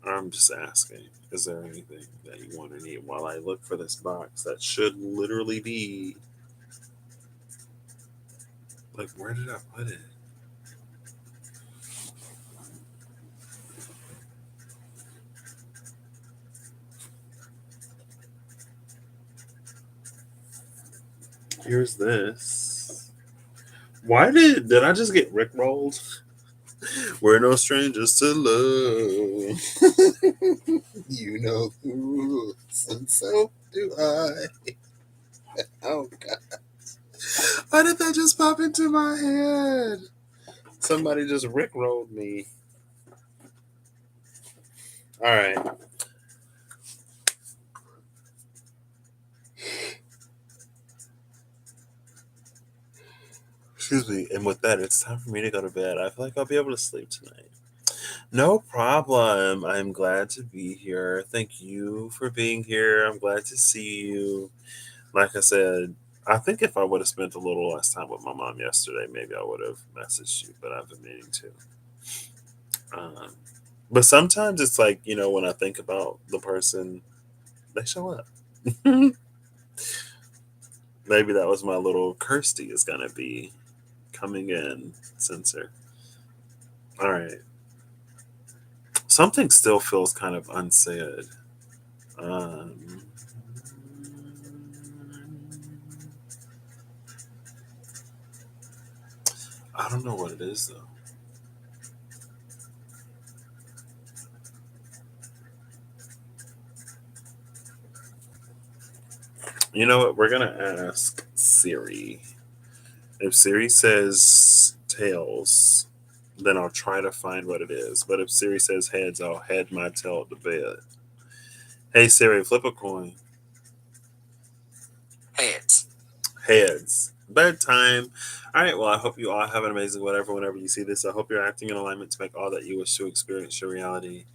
S1: I'm just asking. Is there anything that you want or need while I look for this box that should literally be like, where did I put it? Here's this. Why did I just get rickrolled? We're no strangers to love. You know the rules, and so do I. Oh God! Why did that just pop into my head? Somebody just rickrolled me. All right. Excuse me. And with that, it's time for me to go to bed. I feel like I'll be able to sleep tonight. No problem. I'm glad to be here. Thank you for being here. I'm glad to see you. Like I said, I think if I would have spent a little less time with my mom yesterday, maybe I would have messaged you, but I've been meaning to. Um, but sometimes it's like, when I think about the person, they show up. Maybe that was my little Kirsty is going to be coming in sensor. All right. Something still feels kind of unsaid. Um, I don't know what it is, though. You know what? We're going to ask Siri. If Siri says tails, then I'll try to find what it is. But if Siri says heads, I'll head my tail to bed. Hey Siri, flip a coin.
S2: Heads.
S1: Heads. Bedtime. All right. Well, I hope you all have an amazing whatever. Whenever you see this, I hope you're acting in alignment to make all that you wish to experience your reality.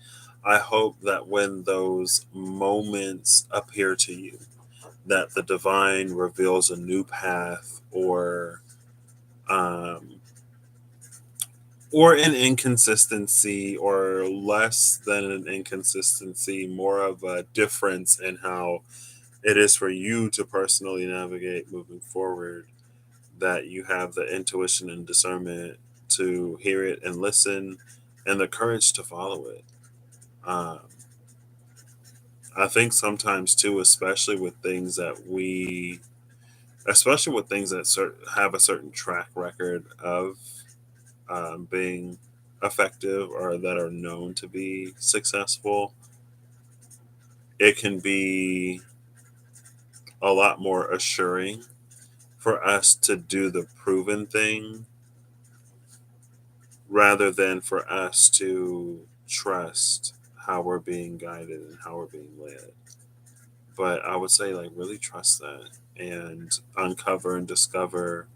S1: I hope that when those moments appear to you, that the divine reveals a new path um, or an inconsistency or less than an inconsistency, more of a difference in how it is for you to personally navigate moving forward, that you have the intuition and discernment to hear it and listen and the courage to follow it. Um, I think sometimes too, especially with things that have a certain track record of being effective or that are known to be successful, it can be a lot more assuring for us to do the proven thing rather than for us to trust how we're being guided and how we're being led. But I would say, like, really trust that and uncover and discover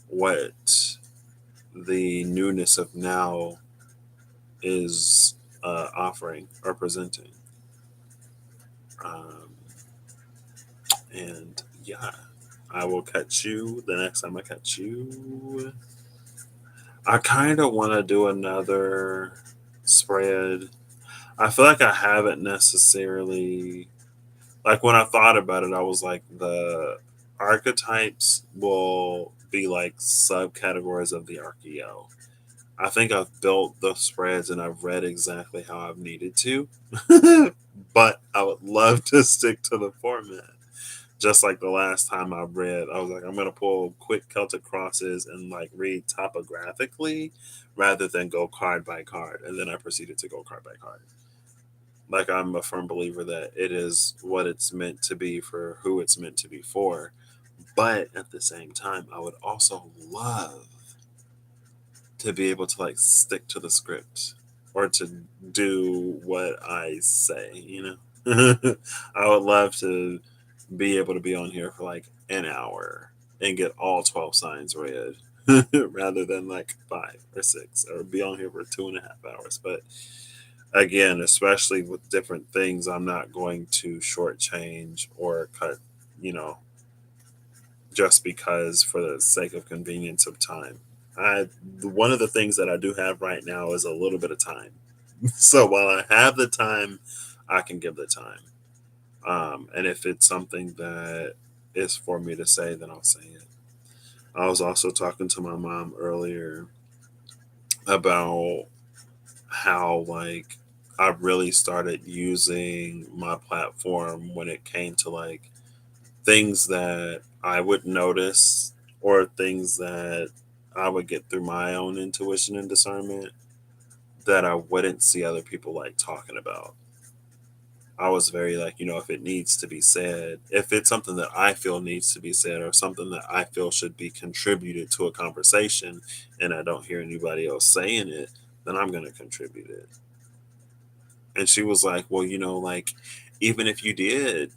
S1: what the newness of now is offering or presenting. Um, and yeah, I will catch you the next time I catch you. I kind of want to do another spread. I feel like I haven't necessarily, like, when I thought about it, I was like, the archetypes will be like subcategories of the archeo. I think I've built the spreads and I've read exactly how I've needed to, but I would love to stick to the format. Just like the last time I read, I was like, I'm gonna pull quick Celtic crosses and like read topographically rather than go card by card, and then I proceeded to go card by card. Like, I'm a firm believer that it is what it's meant to be for who it's meant to be for. But at the same time, I would also love to be able to like stick to the script or to do what I say, you know? I would love to be able to be on here for like an hour and get all 12 signs read rather than like 5 or 6, or be on here for 2.5 hours. But again, especially with different things, I'm not going to shortchange or cut, you know, just because for the sake of convenience of time. I One of the things that I do have right now is a little bit of time. So while I have the time, I can give the time. And if it's something that is for me to say, then I'll say it. I was also talking to my mom earlier about how, like, I really started using my platform when it came to like things that I would notice or things that I would get through my own intuition and discernment that I wouldn't see other people like talking about. I was very like, if it needs to be said, if it's something that I feel needs to be said or something that I feel should be contributed to a conversation and I don't hear anybody else saying it, then I'm going to contribute it. And she was like, well, like, even if you did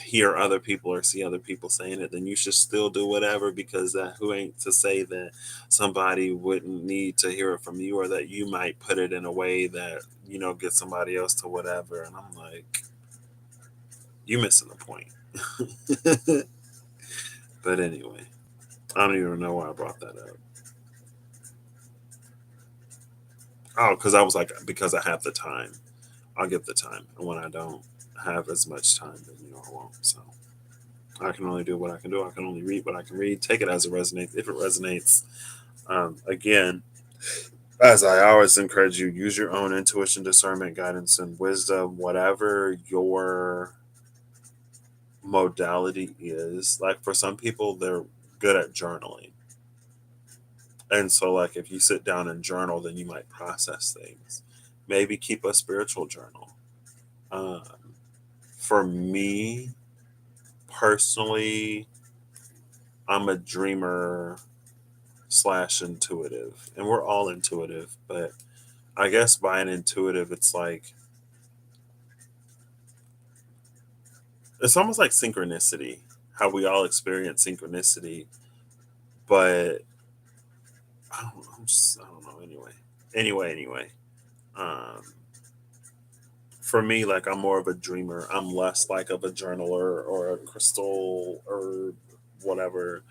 S1: hear other people or see other people saying it, then you should still do whatever, because that who ain't to say that somebody wouldn't need to hear it from you, or that you might put it in a way that, get somebody else to whatever. And I'm like, you missing the point. But anyway, I don't even know why I brought that up. Oh, because I was like, because I have the time, I'll give the time. And when I don't have as much time, then, I won't. So I can only do what I can do. I can only read what I can read. Take it as it resonates. If it resonates, again, as I always encourage you, use your own intuition, discernment, guidance, and wisdom, whatever your modality is. Like, for some people, they're good at journaling. And so, like, if you sit down and journal, then you might process things. Maybe keep a spiritual journal. Um, for me personally, I'm a dreamer slash intuitive, and we're all intuitive. But I guess by an intuitive, it's like it's almost like synchronicity, how we all experience synchronicity, but I don't know. Anyway. Um, for me, like I'm more of a dreamer. I'm less like of a journaler or a crystal or whatever.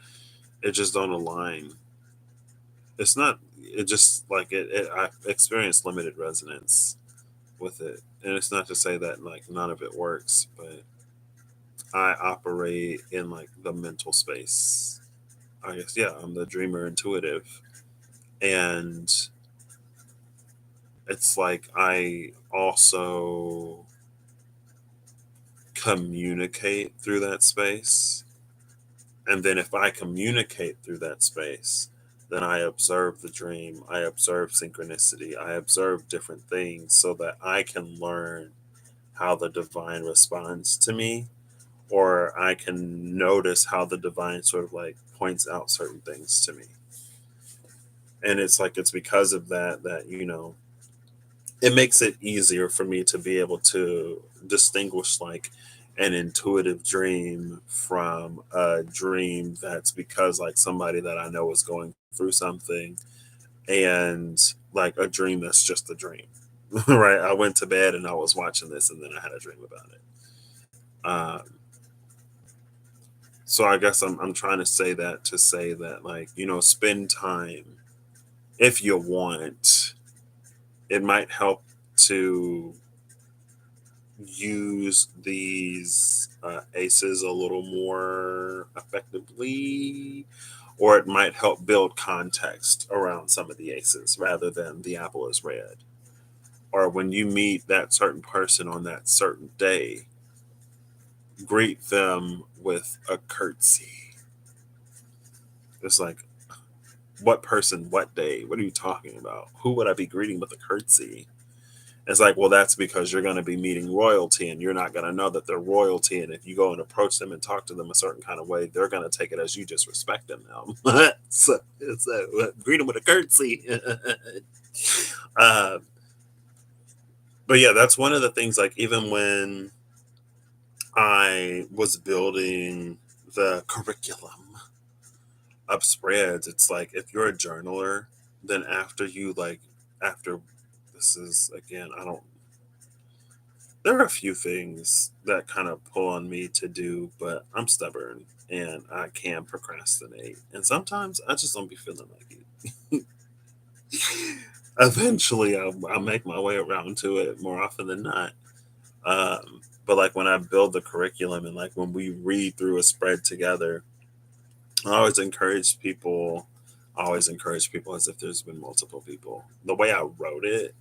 S1: It just don't align. It's not. It just like it. I experienced limited resonance with it, and it's not to say that like none of it works, but I operate in like the mental space. I guess yeah, I'm the dreamer intuitive, and it's like I also communicate through that space. And then if I communicate through that space, then I observe the dream, I observe synchronicity, I observe different things so that I can learn how the divine responds to me, or I can notice how the divine sort of like points out certain things to me. And it's like it's because of that that, it makes it easier for me to be able to distinguish like an intuitive dream from a dream that's because like somebody that I know is going through something, and like a dream that's just a dream. Right, I went to bed and I was watching this and then I had a dream about it. So I guess I'm trying to say that to say that like spend time if you want. It might help to use these aces a little more effectively, or it might help build context around some of the aces rather than the apple is red. Or when you meet that certain person on that certain day, greet them with a curtsy. It's like, what person, what day? What are you talking about? Who would I be greeting with a curtsy? It's like, well, that's because you're going to be meeting royalty and you're not going to know that they're royalty. And if you go and approach them and talk to them a certain kind of way, they're going to take it as you just respecting them. So greet them with a curtsy. uh, but yeah, that's one of the things, like, even when I was building the curriculum of spreads, it's like, if you're a journaler, then after this is, again, I don't there are a few things that kind of pull on me to do, but I'm stubborn and I can procrastinate. And sometimes I just don't be feeling like it. Eventually, I'll make my way around to it more often than not. But like when I build the curriculum and like when we read through a spread together, I always encourage people. I always encourage people as if there's been multiple people. The way I wrote it,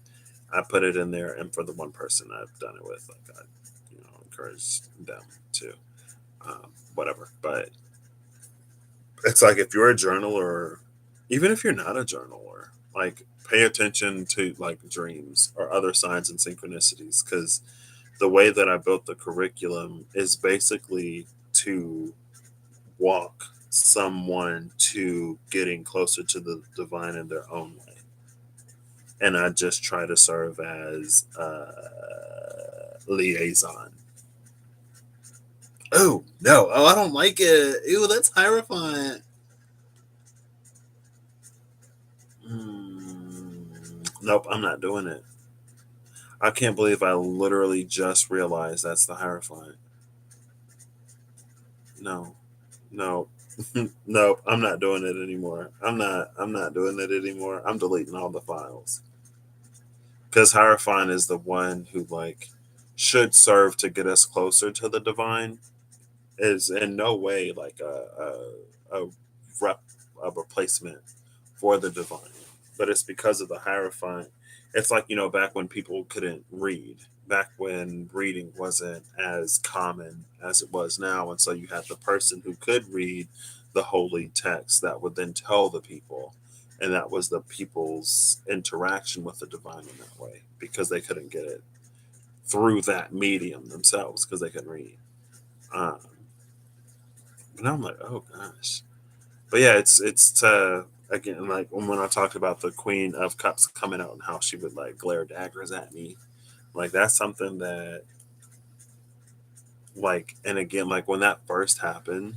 S1: I put it in there, and for the one person I've done it with, like I, encourage them to, whatever. But it's like if you're a journaler, even if you're not a journaler, like pay attention to like dreams or other signs and synchronicities, because the way that I built the curriculum is basically to walk someone to getting closer to the divine in their own way. And I just try to serve as a liaison. Oh no! Oh, I don't like it. Ew, that's horrifying. Nope, I'm not doing it. I can't believe I literally just realized that's the Hierophant. No, no, no, I'm not doing it anymore. I'm not doing it anymore. I'm deleting all the files. Because Hierophant is the one who like should serve to get us closer to the divine. Is in no way like a rep a replacement for the divine, but it's because of the Hierophant. It's like, back when people couldn't read, back when reading wasn't as common as it was now, and so you had the person who could read the holy text that would then tell the people, and that was the people's interaction with the divine in that way because they couldn't get it through that medium themselves because they couldn't read. Um, and I'm like, oh gosh. But yeah, it's again, like when I talked about the Queen of Cups coming out and how she would like glare daggers at me, like that's something that Like, and again, like when that first happened,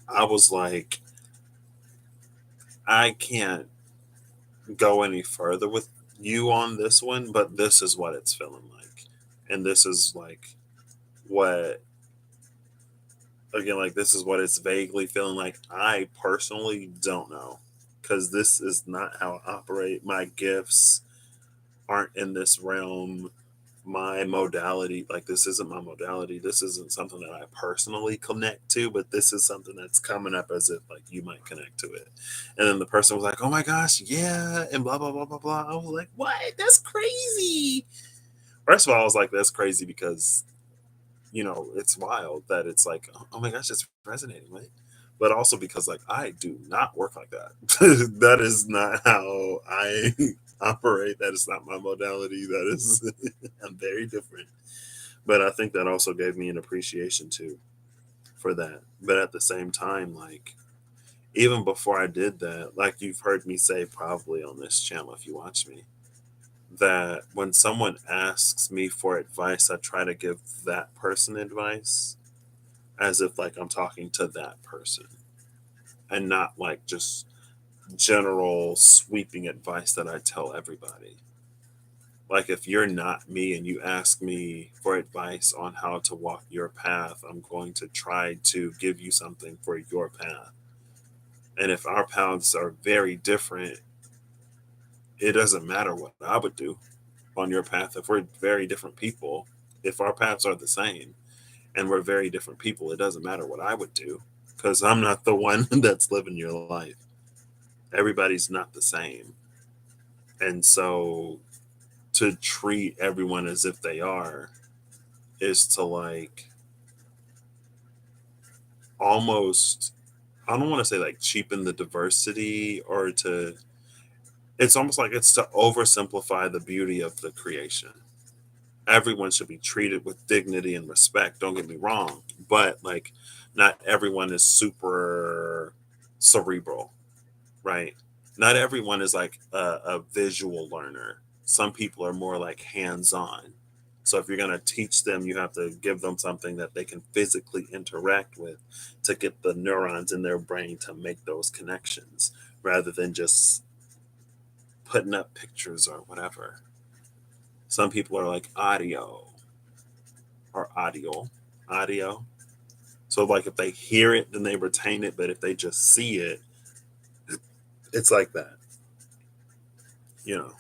S1: I was like, I can't go any further with you on this one, but this is what it's feeling like. And this is like what, again, like this is what it's vaguely feeling like. I personally don't know because this is not how I operate. My gifts aren't in this realm. My modality, like this isn't my modality. This isn't something that I personally connect to, but this is something that's coming up as if like you might connect to it. And then the person was like, "Oh my gosh, yeah," and blah blah blah blah blah. I was like, "What? That's crazy." First of all, I was like, "That's crazy," because it's wild that it's like, oh my gosh, it's resonating, right? But also because like I do not work like that. That is not how I operate. That is not my modality. That is I'm very different. But I think that also gave me an appreciation too for that. But at the same time, like even before I did that, like you've heard me say probably on this channel if you watch me, that when someone asks me for advice, I try to give that person advice as if like I'm talking to that person and not like just general sweeping advice that I tell everybody. Like if you're not me and you ask me for advice on how to walk your path, I'm going to try to give you something for your path. And if our paths are very different, it doesn't matter what I would do on your path. If we're very different people, if our paths are the same and we're very different people, it doesn't matter what I would do because I'm not the one that's living your life. Everybody's not the same. And so to treat everyone as if they are is to like almost, I don't want to say like cheapen the diversity or to, it's almost like it's to oversimplify the beauty of the creation. Everyone should be treated with dignity and respect, don't get me wrong, but like not everyone is super cerebral, right? Not everyone is like a visual learner. Some people are more like hands on. So if you're going to teach them, you have to give them something that they can physically interact with to get the neurons in their brain to make those connections rather than just putting up pictures or whatever. Some people are like audio or audio. So like if they hear it, then they retain it. But if they just see it, it's like that, you know.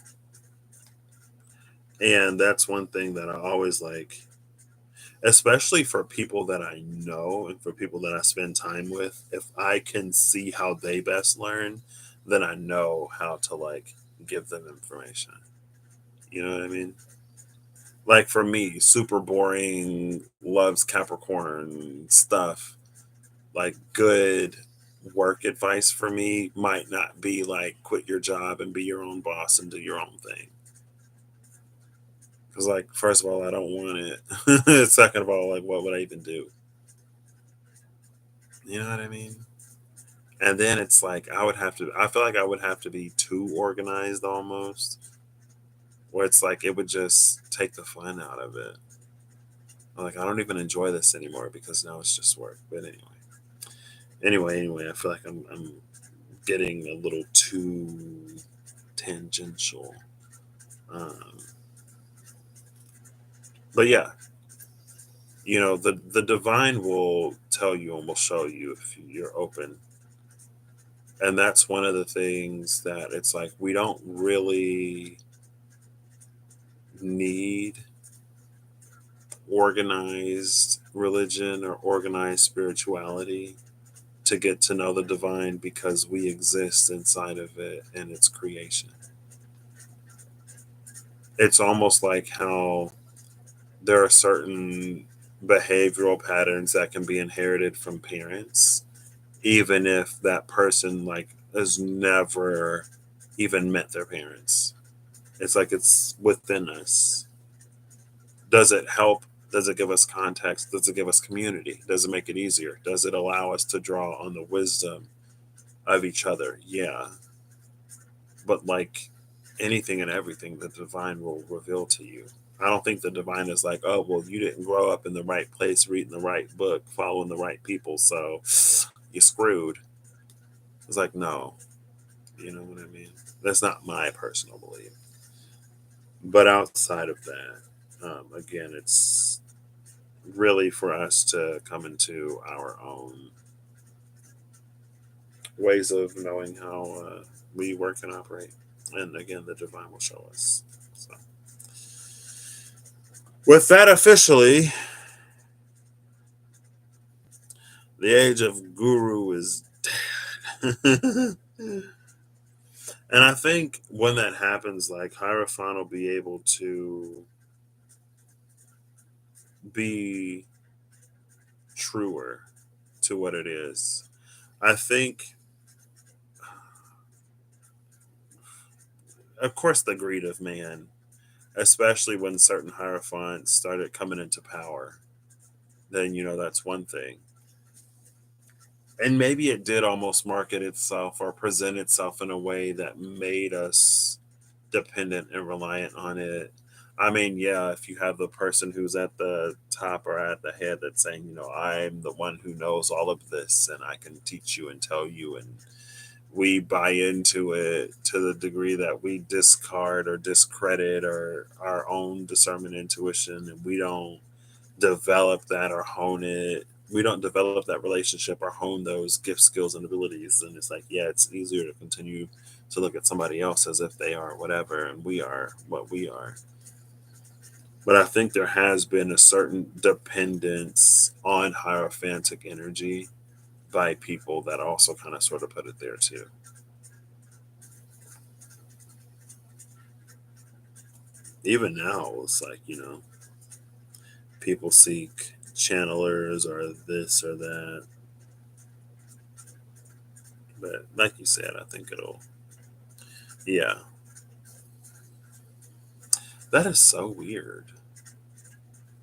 S1: And that's one thing that I always like, especially for people that I know and for people that I spend time with. If I can see how they best learn, then I know how to like give them information. You know what I mean? Like for me, super boring, loves Capricorn stuff. Like good work advice for me might not be like quit your job and be your own boss and do your own thing. Because, like, first of all, I don't want it. Second of all, like, what would I even do? You know what I mean? And then it's like, I feel like I would have to be too organized almost, where it's like, it would just take the fun out of it. Like, I don't even enjoy this anymore because now it's just work. But anyway, I feel like I'm getting a little too tangential. Um, but yeah, the divine will tell you and will show you if you're open. And that's one of the things that it's like we don't really need organized religion or organized spirituality to get to know the divine because we exist inside of it and its creation. It's almost like how there are certain behavioral patterns that can be inherited from parents, even if that person like has never even met their parents. It's like it's within us. Does it help? Does it give us context? Does it give us community? Does it make it easier? Does it allow us to draw on the wisdom of each other? Yeah. But like anything and everything, the divine will reveal to you. I don't think the divine is like, oh, well, you didn't grow up in the right place, reading the right book, following the right people, so you're screwed. It's like, no, you know what I mean? That's not my personal belief. But outside of that, again, it's really for us to come into our own ways of knowing how we work and operate. And again, the divine will show us. So, with that, officially, the age of guru is dead. And I think when that happens, like Hierophant will be able to be truer to what it is. I think, of course, the greed of man, especially when certain Hierophants started coming into power, then, that's one thing. And maybe it did almost market itself or present itself in a way that made us dependent and reliant on it. I mean, yeah, if you have the person who's at the top or at the head that's saying, I'm the one who knows all of this and I can teach you and tell you, and we buy into it to the degree that we discard or discredit or our own discernment intuition, and we don't develop that or hone it. We don't develop that relationship or hone those gift skills and abilities, and it's like, yeah, it's easier to continue to look at somebody else as if they are whatever and we are what we are. But I think there has been a certain dependence on hierophantic energy by people that also kind of sort of put it there too. Even now, it's like, people seek channelers or this or that. But like you said, I think it'll, yeah, that is so weird.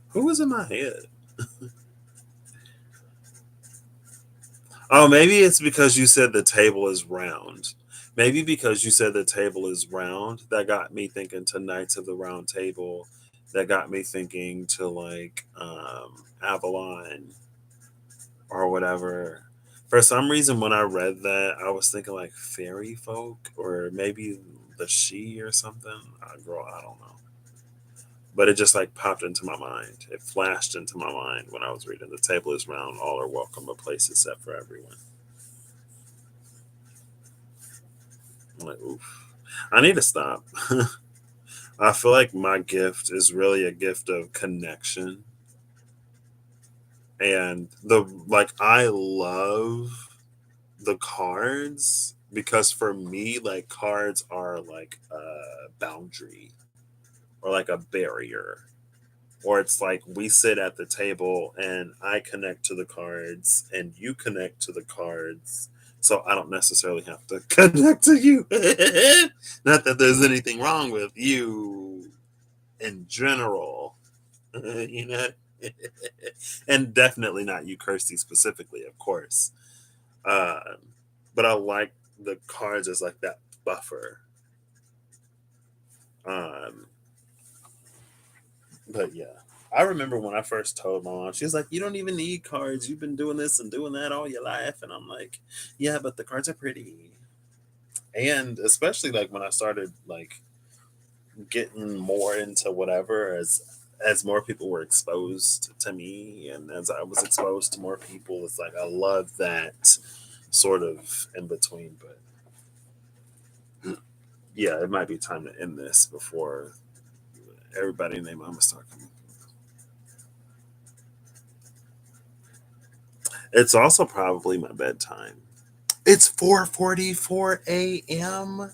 S1: Who was in my head? Oh, maybe it's because you said the table is round. Maybe because you said the table is round, that got me thinking to Knights of the Round Table. That got me thinking to like Avalon or whatever. For some reason, when I read that, I was thinking like fairy folk or maybe the she or something. Girl, I don't know. But it just like popped into my mind. It flashed into my mind when I was reading. The table is round, all are welcome, a place is set for everyone. I'm like, oof. I need to stop. I feel like my gift is really a gift of connection. And I love the cards because for me, like cards are like a boundary or like a barrier. Or it's like we sit at the table and I connect to the cards and you connect to the cards. So I don't necessarily have to connect to you. Not that there's anything wrong with you in general, you know? And definitely not you, Kirsty, specifically, of course. Uh, but I like the cards as like that buffer. Um, But yeah, I remember when I first told my mom, she was like, "You don't even need cards. You've been doing this and doing that all your life." And I'm like, "Yeah, but the cards are pretty." And especially like when I started like getting more into whatever as more people were exposed to me and as I was exposed to more people, it's like I love that sort of in between. But yeah, it might be time to end this before everybody and their mama start coming. It's also probably my bedtime. It's 4:44 a.m.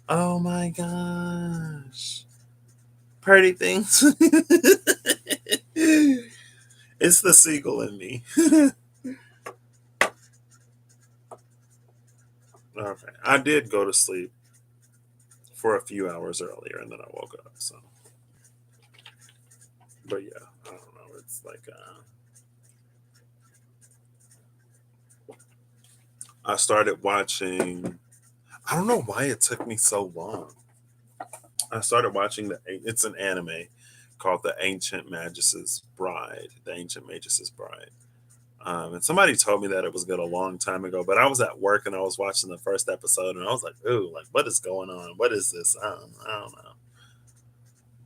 S1: Oh my gosh. Party things. It's the seagull in me. Okay. I did go to sleep for a few hours earlier and then I woke up. So, but yeah, I don't know. It's like, I started watching, I don't know why it took me so long. I started watching it's an anime called The Ancient Magus' Bride. The Ancient Magus' Bride. And somebody told me that it was good a long time ago, but I was at work and I was watching the first episode and I was like, ooh, like what is going on? What is this? I don't know.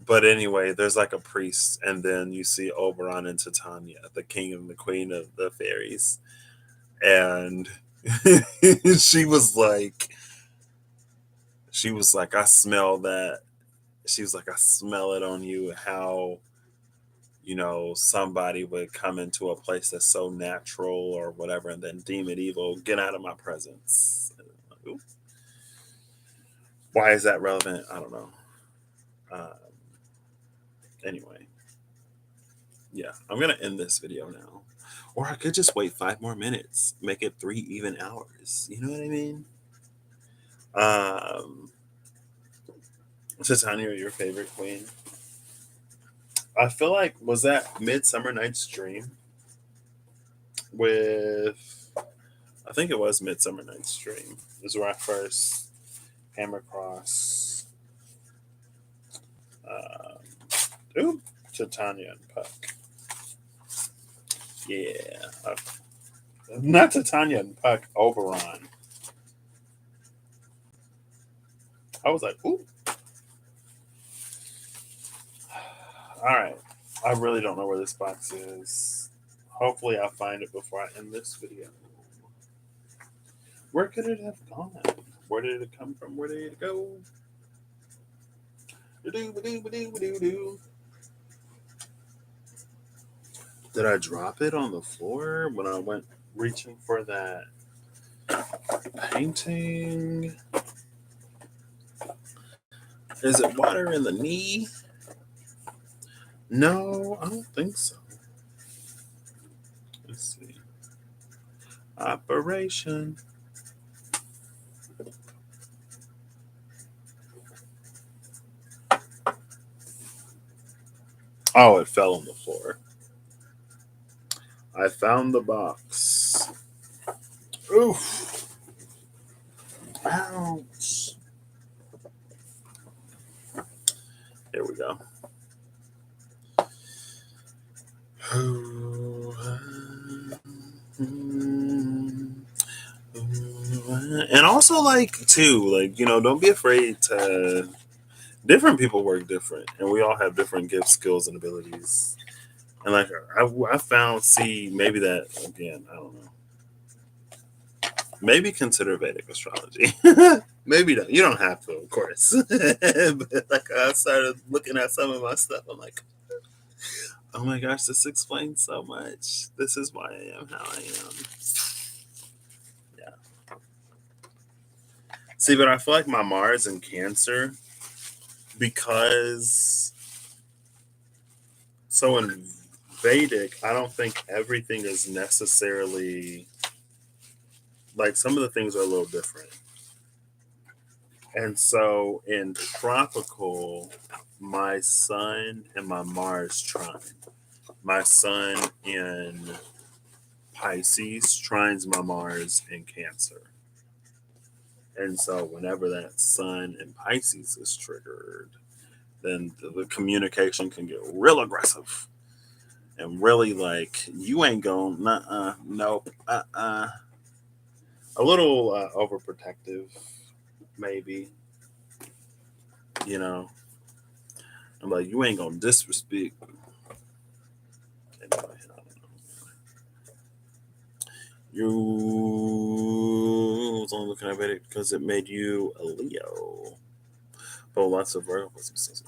S1: But anyway, there's like a priest, and then you see Oberon and Titania, the king and the queen of the fairies. And she was like, I smell that. She was like, I smell it on you, how, somebody would come into a place that's so natural or whatever and then deem it evil. Get out of my presence. Ooh. Why is that relevant? I don't know. Um, anyway, yeah, I'm going to end this video now. Or I could just wait 5 more minutes, make it 3 even hours. You know what I mean? Um, Titania, your favorite queen? I feel like, was that Midsummer Night's Dream with, I think it was Midsummer Night's Dream. This is where I first came across um, Titania and Puck. Yeah. Not Titania and Puck, Oberon. I was like, ooh. All right. I really don't know where this box is. Hopefully, I'll find it before I end this video. Where could it have gone? Where did it come from? Where did it go? Did I drop it on the floor when I went reaching for that painting? Is it water in the knee? No, I don't think so. Let's see. Operation. Oh, it fell on the floor. I found the box. Oof. Ouch. Here we go. And also, like, too, like, don't be afraid to. Different people work different, and we all have different gifts, skills, and abilities. And, like, I found, see, maybe that, again, I don't know. Maybe consider Vedic astrology. Maybe don't. You don't have to, of course. But, like, I started looking at some of my stuff. I'm like, oh my gosh, this explains so much. This is why I am how I am. Yeah. See, but I feel like my Mars in Cancer, because so in Vedic, I don't think everything is necessarily like some of the things are a little different. And so in tropical, my sun and my Mars trine. My sun in Pisces trines my Mars in Cancer. And so whenever that sun in Pisces is triggered, then the communication can get real aggressive and really like, you ain't going, nope, a little overprotective, maybe, you know. I'm like, you ain't gonna disrespect. Anyway, I don't know. You was only looking at it because it made you a Leo. But lots of verticals.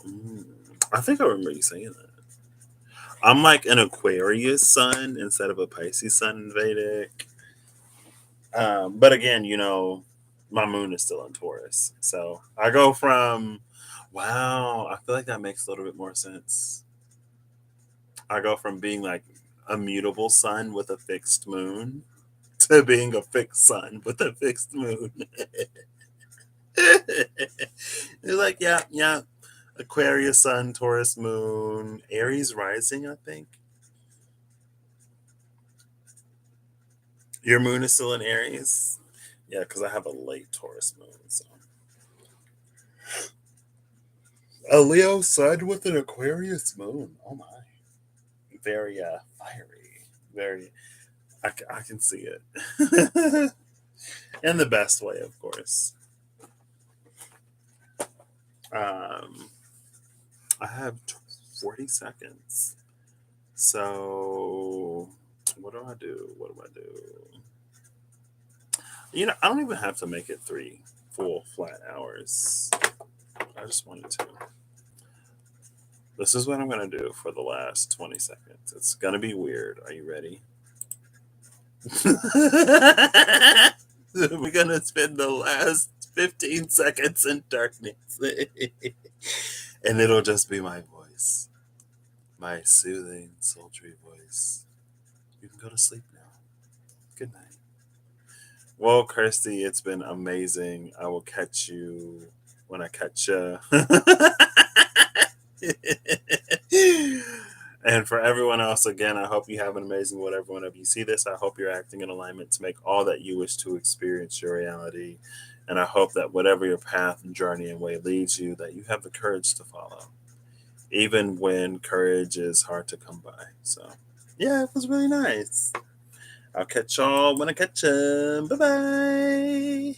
S1: I think I remember you saying that. I'm like an Aquarius sun instead of a Pisces sun in Vedic. But again, my moon is still in Taurus. So I go from, wow, I feel like that makes a little bit more sense. I go from being like a mutable sun with a fixed moon to being a fixed sun with a fixed moon. You're like, yeah, yeah. Aquarius sun, Taurus moon, Aries rising, I think. Your moon is still in Aries? Yeah, because I have a late Taurus moon. So A Leo sun with an Aquarius moon. Oh my. Very fiery. Very. I can see it. In the best way, of course. Um, I have 40 seconds. So, what do I do? What do I do? I don't even have to make it 3 full flat hours. I just wanted to. This is what I'm going to do for the last 20 seconds. It's going to be weird. Are you ready? We're going to spend the last 15 seconds in darkness. And it'll just be my voice. My soothing, sultry voice. You can go to sleep now. Good night. Well, Kirsty, it's been amazing. I will catch you when I catch you. And for everyone else, again, I hope you have an amazing whatever. Whenever you see this, I hope you're acting in alignment to make all that you wish to experience your reality. And I hope that whatever your path and journey and way leads you, that you have the courage to follow, even when courage is hard to come by. So, yeah, it was really nice. I'll catch y'all when I catch 'em. Bye bye.